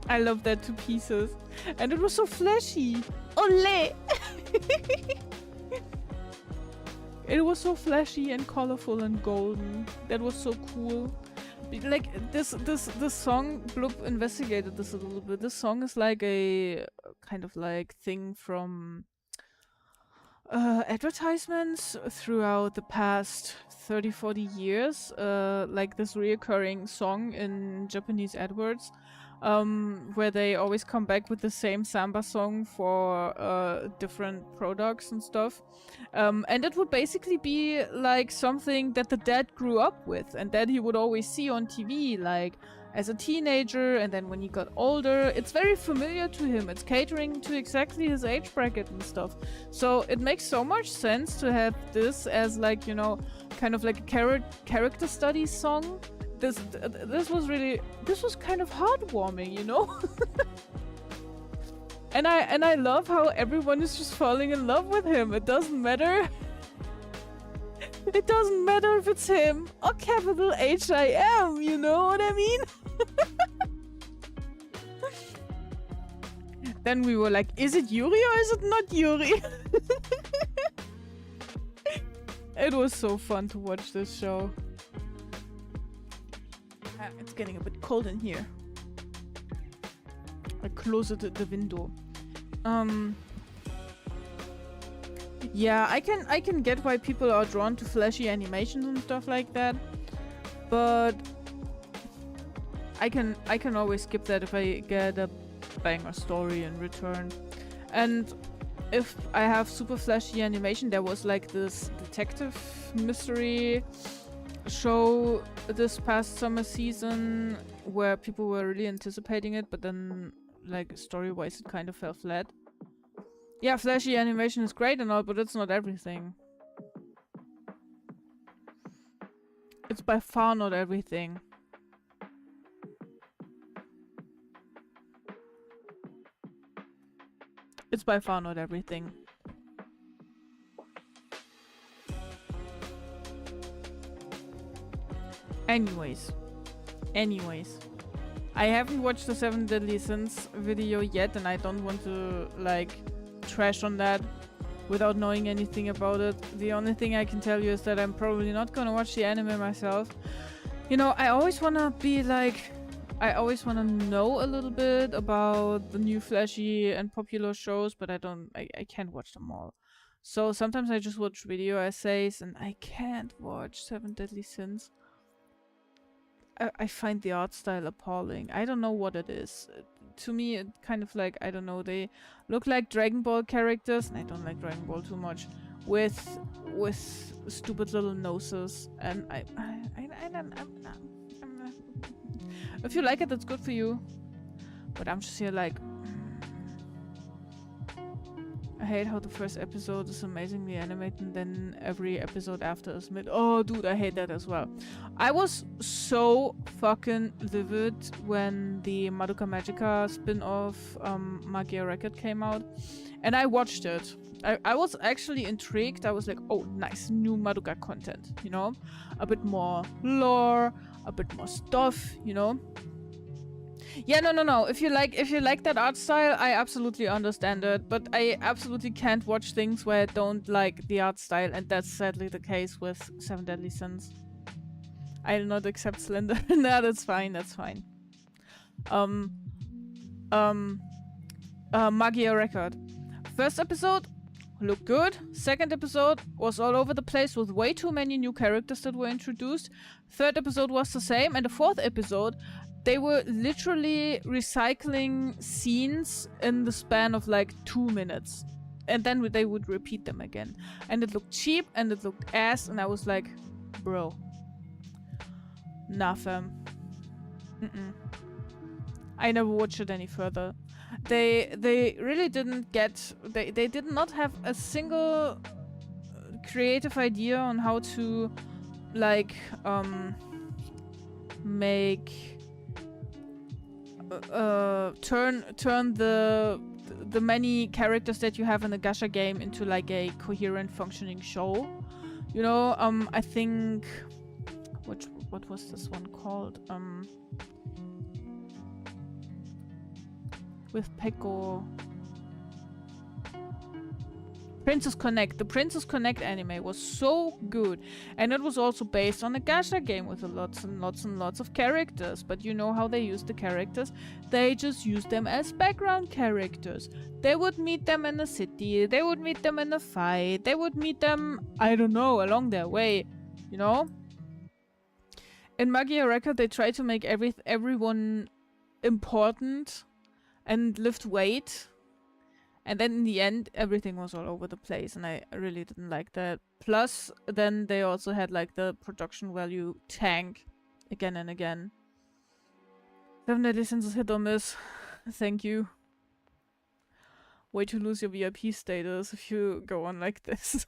I love that to pieces. And it was so flashy. Ole! It was so flashy and colorful and golden. That was so cool. Like, this song, Bloop investigated this a little bit. This song is like a kind of like thing from advertisements throughout the past 30-40 years, like this reoccurring song in Japanese AdWords, where they always come back with the same samba song for different products and stuff. And it would basically be like something that the dad grew up with and that he would always see on TV, like as a teenager, and then when he got older. It's very familiar to him. It's catering to exactly his age bracket and stuff. So it makes so much sense to have this as like, you know, kind of like a character study song. This was kind of heartwarming, you know? and I love how everyone is just falling in love with him. It doesn't matter. It doesn't matter if it's him or capital H-I-M, you know what I mean? Then we were like, is it Yuri or is it not Yuri? It was so fun to watch this show. It's getting a bit cold in here. I closed the window. Yeah, I can get why people are drawn to flashy animations and stuff like that, but I can always skip that if I get a banger story in return. And if I have super flashy animation, there was like this detective mystery show this past summer season where people were really anticipating it, but then like story-wise it kind of fell flat. Yeah, flashy animation is great and all, but it's not everything. It's by far not everything. It's by far not everything. Anyways. I haven't watched the 7 Deadly Sins video yet, and I don't want to, like, trash on that without knowing anything about it. The only thing I can tell you is that I'm probably not gonna watch the anime myself. You know, I always wanna be like... I always wanna know a little bit about the new flashy and popular shows, but I can't watch them all. So sometimes I just watch video essays, and I can't watch 7 Deadly Sins. I find the art style appalling. I don't know what it is. To me, it kind of like, I don't know, they look like Dragon Ball characters, and I don't like Dragon Ball too much, with stupid little noses, and I'm if you like it, that's good for you. But I'm just here like, I hate how the first episode is amazingly animated and then every episode after is mid. Oh, dude, I hate that as well. I was so fucking livid when the Madoka Magica spin-off Magia Record came out. And I watched it. I was actually intrigued. I was like, oh, nice, new Madoka content, you know? A bit more lore, a bit more stuff, you know? Yeah, no. If you like that art style, I absolutely understand it. But I absolutely can't watch things where I don't like the art style, and that's sadly the case with 7 Deadly Sins. I'll not accept Slender. No, that's fine. Magia Record. First episode looked good. Second episode was all over the place with way too many new characters that were introduced. Third episode was the same, and the fourth episode, they were literally recycling scenes in the span of like 2 minutes. And then they would repeat them again. And it looked cheap and it looked ass, and I was like, bro. Nah, fam. I never watched it any further. They really didn't get... They did not have a single creative idea on how to, like, make... turn the many characters that you have in a gacha game into like a coherent functioning show. You know, I think what was this one called? With Peko Princess Connect. The Princess Connect anime was so good. And it was also based on a gacha game with lots and lots and lots of characters. But you know how they used the characters? They just used them as background characters. They would meet them in a city. They would meet them in a fight. They would meet them, I don't know, along their way. You know? In Magia Record, they try to make everyone important and lift weight. And then in the end, everything was all over the place, and I really didn't like that. Plus, then they also had like the production value tank again and again. Definitely since it's hit or miss. Thank you. Way to lose your VIP status if you go on like this.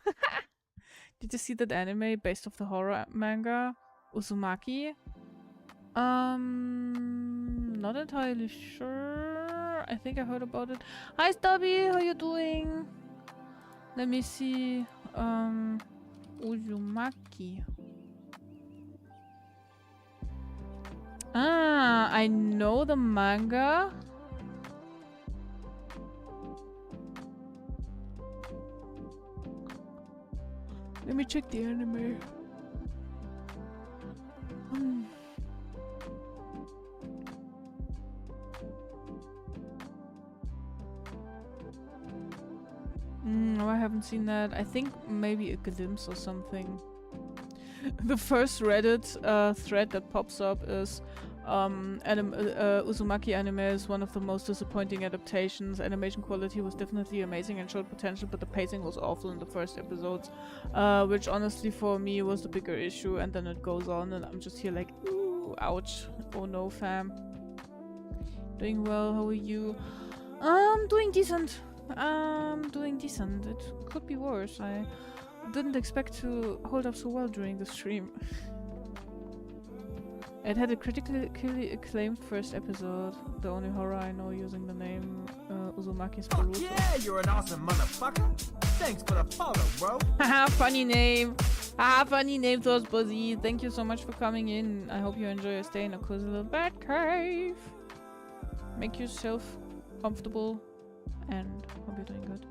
Did you see that anime based off the horror manga Uzumaki? Not entirely sure. I think I heard about it. Hi Stubby, how you doing? Let me see. Uzumaki. Ah, I know the manga. Let me check the anime. No, I haven't seen that. I think maybe a glimpse or something. The first Reddit thread that pops up is Uzumaki anime is one of the most disappointing adaptations. Animation quality was definitely amazing and showed potential, but the pacing was awful in the first episodes, which honestly for me was the bigger issue. And then it goes on and I'm just here like, ooh, ouch. Oh no, fam. Doing well, how are you? Doing decent. Doing decent. It could be worse. I didn't expect to hold up so well during the stream. It had a critically acclaimed first episode. The only horror I know using the name Uzumaki's Fuck Baruto. yeah, you're an awesome motherfucker. Thanks for the follow, bro. Haha, funny name. Haha, funny name, Thos Buzzy. Thank you so much for coming in. I hope you enjoy your stay in a cozy little bat cave. Make yourself comfortable and hope you're doing good.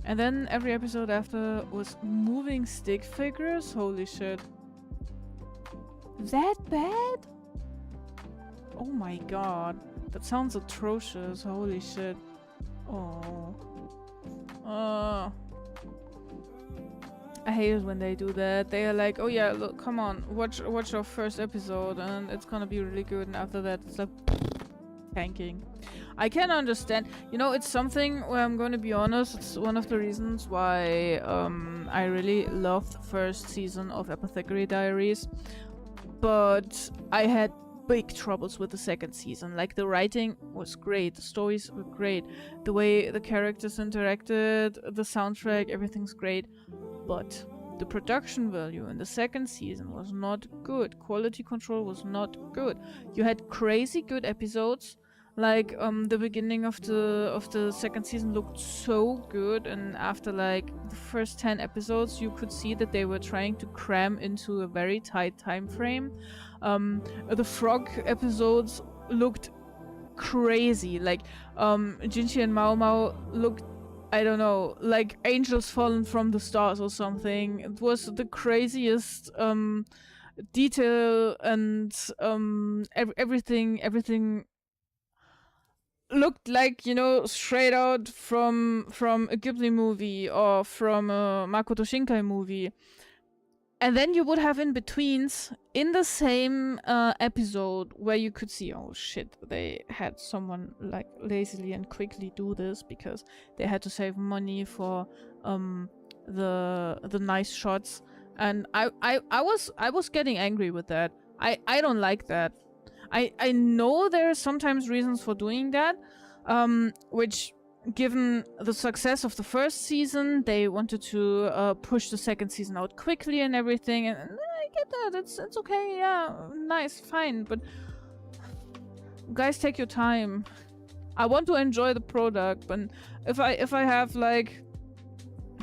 And then every episode after was moving stick figures. Holy shit. That bad? Oh my god. That sounds atrocious. Holy shit. Oh. I hate it when they do that. They are like, oh yeah, look, come on, watch our first episode and it's gonna be really good, and after that it's like tanking. I can understand. You know, it's something where I'm going to be honest, it's one of the reasons why I really loved the first season of Apothecary Diaries. But I had big troubles with the second season. Like, the writing was great, the stories were great, the way the characters interacted, the soundtrack, everything's great. But the production value in the second season was not good. Quality control was not good. You had crazy good episodes. Like, the beginning of the second season looked so good, and after like the first 10 episodes you could see that they were trying to cram into a very tight time frame. The frog episodes looked crazy. Like, Jinchi and Mao Mao looked, I don't know, like angels fallen from the stars or something. It was the craziest detail, and everything looked like, you know, straight out from a Ghibli movie or from a Makoto Shinkai movie. And then you would have in-betweens in the same episode where you could see, oh shit, they had someone like lazily and quickly do this because they had to save money for the nice shots. And I was getting angry with that. I don't like that. I know there are sometimes reasons for doing that, which, given the success of the first season, they wanted to push the second season out quickly and everything, and I get that. It's okay, yeah, nice, fine, but guys, take your time. I want to enjoy the product, but if I have like,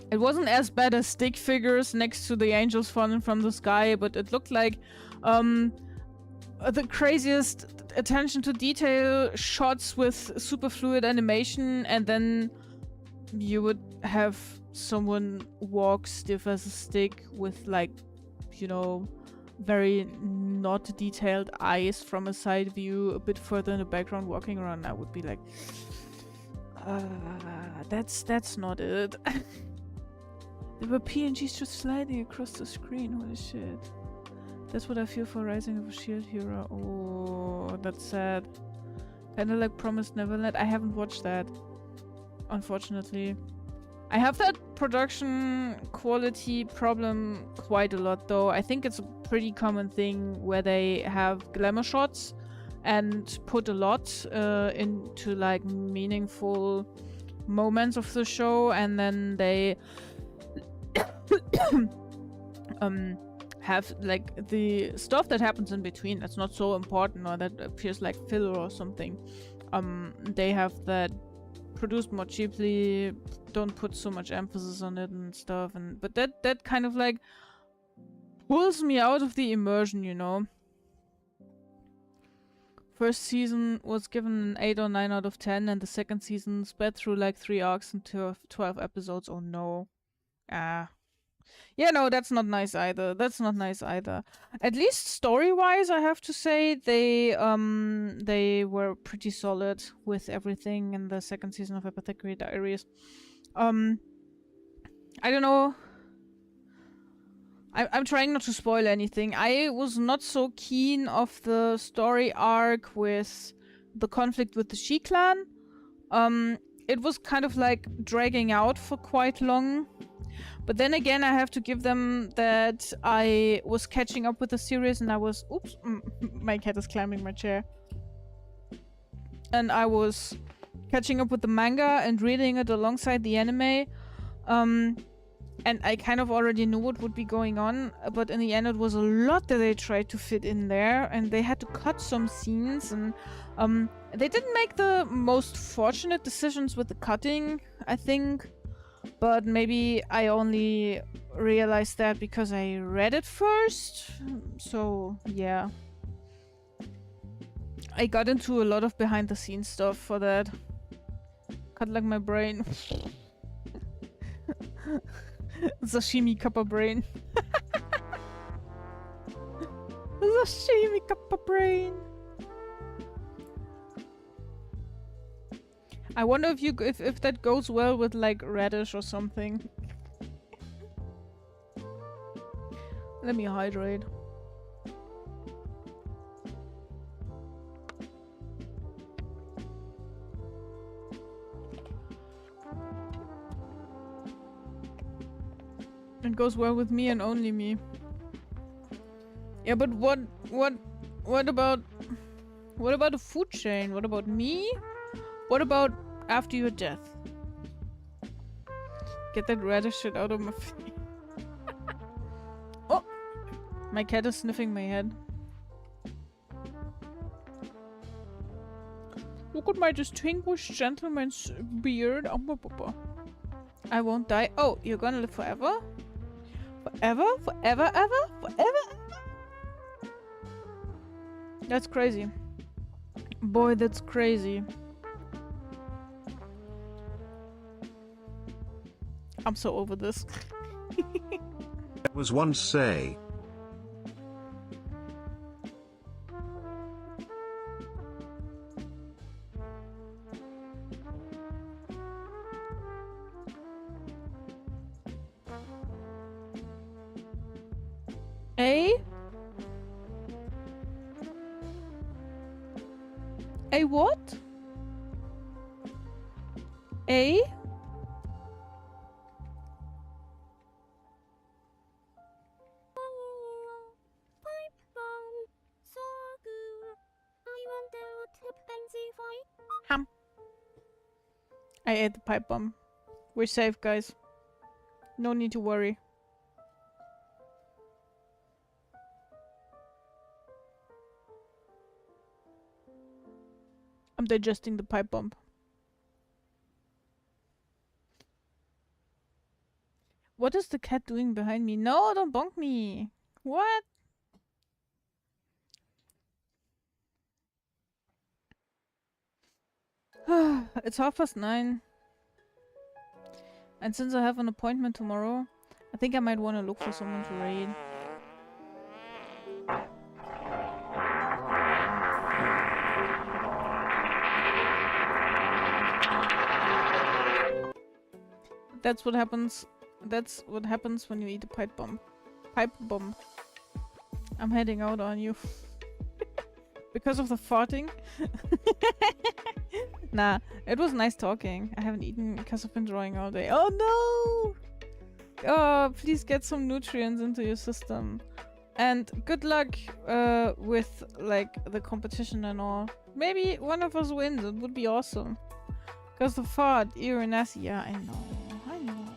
it wasn't as bad as stick figures next to the angels falling from the sky, but it looked like the craziest attention to detail shots with super fluid animation, and then you would have someone walk stiff as a stick with like, you know, very not detailed eyes from a side view a bit further in the background walking around. I would be like, that's not it. There were PNGs just sliding across the screen. Holy shit. That's what I feel for Rising of a Shield Hero. Oh, that's sad. Kinda like Promised Neverland. I haven't watched that, unfortunately. I have that production quality problem quite a lot though. I think it's a pretty common thing where they have glamour shots and put a lot into like meaningful moments of the show, and then they have like the stuff that happens in between that's not so important or that appears like filler or something. They have that produced more cheaply, don't put so much emphasis on it and stuff, and but that kind of like pulls me out of the immersion, you know. First season was given an 8 or 9 out of 10, and the second season sped through like 3 arcs into 12 episodes. Oh no. Yeah, no, that's not nice either. That's not nice either. At least story-wise, I have to say, they were pretty solid with everything in the second season of Apothecary Diaries. I don't know. I'm trying not to spoil anything. I was not so keen of the story arc with the conflict with the She clan. It was kind of like dragging out for quite long. But then again, I have to give them that I was catching up with the series and I was... Oops, my cat is climbing my chair. And I was catching up with the manga and reading it alongside the anime. And I kind of already knew what would be going on, but in the end it was a lot that they tried to fit in there, and they had to cut some scenes, and they didn't make the most fortunate decisions with the cutting, I think. But maybe I only realized that because I read it first. So, yeah. I got into a lot of behind-the-scenes stuff for that. Cut like my brain. Sashimi kappa brain. Sashimi kappa brain. I wonder if that goes well with like radish or something. Let me hydrate. It goes well with me and only me. Yeah, but what about the food chain? What about me? What about after your death? Get that radish shit out of my face. Oh! My cat is sniffing my head. Look at my distinguished gentleman's beard. I won't die. Oh, you're gonna live forever? Forever? Forever? Ever? Forever? That's crazy. Boy, that's crazy. I'm so over this. Was once say. A what? A? I ate the pipe bomb. We're safe, guys. No need to worry. I'm digesting the pipe bomb. What is the cat doing behind me? No, don't bonk me. What? It's 9:30. And since I have an appointment tomorrow, I think I might want to look for someone to raid. That's what happens. That's what happens when you eat a pipe bomb. Pipe bomb. I'm heading out on you. Because of the farting? Nah, it was nice talking. I haven't eaten because I've been drawing all day. Oh no! Oh, please get some nutrients into your system. And good luck with like the competition and all. Maybe one of us wins. It would be awesome. Because the fart, Irinasi, yeah, I know. I know.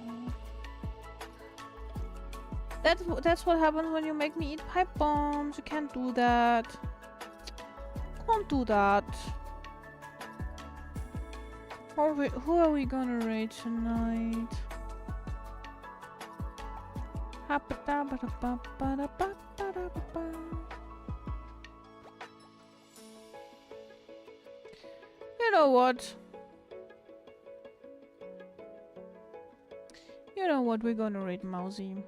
That's what happens when you make me eat pipe bombs. You can't do that. Can't do that. Who are we gonna raid tonight? You know what? You know what? We're gonna raid Mousy.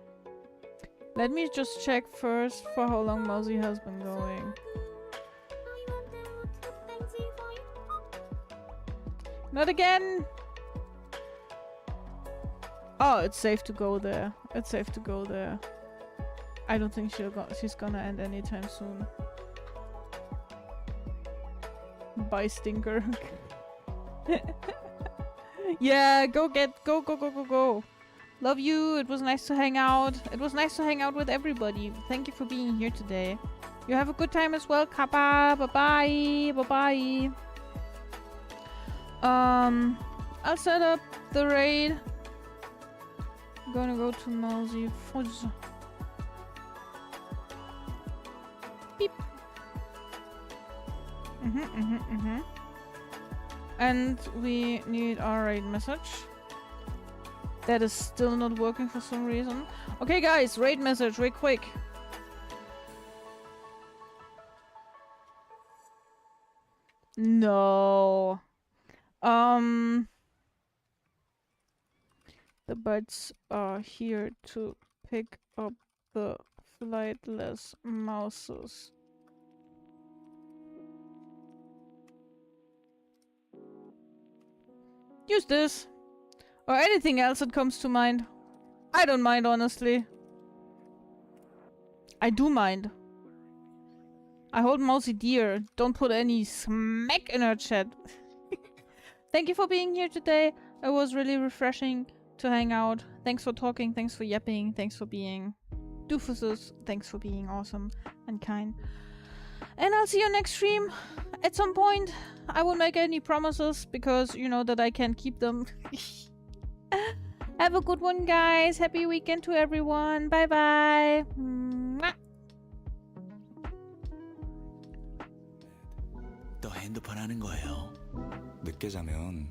Let me just check first for how long Mousy has been going. Not again! Oh, it's safe to go there. It's safe to go there. I don't think she's gonna end anytime soon. Bye, stinker. Yeah, go. Love you. It was nice to hang out. It was nice to hang out with everybody. Thank you for being here today. You have a good time as well, Kappa. Bye-bye. Bye-bye. I'll set up the raid. I'm gonna go to Mousy Fuzz. Beep. And we need our raid message. That is still not working for some reason. Okay, guys, raid message, real quick. No. The birds are here to pick up the flightless mouses. Use this. Or anything else that comes to mind. I don't mind, honestly. I do mind. I hold Mousy dear. Don't put any smack in her chat. Thank you for being here today. It was really refreshing to hang out. Thanks for talking. Thanks for yapping. Thanks for being doofuses. Thanks for being awesome and kind. And I'll see you next stream at some point. I won't make any promises because you know that I can't keep them. Have a good one, guys. Happy weekend to everyone. Bye bye. 또 핸드폰 하는 거예요. 늦게 자면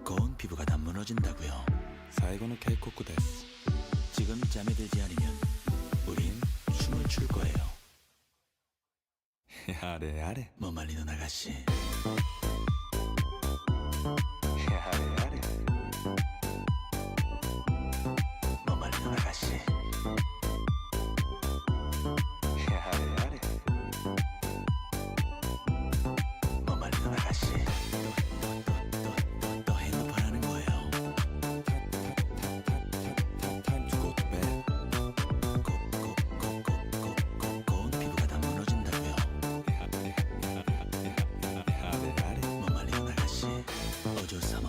고운 피부가 다 무너진다고요. 사이고노 케이코쿠 데스. 지금 잠이 들지 않으면 우린 춤을 출 거예요. 야래 야래. 뭐 말리는 아가씨. 야래 야래. 뭐 말리는 아가씨. 야래 야래. 뭐 말리는 아가씨. 또 핸드폰 하는 거예요. Time to go to bed. 고운 피부가 다 무너진다고요. 뭐 말리는 아가씨. 어조사마.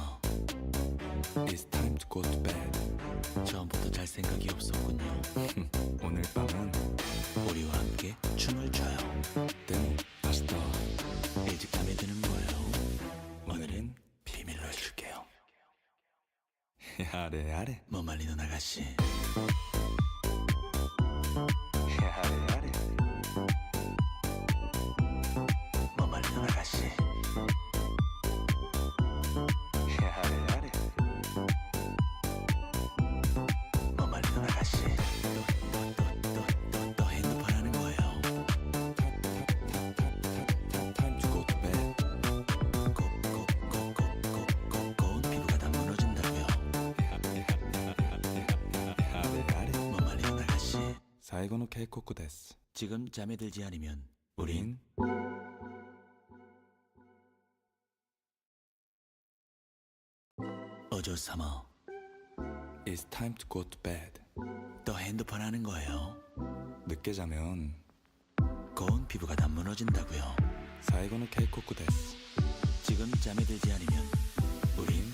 It's time to go to bed. 처음부터 잘 생각이 없었군요. 오늘 밤은 우리와 함께 춤을 춰요. 데모 아시다. 일찍 잠에 드는 거예요. 오늘은 비밀로 해줄게요. 야래 야래. 뭐 말리는 아가씨. 야래 야래. 뭐 말리는 아가씨. 야래 야래. 뭐 말리는 아가씨. 또 핸드폰 하는 거예요. Time to go to bed. 고운 피부가 다 무너진다고요. 最後の警告です 지금 잠에 들지 않으면 우린 어조 삼아. It's time to go to bed 또 핸드폰 하는 거예요. 늦게 자면 고운 피부가 다 무너진다고요. 最後の警告です 지금 잠에 들지 않으면 우린